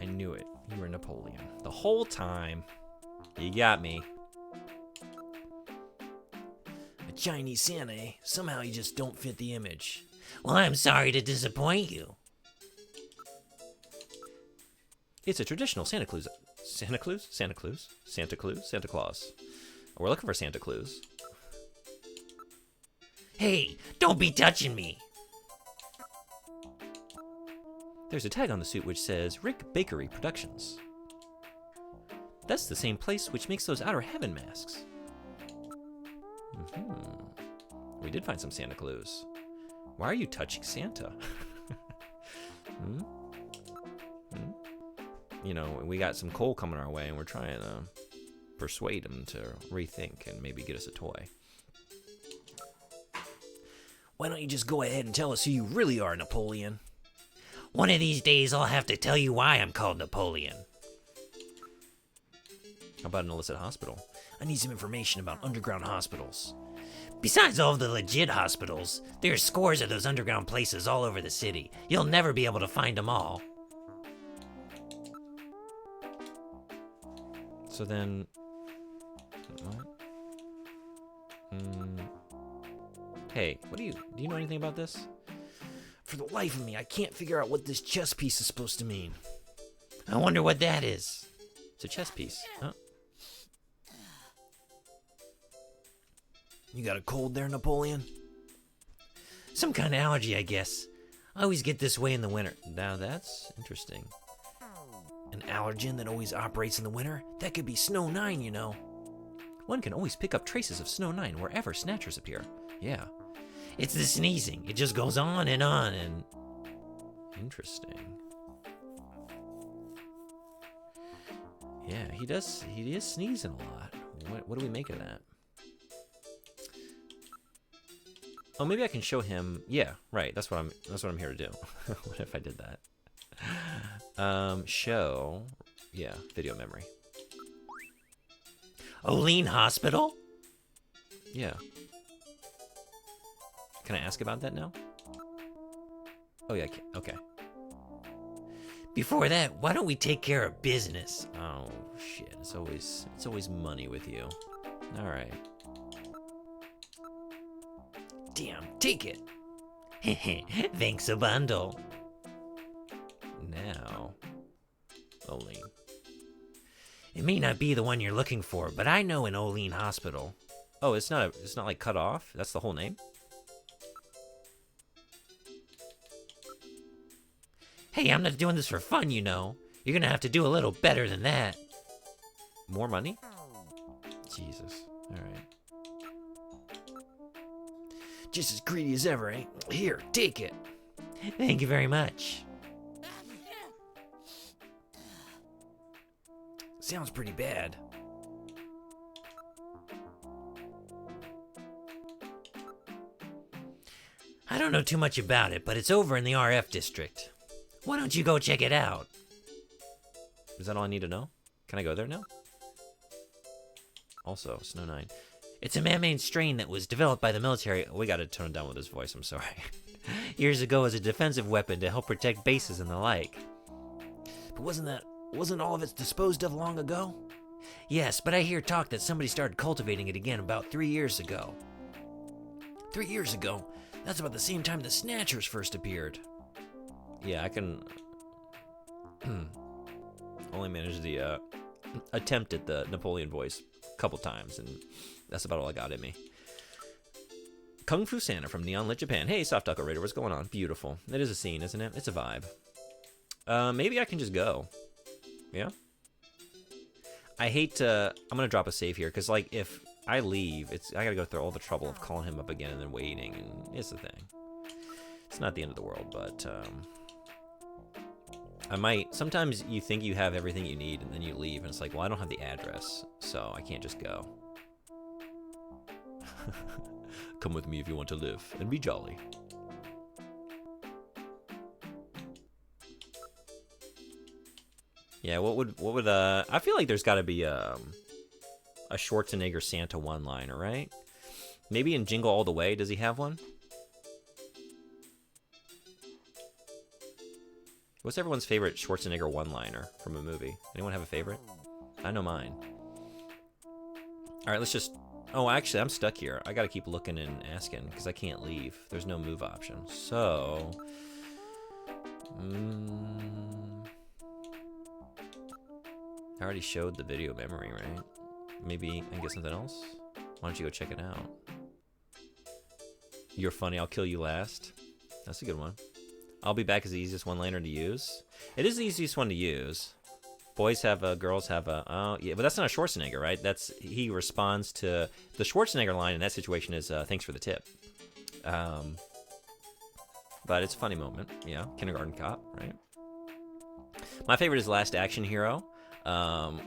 I knew it. You were Napoleon. The whole time. You got me. A Chinese Santa, eh? Somehow you just don't fit the image. Well, I'm sorry to disappoint you. It's a traditional Santa Claus. Santa Claus? Santa Claus? Santa Claus? Santa Claus. We're looking for Santa Claus. Hey, don't be touching me. There's a tag on the suit which says Rick Bakery Productions. That's the same place which makes those Outer Heaven masks. We did find some Santa Claus. Why are you touching Santa? You know, we got some coal coming our way and we're trying to persuade him to rethink and maybe get us a toy. Why don't you just go ahead and tell us who you really are, Napoleon? One of these days I'll have to tell you why I'm called Napoleon. How about an illicit hospital? I need some information about underground hospitals. Besides all the legit hospitals, there's scores of those underground places all over the city. You'll never be able to find them all. So then... What? Hey, do you know anything about this? For the life of me, I can't figure out what this chess piece is supposed to mean. I wonder what that is. It's a chess piece. Huh? You got a cold there, Napoleon? Some kind of allergy, I guess. I always get this way in the winter. Now that's interesting. An allergen that always operates in the winter? That could be Snow 9, you know. One can always pick up traces of Snow 9 wherever Snatchers appear. Yeah. It's the sneezing. It just goes on and... Interesting. Yeah, he is sneezing a lot. What do we make of that? Oh, maybe I can show him. Yeah, right. That's what I'm here to do. What if I did that? Show. Yeah, video memory. Olean Hospital? Yeah. Can I ask about that now? Oh yeah, okay. Before that, why don't we take care of business? Oh shit, it's always money with you. All right. Damn, take it. Thanks a bundle. Now, Olean. It may not be the one you're looking for, but I know an Olean Hospital. Oh, it's not like cut off. That's the whole name. Hey, I'm not doing this for fun, you know. You're gonna have to do a little better than that. More money? Jesus. All right. Just as greedy as ever, eh? Here, take it. Thank you very much. Sounds pretty bad. I don't know too much about it, but it's over in the RF district. Why don't you go check it out? Is that all I need to know? Can I go there now? Also, Snow 9. It's a man-made strain that was developed by the military. We gotta tone down with his voice, I'm sorry. Years ago as a defensive weapon to help protect bases and the like. But wasn't all of it disposed of long ago? Yes, but I hear talk that somebody started cultivating it again about 3 years ago. 3 years ago? That's about the same time the Snatchers first appeared. Yeah, I can... only managed the attempt at the Napoleon voice a couple times, and that's about all I got in me. Kung Fu Santa from Neon Lit Japan. Hey, Soft Duck Raider, what's going on? Beautiful. It is a scene, isn't it? It's a vibe. Maybe I can just go. Yeah? I hate to... I'm gonna drop a save here, because, like, if I leave, I gotta go through all the trouble of calling him up again and then waiting, and it's the thing. It's not the end of the world, but, I might... Sometimes you think you have everything you need, and then you leave, and it's like, well, I don't have the address, so I can't just go. Come with me if you want to live, and be jolly. Yeah, what would I feel like there's gotta be, a Schwarzenegger Santa one-liner, right? Maybe in Jingle All the Way, does he have one? What's everyone's favorite Schwarzenegger one-liner from a movie? Anyone have a favorite? I know mine. All right, let's just... Oh, actually, I'm stuck here. I got to keep looking and asking because I can't leave. There's no move option. So... I already showed the video memory, right? Maybe I can get something else? Why don't you go check it out? You're funny, I'll kill you last. That's a good one. I'll be back is the easiest one-liner to use. It is the easiest one to use. Boys have a, girls have a, oh, yeah, but that's not a Schwarzenegger, right? That's, he responds to, the Schwarzenegger line in that situation is, thanks for the tip. But it's a funny moment, yeah, kindergarten cop, right? My favorite is Last Action Hero,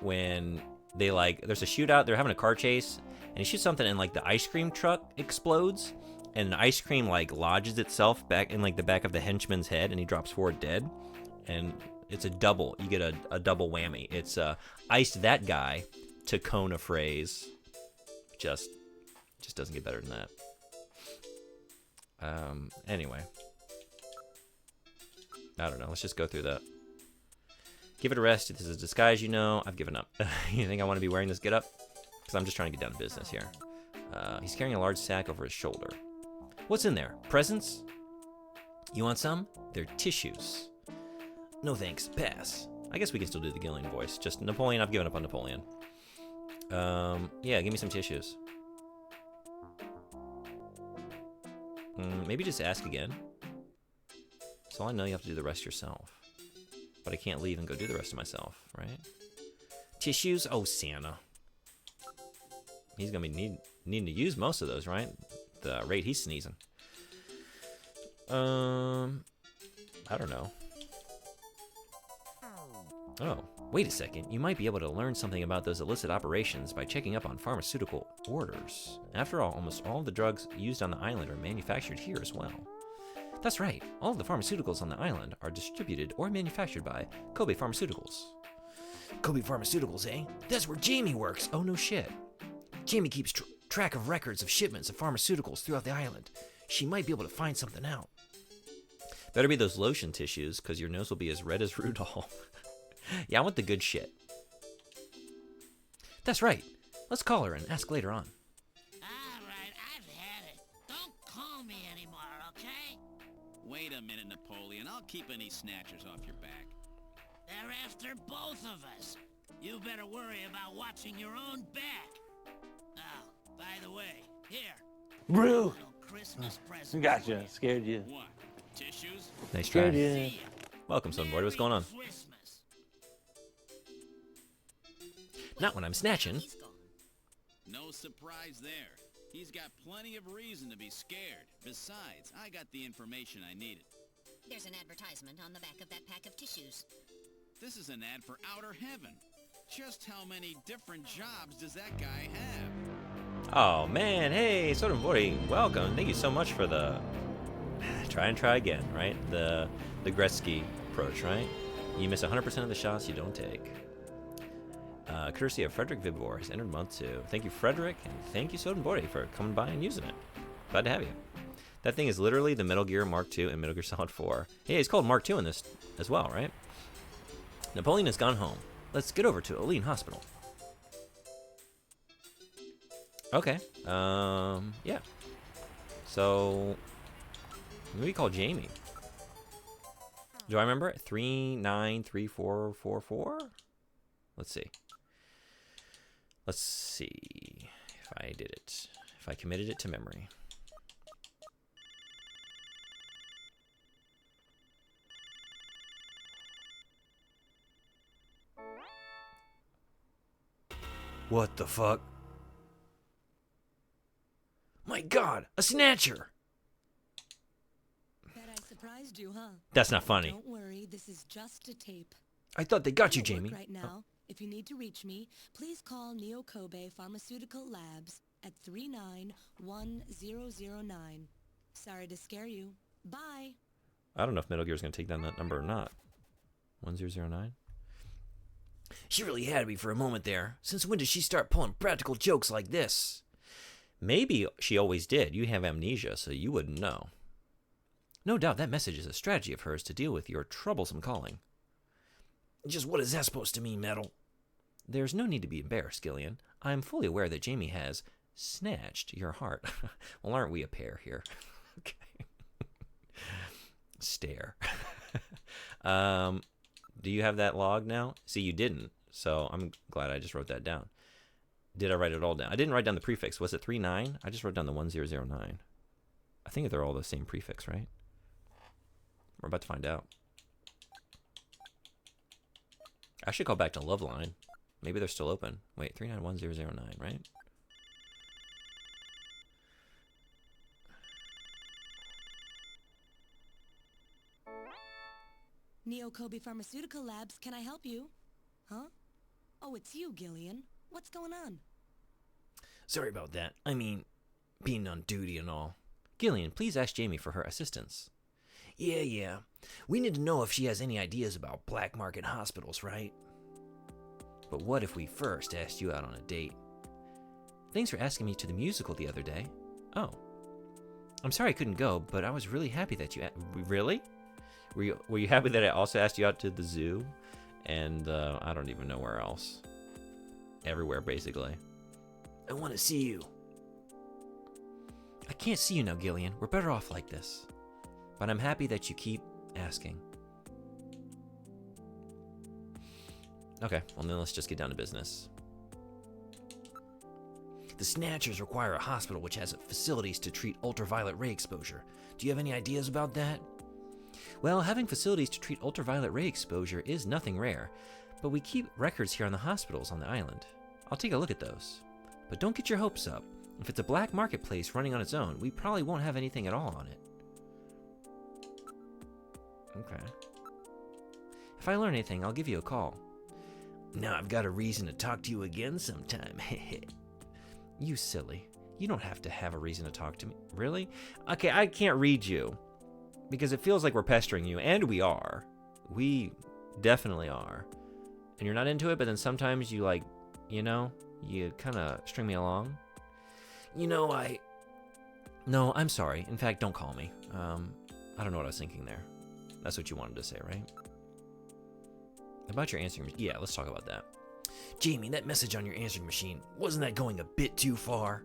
when they there's a shootout, they're having a car chase, and he shoots something and the ice cream truck explodes, and the ice cream lodges itself back in the back of the henchman's head, and he drops forward dead, and it's a double. You get a double whammy. It's iced that guy to cone a phrase. Just doesn't get better than that. Anyway, I don't know. Let's just go through that. Give it a rest. If this is a disguise, I've given up. You think I want to be wearing this get up? Because I'm just trying to get down to business here. He's carrying a large sack over his shoulder. What's in there? Presents? You want some? They're tissues. No thanks. Pass. I guess we can still do the Gillian voice. Just Napoleon. I've given up on Napoleon. Yeah, give me some tissues. Maybe just ask again. So I know you have to do the rest yourself. But I can't leave and go do the rest of myself, right? Tissues? Oh, Santa. He's going to be needing to use most of those, right? The rate he's sneezing. I don't know. Oh, wait a second. You might be able to learn something about those illicit operations by checking up on pharmaceutical orders. After all, almost all of the drugs used on the island are manufactured here as well. That's right. All of the pharmaceuticals on the island are distributed or manufactured by Kobe Pharmaceuticals. Kobe Pharmaceuticals, eh? That's where Jamie works. Oh, no shit. Jamie keeps track of records of shipments of pharmaceuticals throughout the island. She might be able to find something out. Better be those lotion tissues, because your nose will be as red as Rudolph. Yeah, I want the good shit. That's right. Let's call her and ask later on. Alright, I've had it. Don't call me anymore, okay? Wait a minute, Napoleon. I'll keep any snatchers off your back. They're after both of us. You better worry about watching your own back. Oh, by the way, here. Brew. Little Christmas present. Gotcha. Scared you. What? Tissues? Nice try. Scared you. Welcome, Sunboard. What's going on? Christmas. Not when I'm snatching. He's gone. No surprise there. He's got plenty of reason to be scared. Besides, I got the information I needed. There's an advertisement on the back of that pack of tissues. This is an ad for Outer Heaven. Just how many different jobs does that guy have? Oh, man. Hey, Sodenbori, welcome. Thank you so much for the... Try and try again, right? The Gretzky approach, right? You miss 100% of the shots you don't take. Courtesy of Frederick Vibor has entered month 2. Thank you, Frederick, and thank you, Sodenbori, for coming by and using it. Glad to have you. That thing is literally the Metal Gear Mark II and Metal Gear Solid 4. Yeah, he's called Mark II in this as well, right? Napoleon has gone home. Let's get over to Aline Hospital. Okay. Yeah. So, maybe call Jamie. Do I remember it? 393444? Let's see. Let's see if I did it. If I committed it to memory. What the fuck? My god, a snatcher! Bet I surprised you, huh? That's not funny. Don't worry, this is just a tape. I thought they got you, I'm at Jamie. work right now. If you need to reach me, please call Neo Kobe Pharmaceutical Labs at 391009. Sorry to scare you. Bye. I don't know if Metal Gear is going to take down that number or not. 1009? She really had me for a moment there. Since when did she start pulling practical jokes like this? Maybe she always did. You have amnesia, so you wouldn't know. No doubt that message is a strategy of hers to deal with your troublesome calling. Just what is that supposed to mean, Metal? There's no need to be embarrassed, Gillian. I'm fully aware that Jamie has snatched your heart. Well, aren't we a pair here? Okay. Stare. Do you have that log now? See, you didn't, so I'm glad I just wrote that down. Did I write it all down? I didn't write down the prefix. Was it 39? I just wrote down the 1009. I think they're all the same prefix, right? We're about to find out. I should call back to Loveline. Maybe they're still open. Wait, 391009, right? Neo Kobe Pharmaceutical Labs, can I help you? Huh? Oh, it's you, Gillian. What's going on? Sorry about that. I mean, being on duty and all. Gillian, please ask Jamie for her assistance. Yeah. We need to know if she has any ideas about black market hospitals, right? But what if we first asked you out on a date? Thanks for asking me to the musical the other day. Oh. I'm sorry I couldn't go, but I was really happy that you... Really? Were you happy that I also asked you out to the zoo? And I don't even know where else. Everywhere, basically. I want to see you. I can't see you now, Gillian. We're better off like this. But I'm happy that you keep asking. Okay, well then let's just get down to business. The Snatchers require a hospital which has facilities to treat ultraviolet ray exposure. Do you have any ideas about that? Well, having facilities to treat ultraviolet ray exposure is nothing rare, but we keep records here on the hospitals on the island. I'll take a look at those. But don't get your hopes up. If it's a black marketplace running on its own, we probably won't have anything at all on it. Okay. If I learn anything, I'll give you a call. Now I've got a reason to talk to you again sometime. You silly. You don't have to have a reason to talk to me. Really? Okay, I can't read you. Because it feels like we're pestering you, and we are. We definitely are. And you're not into it, but then sometimes you you kind of string me along. No, I'm sorry. In fact, don't call me. I don't know what I was thinking there. That's what you wanted to say, right? About your answering machine. Yeah, let's talk about that. Jamie, that message on your answering machine, wasn't that going a bit too far?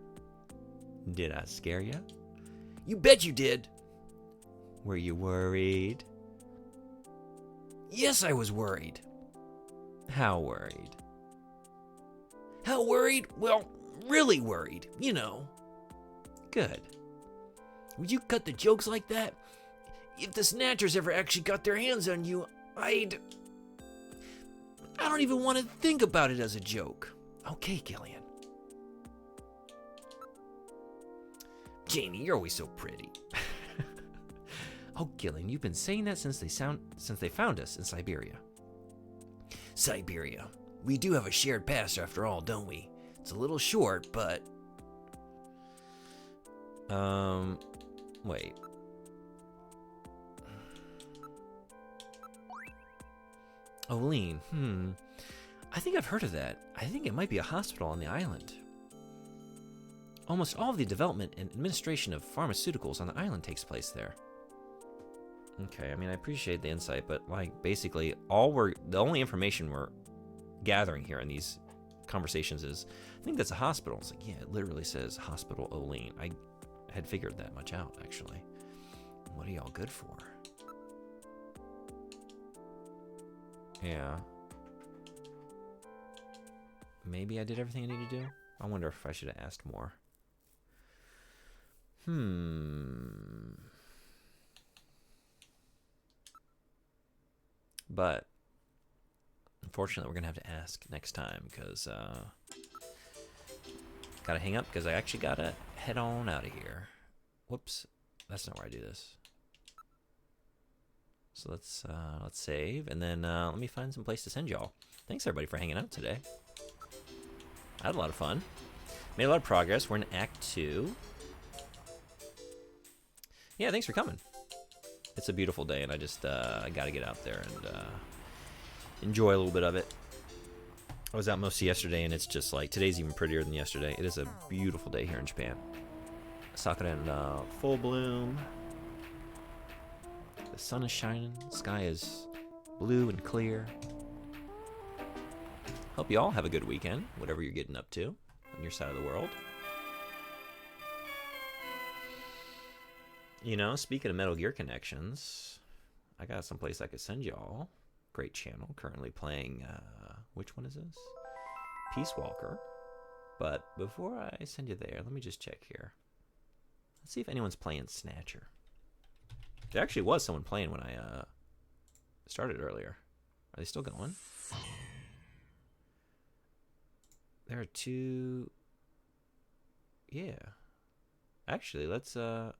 Did I scare you? You bet you did. Were you worried? Yes, I was worried. How worried? How worried? Well, really worried, you know. Good. Would you cut the jokes like that? If the Snatchers ever actually got their hands on you, I don't even want to think about it as a joke. Okay, Gillian. Jamie, you're always so pretty. Oh, Gillian, you've been saying that since they found us in Siberia. Siberia. We do have a shared past after all, don't we? It's a little short, but... Wait. Olean, I think I've heard of that. I think it might be a hospital on the island. Almost all of the development and administration of pharmaceuticals on the island takes place there. Okay, I mean, I appreciate the insight, but, basically, the only information we're gathering here in these conversations is, I think that's a hospital. It's like, yeah, it literally says Hospital Olean. I had figured that much out, actually. What are y'all good for? Yeah. Maybe I did everything I need to do? I wonder if I should have asked more. But unfortunately, we're gonna have to ask next time because gotta hang up because I actually gotta head on out of here. Whoops, that's not where I do this. So let's save and then let me find some place to send y'all. Thanks everybody for hanging out today. I had a lot of fun. Made a lot of progress. We're in Act 2. Yeah, thanks for coming. It's a beautiful day, and I just I gotta get out there and enjoy a little bit of it. I was out most of yesterday, and it's just like today's even prettier than yesterday. It is a beautiful day here in Japan. Sakura in full bloom. The sun is shining. The sky is blue and clear. Hope you all have a good weekend, whatever you're getting up to on your side of the world. You know, speaking of Metal Gear connections, I got someplace I could send y'all. Great channel. Currently playing, which one is this? Peace Walker. But before I send you there, let me just check here. Let's see if anyone's playing Snatcher. There actually was someone playing when I started earlier. Are they still going? There are two... Yeah. Actually, let's... Let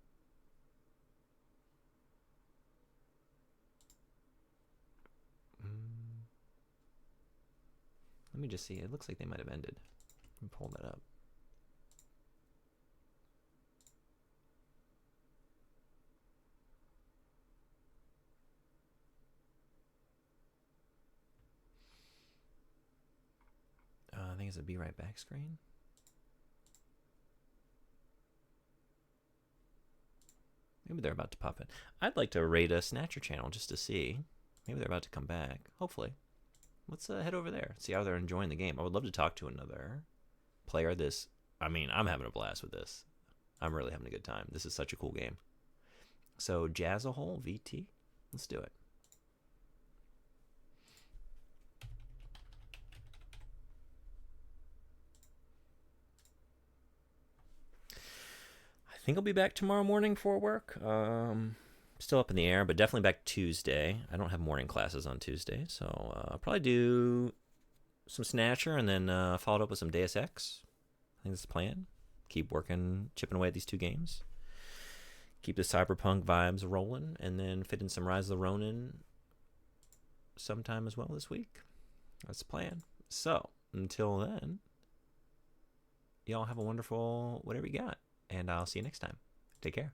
me just see. It looks like they might have ended. Let me pull that up. I think it's a Be Right Back screen. Maybe they're about to pop in. I'd like to raid a Snatcher channel just to see. Maybe they're about to come back. Hopefully. Let's head over there. See how they're enjoying the game. I would love to talk to another player. I mean, I'm having a blast with this. I'm really having a good time. This is such a cool game. So, Jazzahole VT. Let's do it. I think I'll be back tomorrow morning for work. Still up in the air, but definitely back Tuesday. I don't have morning classes on Tuesday, so I'll probably do some Snatcher and then follow it up with some Deus Ex. I think that's the plan. Keep working, chipping away at these two games. Keep the cyberpunk vibes rolling, and then fit in some Rise of the Ronin sometime as well this week. That's the plan. So, until then, y'all have a wonderful whatever you got, and I'll see you next time. Take care.